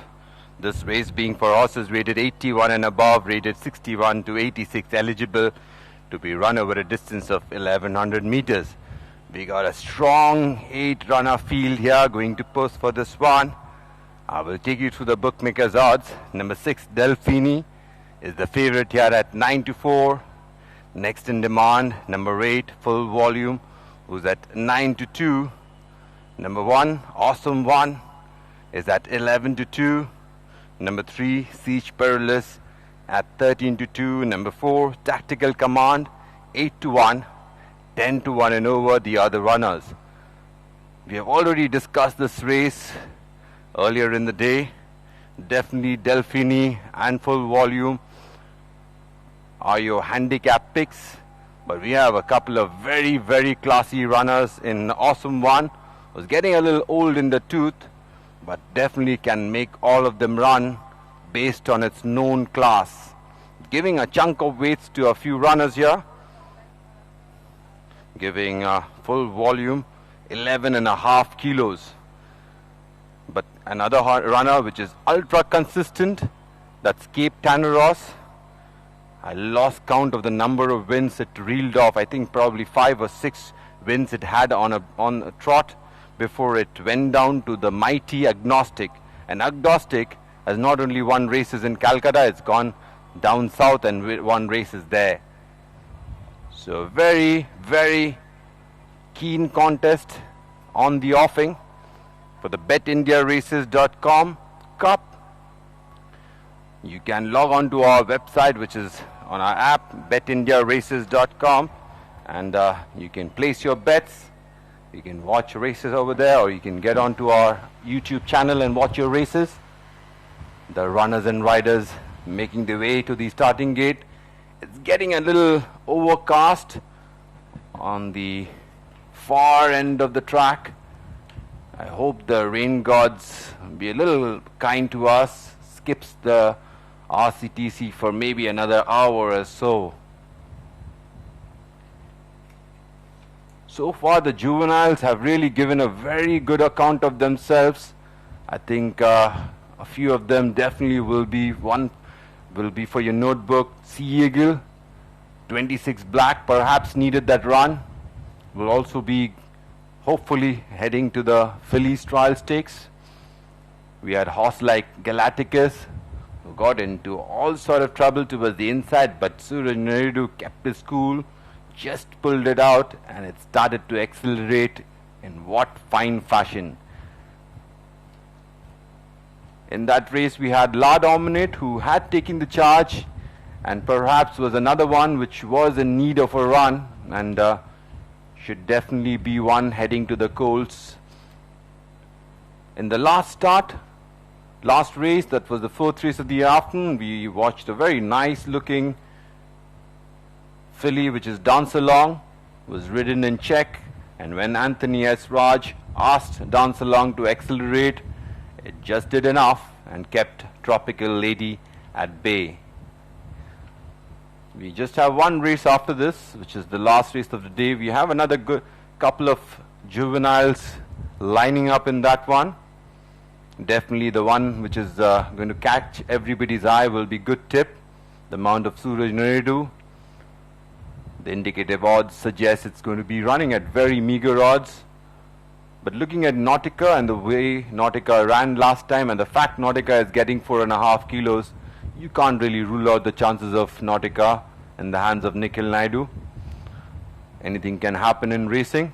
This race being for horses rated 81 and above, rated 61 to 86, eligible to be run over a distance of 1100 meters. We got a strong 8-runner field here going to post for this one. I will take you through the bookmakers' odds. Number 6, Delphini, is the favorite here at 9 to 4. Next in demand, number 8, Full Volume, who's at 9 to 2. Number 1, Awesome One, is at 11 to 2. Number 3, Siege Perilous, at 13 to 2. Number 4, Tactical Command, 8 to 1. 10 to 1 and over the other runners. We have already discussed this race earlier in the day. Definitely Delphini and Full Volume are your handicap picks, but we have a couple of very, very classy runners in Awesome One. Was getting a little old in the tooth, but definitely can make all of them run based on its known class. Giving a chunk of weights to a few runners here. Giving Full Volume 11.5 kilos. But another runner which is ultra consistent, that's Cape Tanaros. I lost count of the number of wins it reeled off. I think probably 5 or 6 wins it had on a trot before it went down to the mighty Agnostic. And Agnostic has not only won races in Calcutta, it's gone down south and won races there. So very, very keen contest on the offing for the BetIndiaRaces.com Cup. You can log on to our website, which is on our app, BetIndiaRaces.com, and you can place your bets. You can watch races over there, or you can get onto our YouTube channel and watch your races. The runners and riders making their way to the starting gate. It's getting a little overcast on the far end of the track. I hope the rain gods be a little kind to us. Skips the RCTC for maybe another hour or so. So far the juveniles have really given a very good account of themselves. I think a few of them definitely will be for your notebook. Sea Eagle, 26 Black, perhaps needed that run. Will also be hopefully heading to the Phillies Trial Stakes. We had horse like Galacticus, who got into all sort of trouble towards the inside, but Suraj Naidu kept his cool, just pulled it out, and it started to accelerate in what fine fashion. In that race we had La Dominate, who had taken the charge and perhaps was another one which was in need of a run, and should definitely be one heading to the Colts. In the last race, that was the fourth race of the afternoon, we watched a very nice looking filly which is Dance Along, was ridden in check, and when Anthony S. Raj asked Dance Along to accelerate, it just did enough and kept Tropical Lady at bay. We just have one race after this, which is the last race of the day. We have another good couple of juveniles lining up in that one. Definitely the one which is going to catch everybody's eye will be Good Tip, the mount of Suraj Naidu. The indicative odds suggest it's going to be running at very meager odds. But looking at Nautica and the way Nautica ran last time, and the fact Nautica is getting 4.5 kilos, you can't really rule out the chances of Nautica in the hands of Nikhil Naidu. Anything can happen in racing.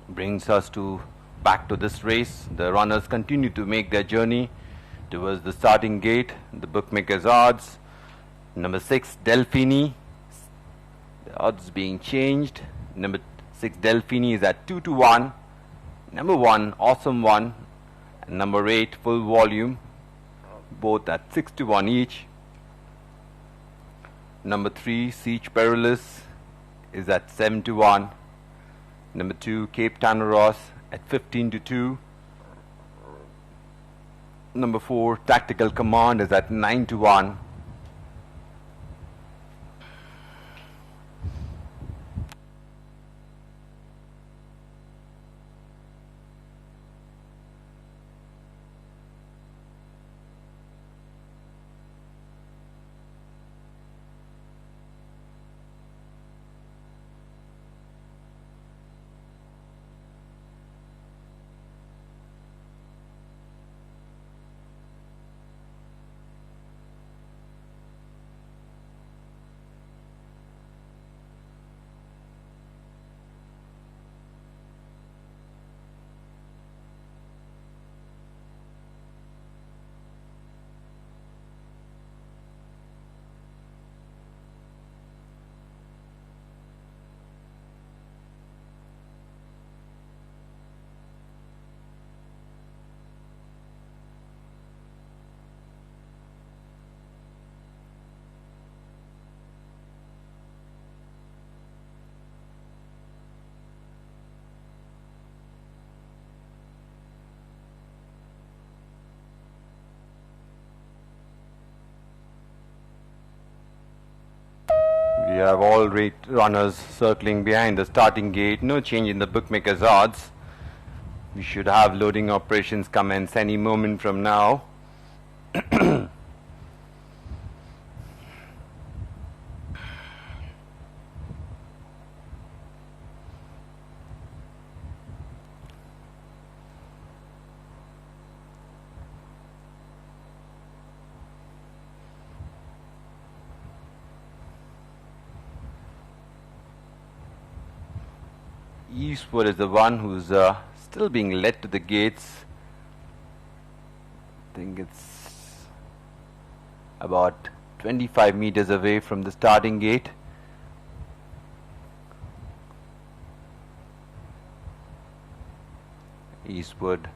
Brings us back to this race. The runners continue to make their journey towards the starting gate. The bookmakers' odds. Number 6, Delphini. The odds being changed. Number 6, Delphini is at 2 to 1. Number 1, Awesome One. And number 8, Full Volume. Both at 6 to 1 each. Number 3, Siege Perilous, is at 7 to 1. Number 2, Cape Tanaros at 15 to 2. Number 4, Tactical Command, is at 9 to 1. have all 8 runners circling behind the starting gate. No change in the bookmakers' odds. We should have loading operations commence any moment from now. Eastwood is the one who's still being led to the gates. I think it's about 25 meters away from the starting gate. Eastwood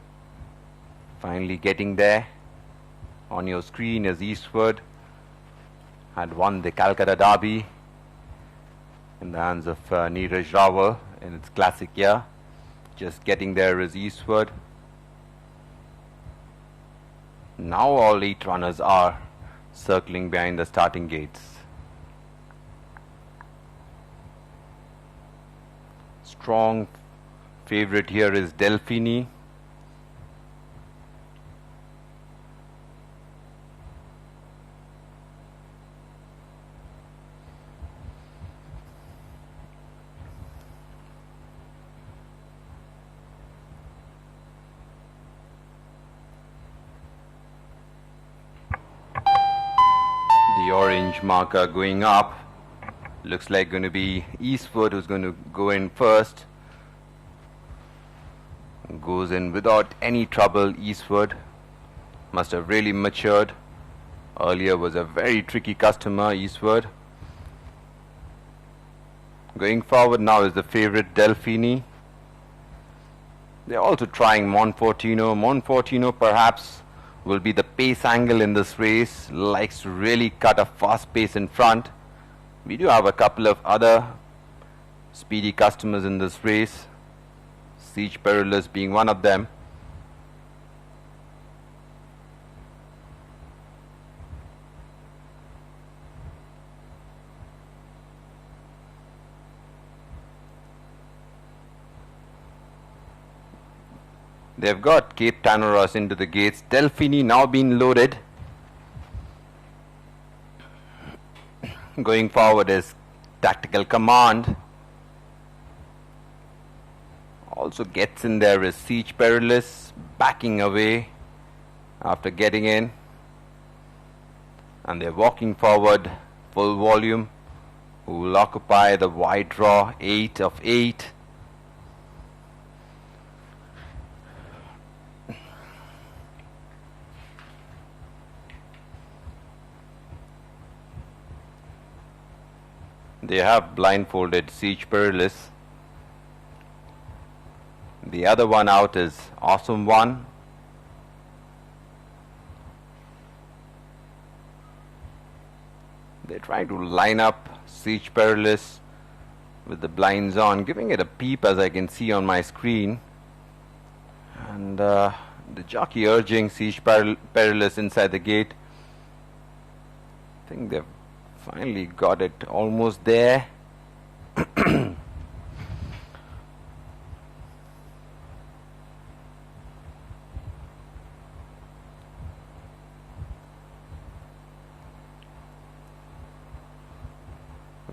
finally getting there. On your screen is Eastwood. Had won the Calcutta Derby in the hands of Neeraj Rawal in its classic year. Just getting there is Eastwood. Now all 8 runners are circling behind the starting gates. Strong favorite here is Delphini. The orange marker going up. Looks like going to be Eastwood who's going to go in first. Goes in without any trouble. Eastwood must have really matured. Earlier was a very tricky customer, Eastwood. Going forward now is the favorite Delphini. They're also trying Monfortino. Monfortino perhaps will be the pace angle in this race. Likes to really cut a fast pace in front. We do have a couple of other speedy customers in this race. Siege Perilous being one of them. They've got Cape Tanaros into the gates. Delphini now being loaded. Going forward is Tactical Command. Also gets in there is Siege Perilous, backing away after getting in. And they're walking forward full volume, who will occupy the wide draw 8 of 8. They have blindfolded Siege Perilous. The other one out is Awesome One. They try to line up Siege Perilous with the blinds on, giving it a peep as I can see on my screen. And the jockey urging Siege Perilous inside the gate. I think they've finally got it almost there.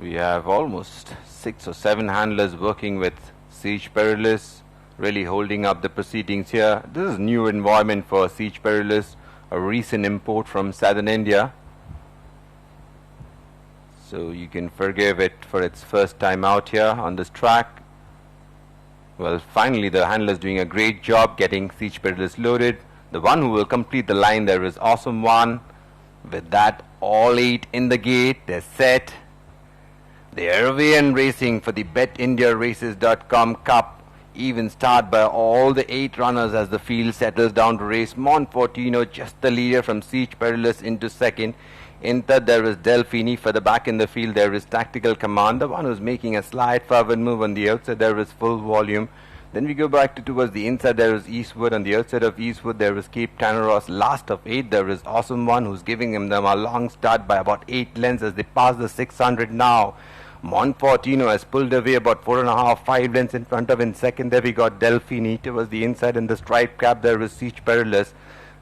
We have almost 6 or 7 handlers working with Siege Perilous, really holding up the proceedings here. This is new environment for Siege Perilous, a recent import from southern India. So you can forgive it for its first time out here on this track. Well, finally the handler is doing a great job getting Siege Perilous loaded. The one who will complete the line there is Awesome One. With that, all 8 in the gate. They're set. They are away and racing for the BetIndiaRaces.com Cup. Even start by all the 8 runners as the field settles down to race. Monfortino just the leader from Siege Perilous into second. In third there is Delphini. Further back in the field there is Tactical Command, the one who's making a slight forward move. On the outside there is Full Volume. Then we go back towards the inside, there is Eastwood. On the outside of Eastwood there is Cape Tanaros. Last of 8 there is Awesome One, who's giving them a long start by about 8 lengths as they pass the 600 now. Monfortino has pulled away about 4.5, 5 lengths in front of. In second there we got Delfini towards the inside in the stripe cap. There was Siege Perilous.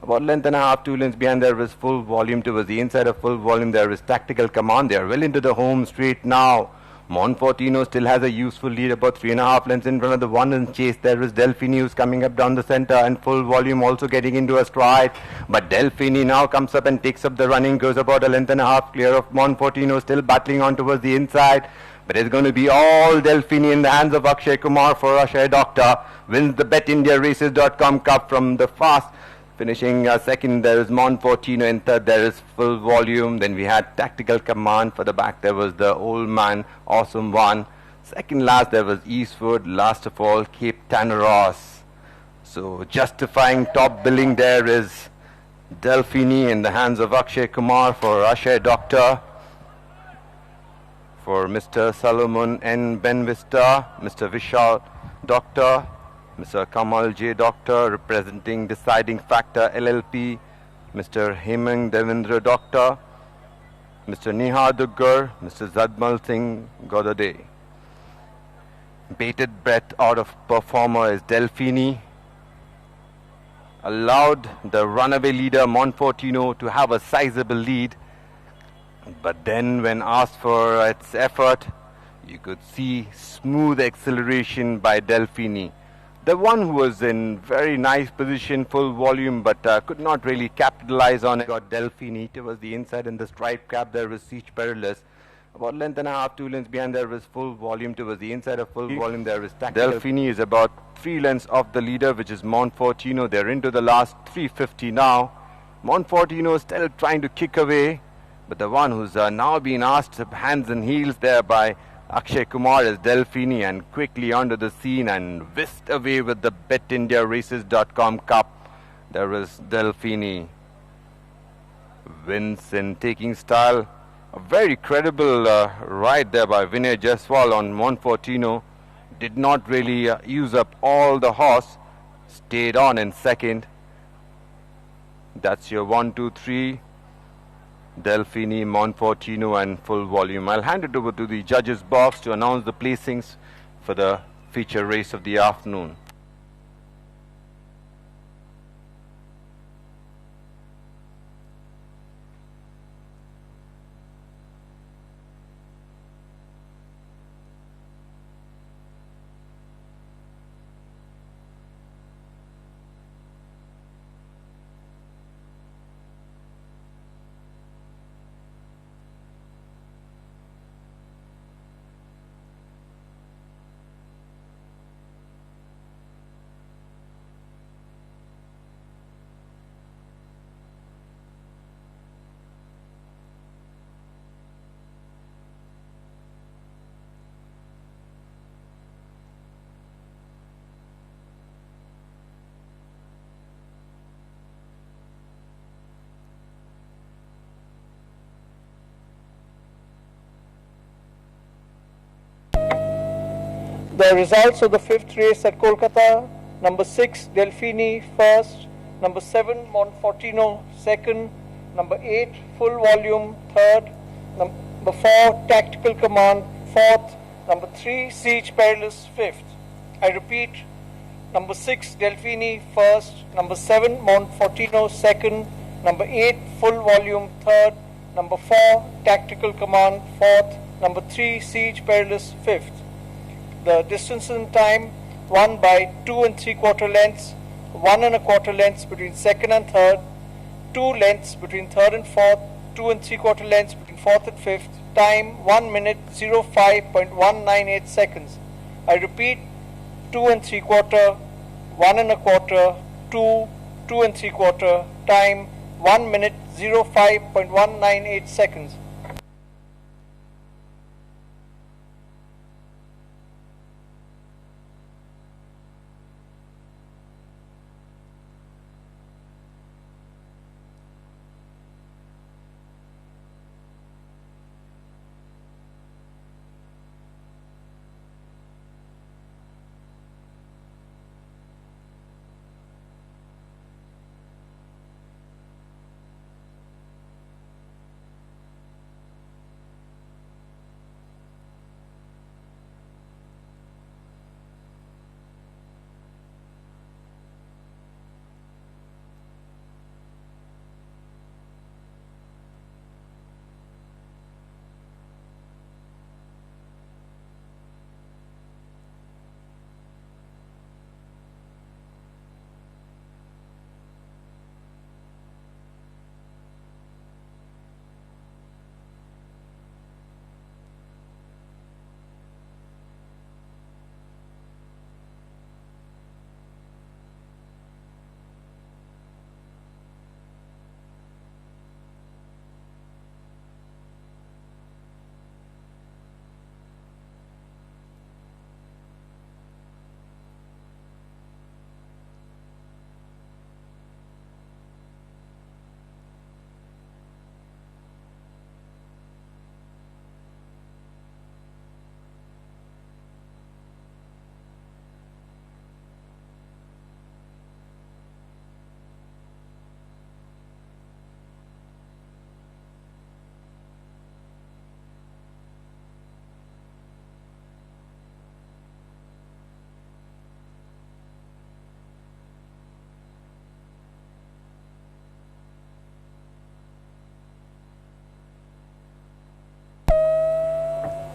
About length and a half, 2 lengths behind there was Full Volume. Towards the inside of Full Volume there is Tactical Command. They are well into the home straight now. Monfortino still has a useful lead, about 3.5 lengths in front of the one in chase. There is Delfini who's coming up down the center, and Full Volume also getting into a stride. But Delfini now comes up and takes up the running, goes about a length and a half clear of Monfortino, still battling on towards the inside. But it's going to be all Delfini in the hands of Akshay Kumar for Akshay Doctor. Wins the BetIndiaRaces.com Cup from the fast. Finishing second, there is Monfortino. In third, there is Full Volume. Then we had Tactical Command. For the back, there was the Old Man, Awesome One. Second last, there was Eastwood. Last of all, Cape Tanaros. So justifying top billing there is Delfini in the hands of Akshay Kumar for Akshay Doctor. For Mr. Solomon N. Benvista, Mr. Vishal Doctor, Mr. Kamal J. Doctor representing Deciding Factor LLP, Mr. Hemang Devendra Doctor, Mr. Neha Duggar, Mr. Zadmal Singh Godade. Bated breath out of performer is Delfini. Allowed the runaway leader Monfortino to have a sizable lead, but then when asked for its effort, you could see smooth acceleration by Delfini. The one who was in very nice position, Full Volume, but could not really capitalize on it. Got Delfini towards the inside in the stripe cap. There was Siege Perilous. About length and a half, 2 lengths behind there was Full Volume. Towards the inside of Full Volume there is Tactical. Delfini is about 3 lengths off the leader, which is Monfortino. They're into the last 350 now. Monfortino still trying to kick away, but the one who's now been asked hands and heels there by Akshay Kumar is Delfini, and quickly onto the scene and whisked away with the BetIndiaRaces.com Cup. There was Delfini. Wins in taking style. A very credible ride there by Vinay Jaiswal on Monfortino. Did not really use up all the horse. Stayed on in second. That's your 1, 2, 3. Delfini, Monfortino and Full Volume. I'll hand it over to the judges box to announce the placings for the feature race of the afternoon. The results of the 5th race at Kolkata: number 6 Delfini first, number 7 Monfortino second, number 8 Full Volume third, number 4 Tactical Command fourth, number 3 Siege Perilous fifth. I repeat, number 6 Delfini first, number 7 Monfortino second, number 8 Full Volume third, number 4 Tactical Command fourth, number 3 Siege Perilous fifth. The distance and time won by 2 3/4 lengths, 1 1/4 lengths between second and third, 2 lengths between third and fourth, 2 3/4 lengths between fourth and fifth. Time 1 minute 05.198 seconds. I repeat, 2 3/4, 1 1/4, 2, 2 3/4. Time 1 minute 05.198 seconds.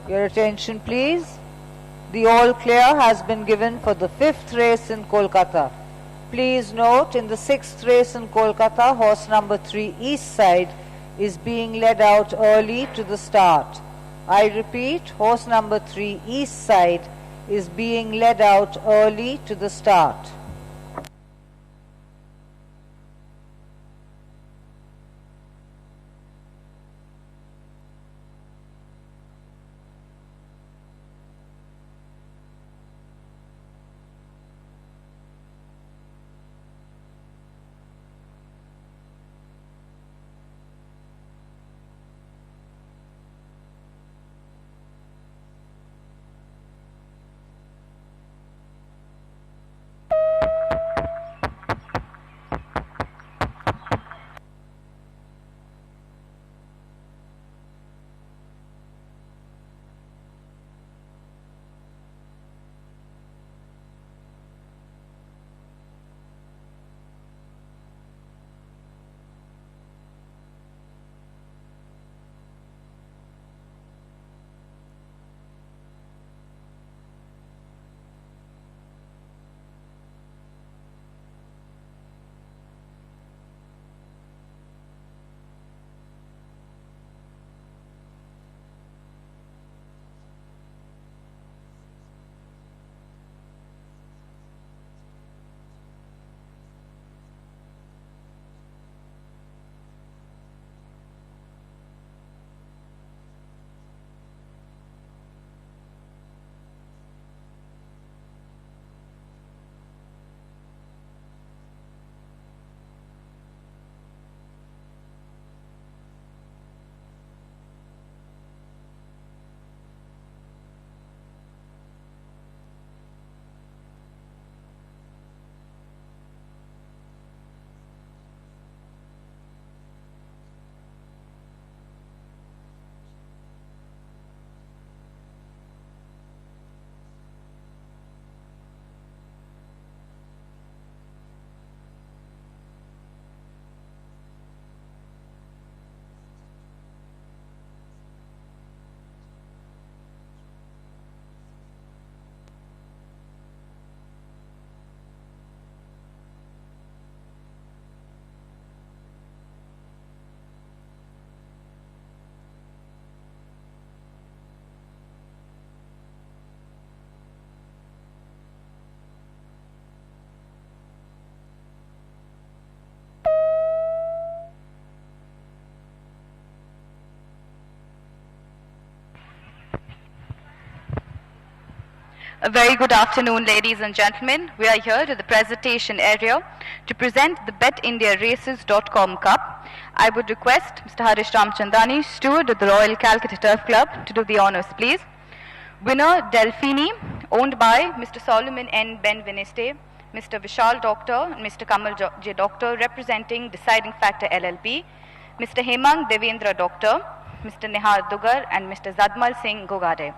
Your attention please. The all clear has been given for the 5th race in Kolkata. Please note, in the 6th race in Kolkata, horse number 3 East Side is being led out early to the start. I repeat, horse number 3 East Side is being led out early to the start. A very good afternoon, ladies and gentlemen. We are here at the presentation area to present the BetIndiaRaces.com Cup. I would request Mr. Harish Ramchandani, steward of the Royal Calcutta Turf Club, to do the honors, please. Winner, Delphini, owned by Mr. Solomon N. Benveniste, Mr. Vishal Doctor, and Mr. Kamal J. Doctor, representing Deciding Factor LLP, Mr. Hemang Devendra Doctor, Mr. Nihar Dugar, and Mr. Zadmal Singh Gogade.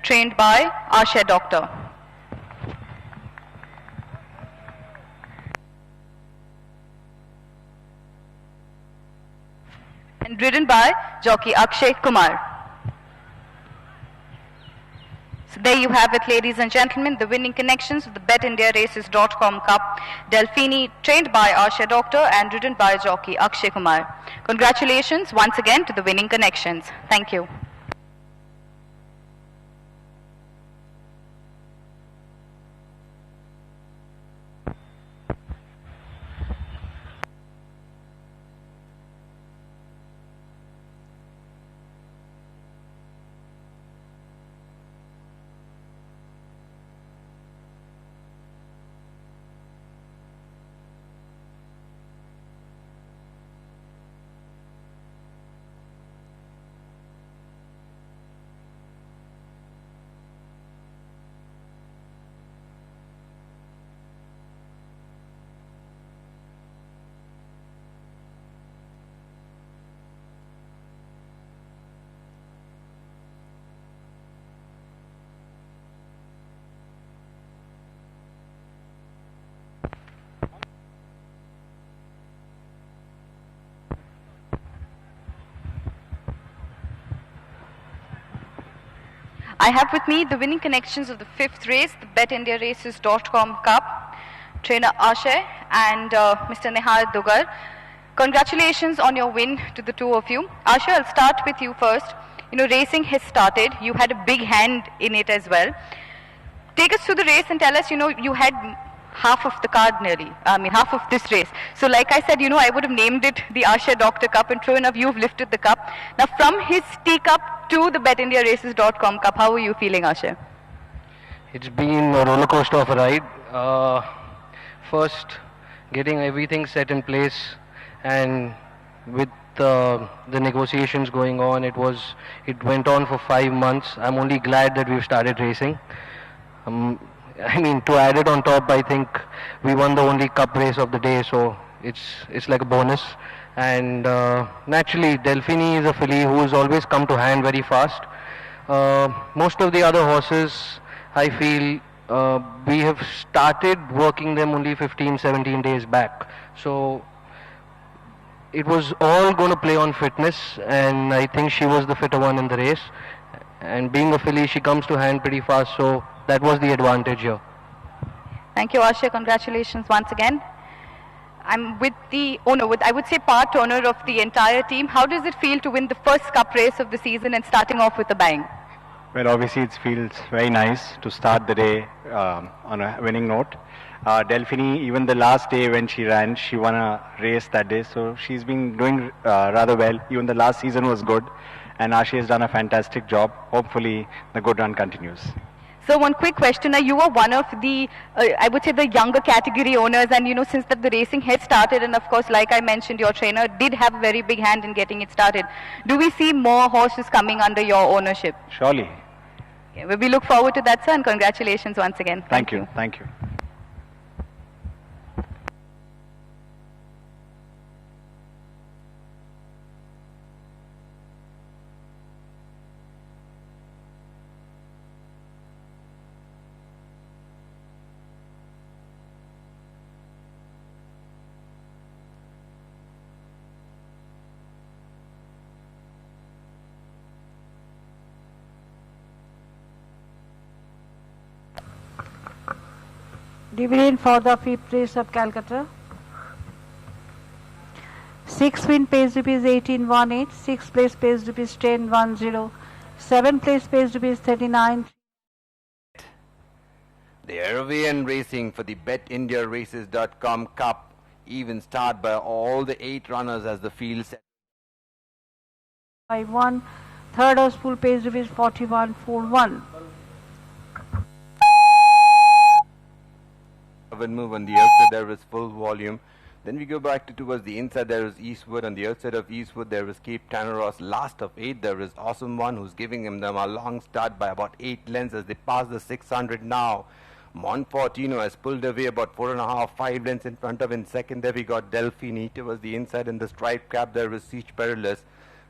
Trained by Asha Doctor. And ridden by jockey Akshay Kumar. So there you have it, ladies and gentlemen, the winning connections of the BetIndiaRaces.com Cup. Delphini, trained by Asha Doctor and ridden by jockey Akshay Kumar. Congratulations once again to the winning connections. Thank you. I have with me the winning connections of the 5th race, the BetIndiaRaces.com Cup, trainer Ashay and Mr. Nehal Dugar. Congratulations on your win to the two of you. Ashay, I'll start with you first. You know, racing has started. You had a big hand in it as well. Take us through the race and tell us, you know, you had half of the card nearly. I mean, half of this race. So like I said, you know, I would have named it the Ashay Doctor Cup, and true enough, you've lifted the cup. Now, from his teacup to the BetIndiaRaces.com Cup, how are you feeling, Ashay? It's been a roller coaster of a ride. First, getting everything set in place, and with the negotiations going on, it went on for 5 months. I'm only glad that we've started racing. I mean, to add it on top, I think we won the only cup race of the day, so it's like a bonus. And naturally, Delphine is a filly who's always come to hand very fast. Most of the other horses, I feel, we have started working them only 15-17 days back. So it was all going to play on fitness, and I think she was the fitter one in the race. And being a filly, she comes to hand pretty fast, so that was the advantage here. Thank you, Ashay. Congratulations once again. I'm with the owner, I would say part owner of the entire team. How does it feel to win the first cup race of the season and starting off with a bang? Well, obviously it feels very nice to start the day on a winning note. Delphine, even the last day when she ran, she won a race that day, so she's been doing rather well. Even the last season was good, and Ashay has done a fantastic job. Hopefully the good run continues. So one quick question, you are one of the, I would say the younger category owners, and you know, since the racing had started, and of course, like I mentioned, your trainer did have a very big hand in getting it started. Do we see more horses coming under your ownership? Surely. Okay, well, we look forward to that, sir, and congratulations once again. Thank you. Thank you. Dividend for the 5th race of Calcutta. 6th win pays rupees 1818, 6th place pays rupees 1010, 7th place pays rupees 39. They're away and racing for the BetIndiaRaces.com Cup. Even start by all the 8 runners as the field set. 5-1, third house full pays rupees 4141. Move on the outside, there is full volume. Then we go back towards the inside, there is Eastwood. On the outside of Eastwood, there is Cape Tanaros. Last of 8, there is Awesome One, who's giving them a long start by about 8 lengths as they pass the 600 now. Monfortino has pulled away about 4.5, 5 lengths in front of. In second there we got Delphine. Towards the inside in the stripe cap, there is Siege Perilous.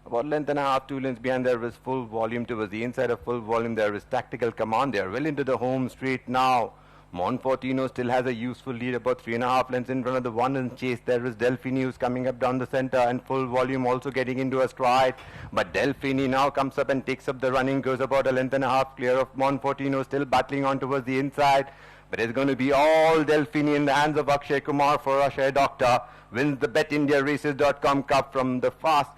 About length and a half, 2 lengths behind, there is Full Volume. Towards the inside of Full Volume, there is Tactical Command. They are well into the home straight now. Monfortino still has a useful lead, about 3.5 lengths in front of the one in chase. There is Delphine who's coming up down the center, and Full Volume also getting into a stride. But Delphine now comes up and takes up the running, goes about a length and a half clear of Monfortino, still battling on towards the inside. But it's going to be all Delphine in the hands of Akshay Kumar for Ashay Doctor. Wins the BetIndiaRaces.com Cup from the fast.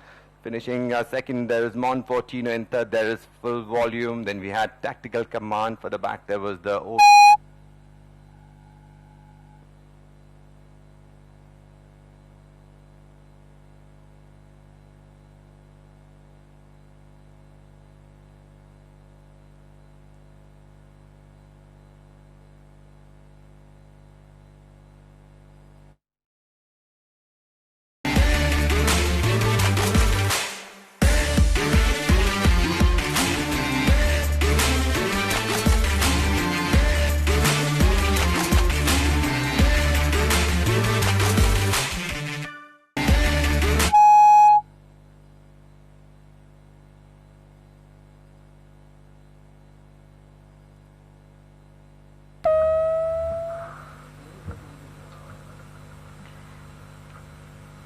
Finishing second, there is Monfortino. In third, there is Full Volume. Then we had Tactical Command. For the back, there was the old...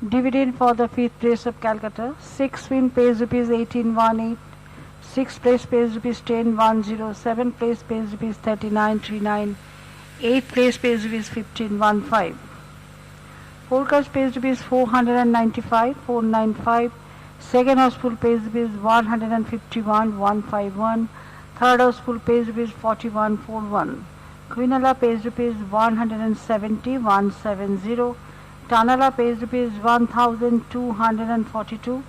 Dividend for the 5th race of Calcutta. 6th win pays rupees 1818, 6th place pays rupees 10,107, 7th place pays rupees 39,39, 8th place pays rupees 15,15. Forecast pays rupees 495, 495. Second house full pays rupees 151, 151. Third house full pays rupees 41, 41. Quinala pays rupees 170, 170. Tanala pays rupees 1,242,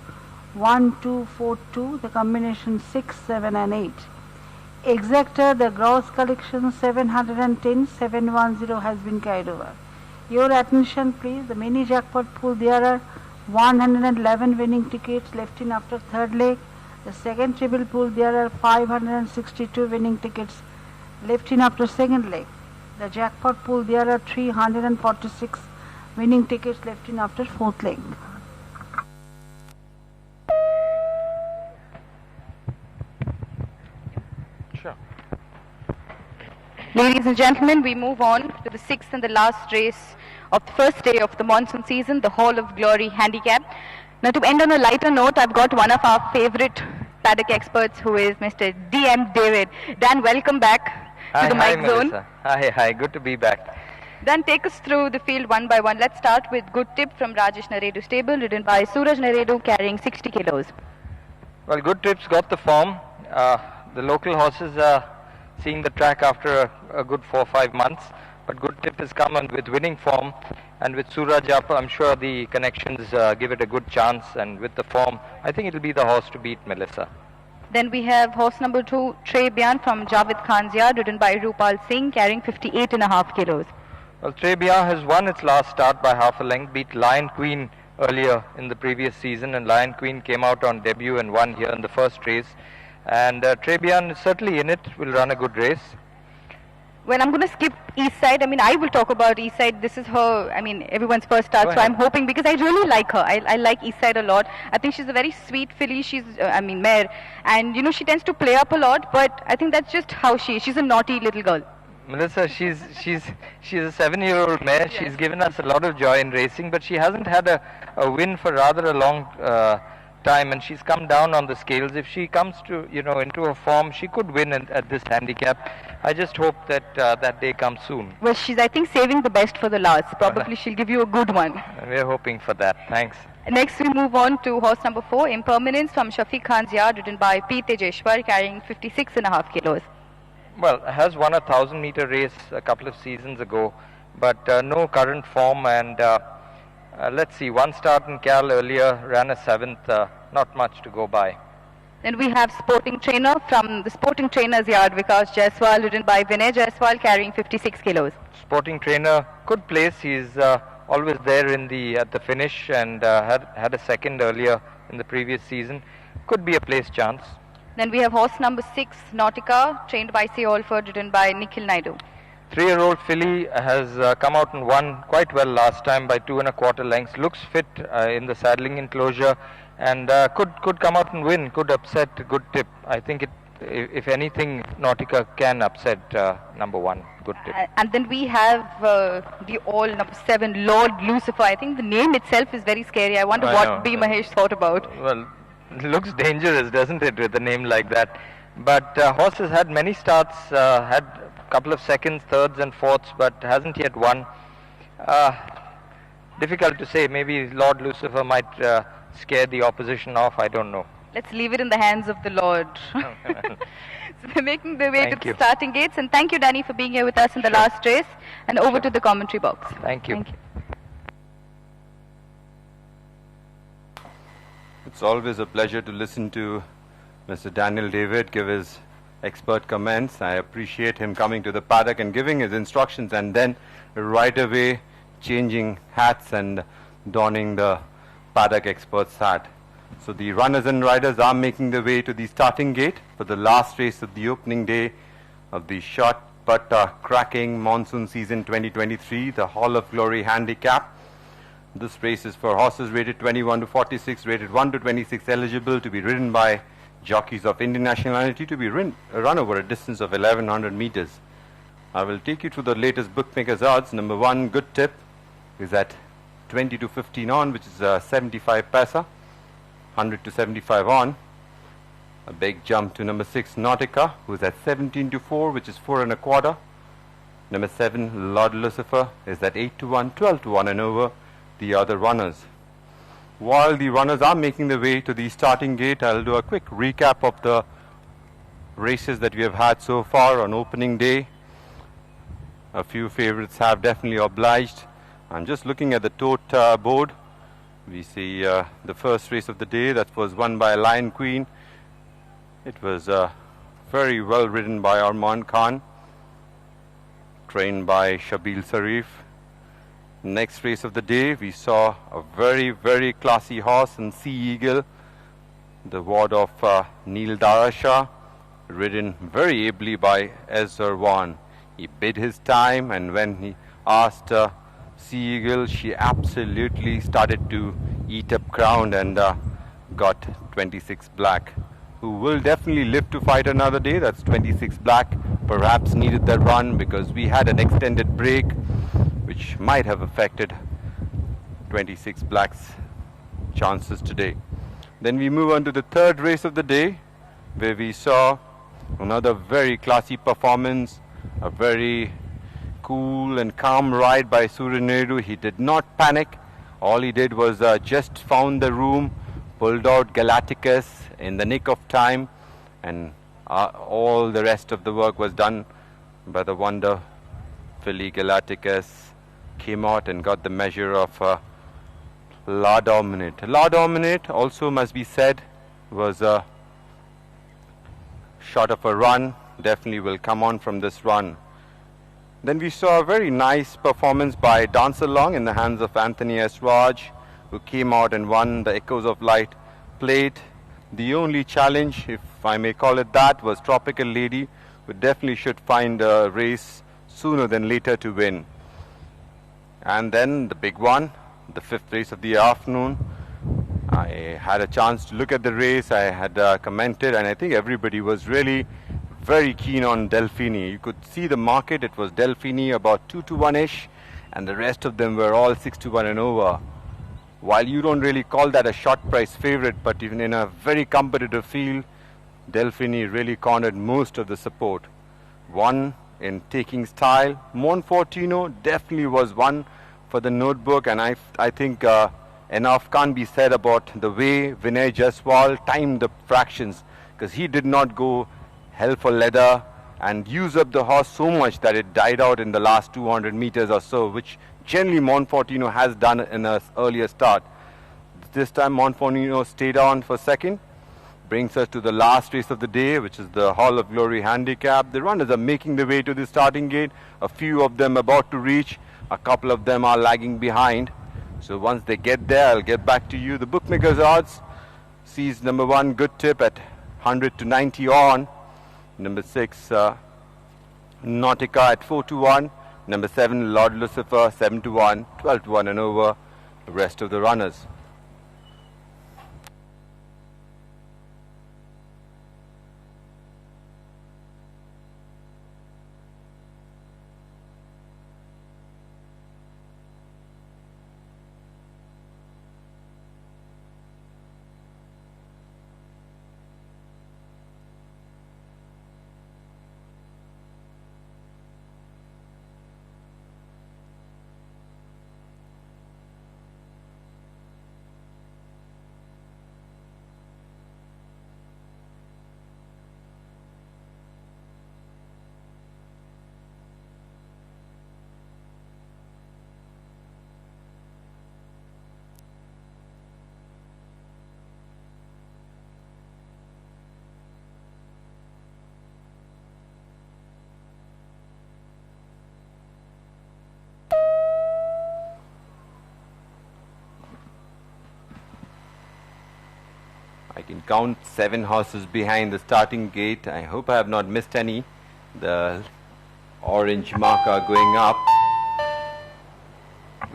1242. The combination 6, 7 and 8. Exactor, the gross collection 710, 710 has been carried over. Your attention please, the mini jackpot pool, there are 111 winning tickets left in after third leg. The second triple pool, there are 562 winning tickets left in after second leg. The jackpot pool, there are 346 winning tickets left in after fourth leg. Sure. Ladies and gentlemen, we move on to the sixth and the last race of the first day of the monsoon season, the Hall of Glory Handicap. Now, to end on a lighter note, I've got one of our favorite paddock experts, who is Mr. D.M. David. Dan, welcome back to the mic zone. Melissa. Hi, good to be back. Dan, take us through the field one by one. Let's start with Good Tip from Rajesh Naredu stable, ridden by Suraj Naredu, carrying 60 kilos. Well, Good Tip's got the form. The local horses are seeing the track after a good 4 or 5 months. But Good Tip has come on with winning form, and with Suraj up, I'm sure the connections give it a good chance, and with the form, I think it'll be the horse to beat, Melissa. Then we have horse number 2, Trey Bian from Javed Khan's yard, ridden by Rupal Singh, carrying 58.5 kilos. Well, Trey Bian has won its last start by half a length, beat Lion Queen earlier in the previous season, and Lion Queen came out on debut and won here in the first race. And Trey Bian is certainly in it, will run a good race. Well, I'm going to skip East Side. I mean, I will talk about East Side. This is her, I mean, everyone's first start. So I'm hoping, because I really like her. I like East Side a lot. I think she's a very sweet filly. She's, mare. And, she tends to play up a lot. But I think that's just how she is. She's a naughty little girl. Melissa, she's a 7-year-old mare. Yes. She's given us a lot of joy in racing, but she hasn't had a win for rather a long time, and she's come down on the scales. If she comes to, into her form, she could win at this handicap. I just hope that that day comes soon. Well, she's, I think, saving the best for the last. Probably she'll give you a good one. We're hoping for that. Thanks. Next, we move on to horse number 4, Impermanence from Shafiq Khan's yard, ridden by P. Tejeshwar, carrying 56.5 kilos. Well, has won a 1,000-meter race a couple of seasons ago, but no current form, and let's see, one start in Cal earlier, ran a 7th, not much to go by. Then we have Sporting Trainer from the Sporting Trainer's yard, Vikas Jaiswal, ridden by Vinay Jaiswal, carrying 56 kilos. Sporting Trainer, good place. He's always there at the finish, and had a second earlier in the previous season. Could be a place chance. Then we have horse number 6, Nautica, trained by C. Alford, ridden by Nikhil Naidu. 3-year-old filly has come out and won quite well last time by 2 1/4 lengths. Looks fit in the saddling enclosure, and could come out and win. Could upset Good Tip. I think if anything, Nautica can upset number 1, Good Tip. And then we have the all number 7, Lord Lucifer. I think the name itself is very scary. I wonder what B. Mahesh thought about. Well, it looks dangerous, doesn't it, with a name like that? But horse has had many starts, had a couple of seconds, thirds and fourths, but hasn't yet won. Difficult to say. Maybe Lord Lucifer might scare the opposition off. I don't know. Let's leave it in the hands of the Lord. So we're making the way to the starting gates. And thank you, Danny, for being here with us in the last race. And over to the commentary box. Thank you. Thank you. It's always a pleasure to listen to Mr. Daniel David give his expert comments. I appreciate him coming to the paddock and giving his instructions, and then right away changing hats and donning the paddock expert's hat. So the runners and riders are making their way to the starting gate for the last race of the opening day of the short but cracking monsoon season 2023, the Hall of Glory Handicap. This race is for horses rated 21 to 46, rated 1 to 26, eligible to be ridden by jockeys of Indian nationality, to be run over a distance of 1,100 meters. I will take you through the latest bookmakers odds. Number 1, Good Tip, is at 20 to 15 on, which is 75 paisa, 100 to 75 on. A big jump to number 6 Nautica, who's at 17-4, which is 4 1/4. Number 7 Lord Lucifer is at 8-1, 12-1 and over the other runners. While the runners are making their way to the starting gate, I'll do a quick recap of the races that we have had so far on opening day. A few favorites have definitely obliged. I'm just looking at the tote board. We see the first race of the day that was won by Lion Queen. It was very well ridden by Arman Khan, trained by Shabil Sarif. Next race of the day, we saw a very classy horse in Sea Eagle, the ward of Neil Darasha, ridden very ably by Ezerwan. He bid his time, and when he asked Sea Eagle, she absolutely started to eat up ground and got 26 Black, who will definitely live to fight another day. That's 26 Black. Perhaps needed that run because we had an extended break, which might have affected 26 Black's chances today. Then we move on to the third race of the day, where we saw another very classy performance, a very cool and calm ride by Surinedu. He did not panic. All he did was just found the room, pulled out Galacticus in the nick of time, and all the rest of the work was done by the wonder filly Galacticus. Came out and got the measure of La Dominate. La Dominate also, must be said, was a short of a run. Definitely will come on from this run. Then we saw a very nice performance by Dance Along in the hands of Anthony S. Raj, who came out and won the Echoes of Light plate. The only challenge, if I may call it that, was Tropical Lady, who definitely should find a race sooner than later to win. And then the big one, the fifth race of the afternoon. I had a chance to look at the race. I had commented, and I think everybody was really very keen on Delphini. You could see the market. It was Delphini about 2-1-ish, and the rest of them were all 6-1 and over. While you don't really call that a short price favorite, but even in a very competitive field, Delphini really cornered most of the support. Won in taking style. Monfortino definitely was one for the notebook, and I think enough can't be said about the way Vinay Jaswal timed the fractions, because he did not go hell for leather and use up the horse so much that it died out in the last 200 meters or so, which generally Monfortino has done in an earlier start. This time Monfortino stayed on for second. Brings us to the last race of the day, which is the Hall of Glory Handicap. The runners are making their way to the starting gate. A few of them about to reach. A couple of them are lagging behind. So once they get there, I'll get back to you. The bookmakers' odds sees number 1 Good Tip at 100 to 90 on. Number 6 Nautica at 4-1. Number 7 Lord Lucifer 7-1, 12-1 and over the rest of the runners. I can count 7 horses behind the starting gate. I hope I have not missed any. The orange marker going up.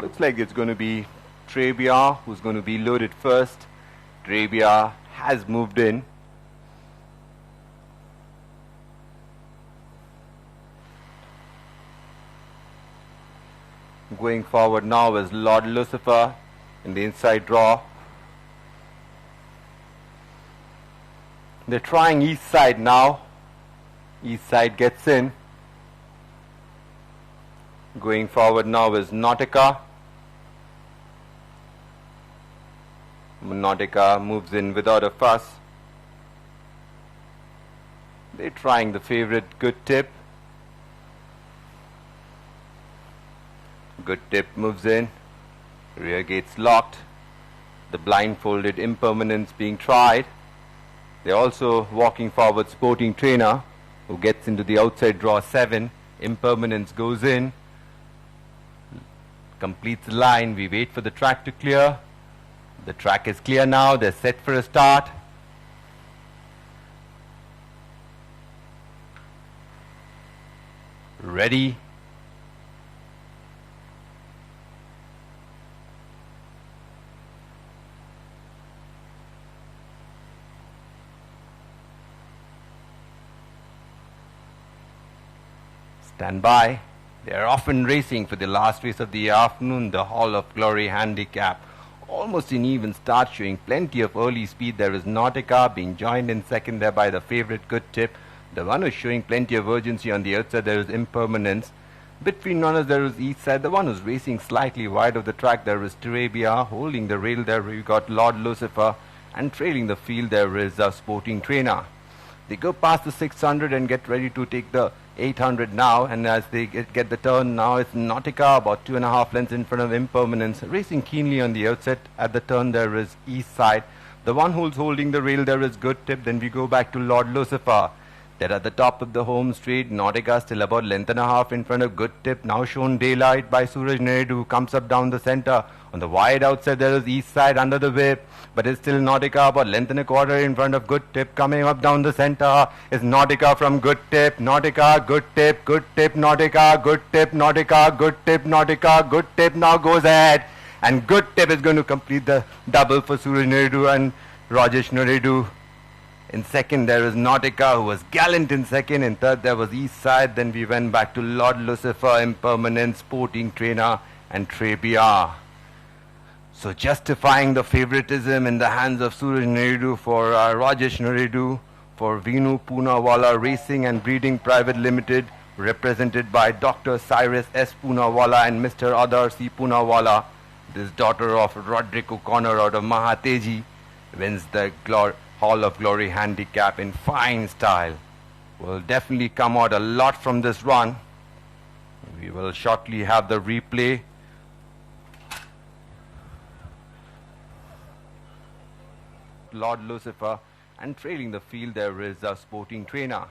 Looks like it's going to be Trebia who's going to be loaded first. Trebia has moved in. Going forward now is Lord Lucifer in the inside draw. They're trying east side now. East side gets in. Going forward now is Nautica. Nautica moves in without a fuss. They're trying the favorite Good Tip. Good Tip moves in. Rear gates locked. The blindfolded Impermanence being tried. They're also walking forward Sporting Trainer, who gets into the outside draw 7. Impermanence goes in. Completes the line. We wait for the track to clear. The track is clear now. They're set for a start. Ready. Stand by. They are often racing for the last race of the afternoon, the Hall of Glory handicap. Almost an even start, showing plenty of early speed. There is Nautica being joined in second there by the favorite Good Tip. The one who's showing plenty of urgency on the outside, there is Impermanence. Between runners, there is east side. The one who's racing slightly wide of the track, there is Terabia. Holding the rail there, we've got Lord Lucifer. And trailing the field, there is a Sporting Trainer. They go past the 600 and get ready to take the 800 now, and as they get the turn now, it's Nautica about 2.5 lengths in front of Impermanence, racing keenly on the outset. At the turn there is east side. The one who's holding the rail there is Good Tip. Then we go back to Lord Lucifer. They're at the top of the home straight. Nautica still about 1.5 lengths in front of Good Tip, now shown daylight by Suraj Naidu, who comes up down the center. On the wide outside there is east side under the whip, but it's still Nautica about 1.25 lengths in front of Good Tip. Coming up down the center is Nautica from Good Tip. Nautica, Good Tip, Good Tip, Nautica, Good Tip, Nautica, Good Tip, Nautica, Good Tip now goes ahead. And Good Tip is going to complete the double for Suraj Naidu and Rajesh Naidu. In second there is Nautica, who was gallant in second. In third there was east side. Then we went back to Lord Lucifer, Impermanence, Sporting Trainer and Trebia. So justifying the favoritism in the hands of Suraj Naidu for Rajesh Naidu, for Vinu Poonawalla Racing and Breeding Private Limited, represented by Dr. Cyrus S. Poonawalla and Mr. Adar C. Poonawalla. This daughter of Roderick O'Connor out of Mahateji wins the Hall of Glory handicap in fine style. Will definitely come out a lot from this run. We will shortly have the replay. Lord Lucifer, and trailing the field there is a Sporting Trainer.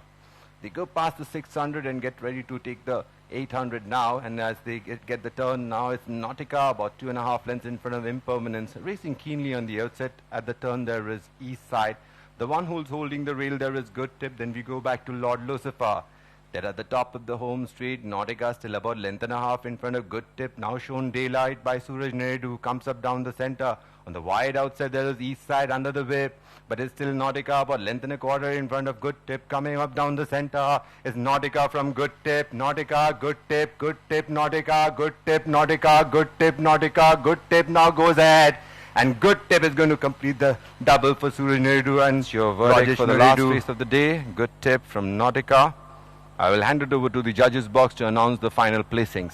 They go past the 600 and get ready to take the 800 now, and as they get the turn now, it's Nautica about 2.5 lengths in front of Impermanence, racing keenly on the outset. At the turn there is east side. The one who's holding the rail there is Good Tip. Then we go back to Lord Lucifer. They're at the top of the home straight. Nautica still about 1.5 lengths in front of Good Tip, now shown daylight by Suraj Naidu, who comes up down the center. On the wide outside there is east side under the whip, but it's still Nautica about 1.25 lengths in front of Good Tip. Coming up down the center is Nautica from Good Tip. Nautica, Good Tip, Good Tip, Nautica, Good Tip, Nautica, Good Tip, Nautica, Good Tip now goes ahead. And Good Tip is going to complete the double for Suraj Naidu and your verdict for the last race of the day. Good Tip from Nautica. I will hand it over to the judges box to announce the final placings.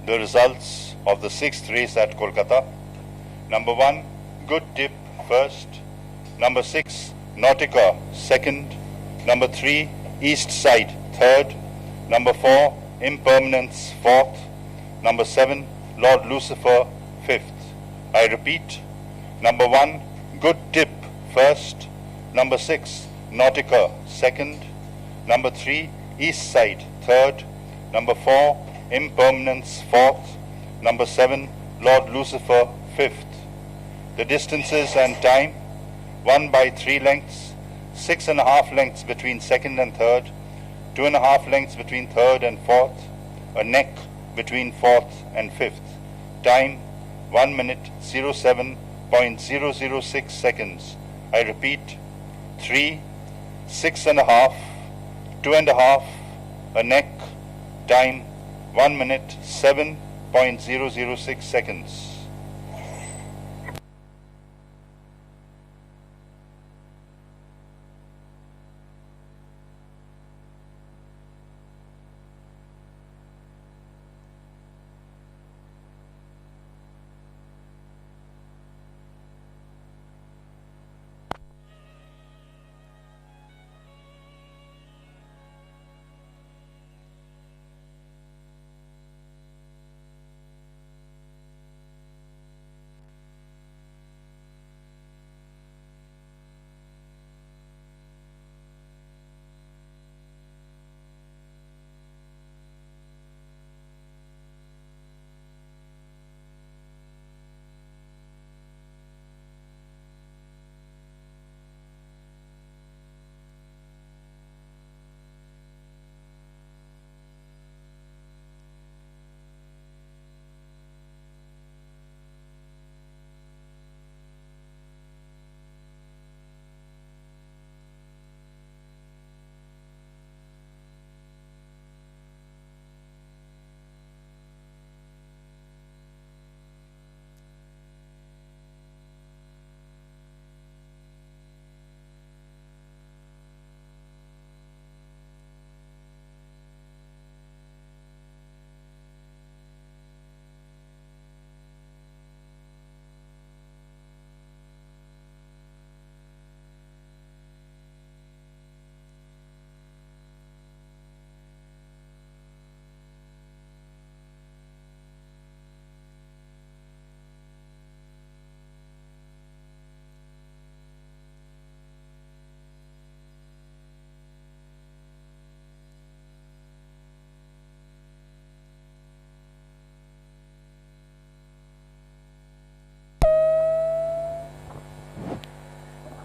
The results of the 6th race at Kolkata. Number 1, Good Tip first. Number 6, Nautica second. Number 3, East Side third. Number 4, Impermanence, 4th. Number 7, Lord Lucifer, 5th. I repeat, number 1, Good Tip, 1st. Number 6, Nautica, 2nd. Number 3, East Side, 3rd. Number 4, Impermanence, 4th. Number 7, Lord Lucifer, 5th. The distances and time, 1 by 3 lengths, 6.5 lengths between 2nd and 3rd, 2.5 lengths between 3rd and 4th, a neck between 4th and 5th. Time, 1 minute 07.006 seconds. I repeat, 3, 6.5, 2.5, a neck. Time, 1 minute 7.006 seconds.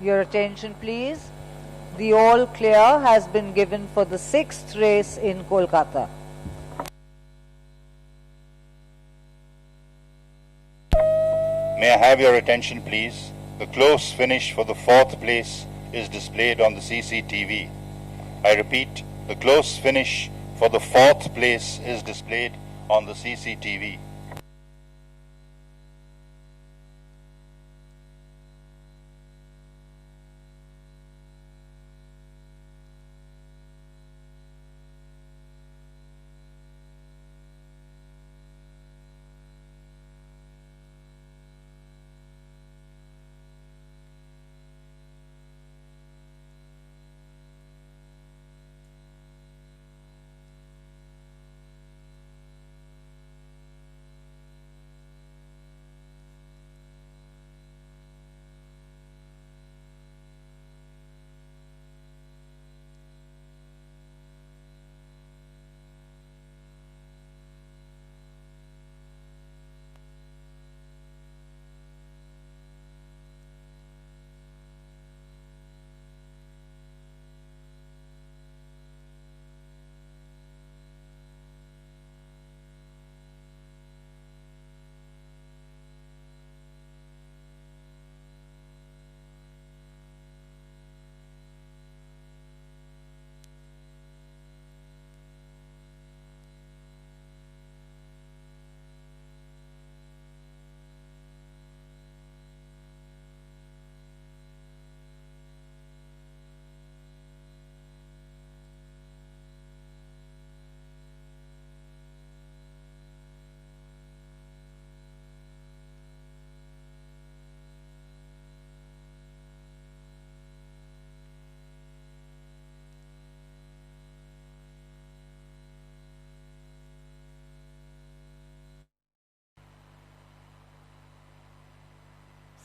Your attention please. The all clear has been given for the 6th race in Kolkata. May I have your attention please? The close finish for the 4th place is displayed on the CCTV. I repeat, the close finish for the 4th place is displayed on the CCTV.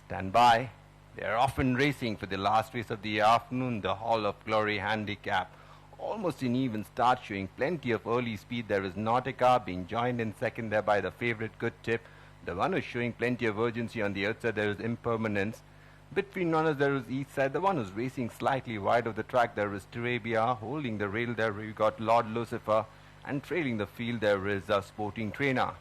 Stand by. They are often racing for the last race of the afternoon, the Hall of Glory handicap. Almost an even start, showing plenty of early speed. There is Nautica being joined in second there by the favorite Good Tip. The one who's showing plenty of urgency on the outside, there is Impermanence. Between runners, there is East Side. The one who's racing slightly wide of the track, there is Terabia. Holding the rail there, we got Lord Lucifer. And trailing the field, there is a Sporting Trainer.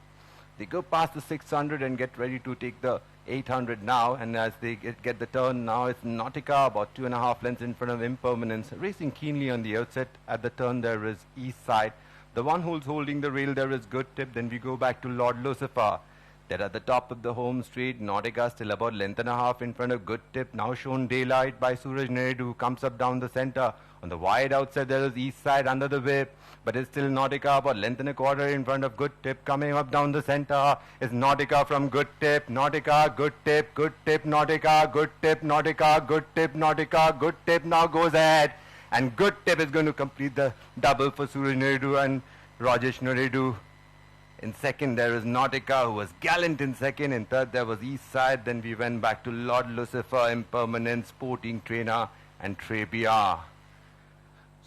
They go past the 600 and get ready to take the 800 now, and as they get the turn now, it's Nautica about 2.5 lengths in front of Impermanence, racing keenly on the outset. At the turn there is East Side. The one who's holding the rail there is Good Tip. Then we go back to Lord Lucifer. They're at the top of the home straight. Nautica still about 1.5 lengths in front of Good Tip, now shown daylight by Suraj Naidu, who comes up down the center. On the wide outside there is East Side under the whip, but it's still Nautica about 1.25 lengths in front of Good Tip. Coming up down the center is Nautica from Good Tip. Nautica, Good Tip, Good Tip, Nautica, Good Tip, Nautica, Good Tip, Nautica, Good Tip now goes ahead. And Good Tip is going to complete the double for Suraj Naidu and Rajesh Naidu. In second there is Nautica, who was gallant in second. In third there was East Side. Then we went back to Lord Lucifer, Impermanence, Sporting Trainer and Trebia.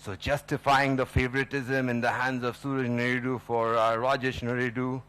So justifying the favoritism in the hands of Suraj Naidu for Rajesh Naidu.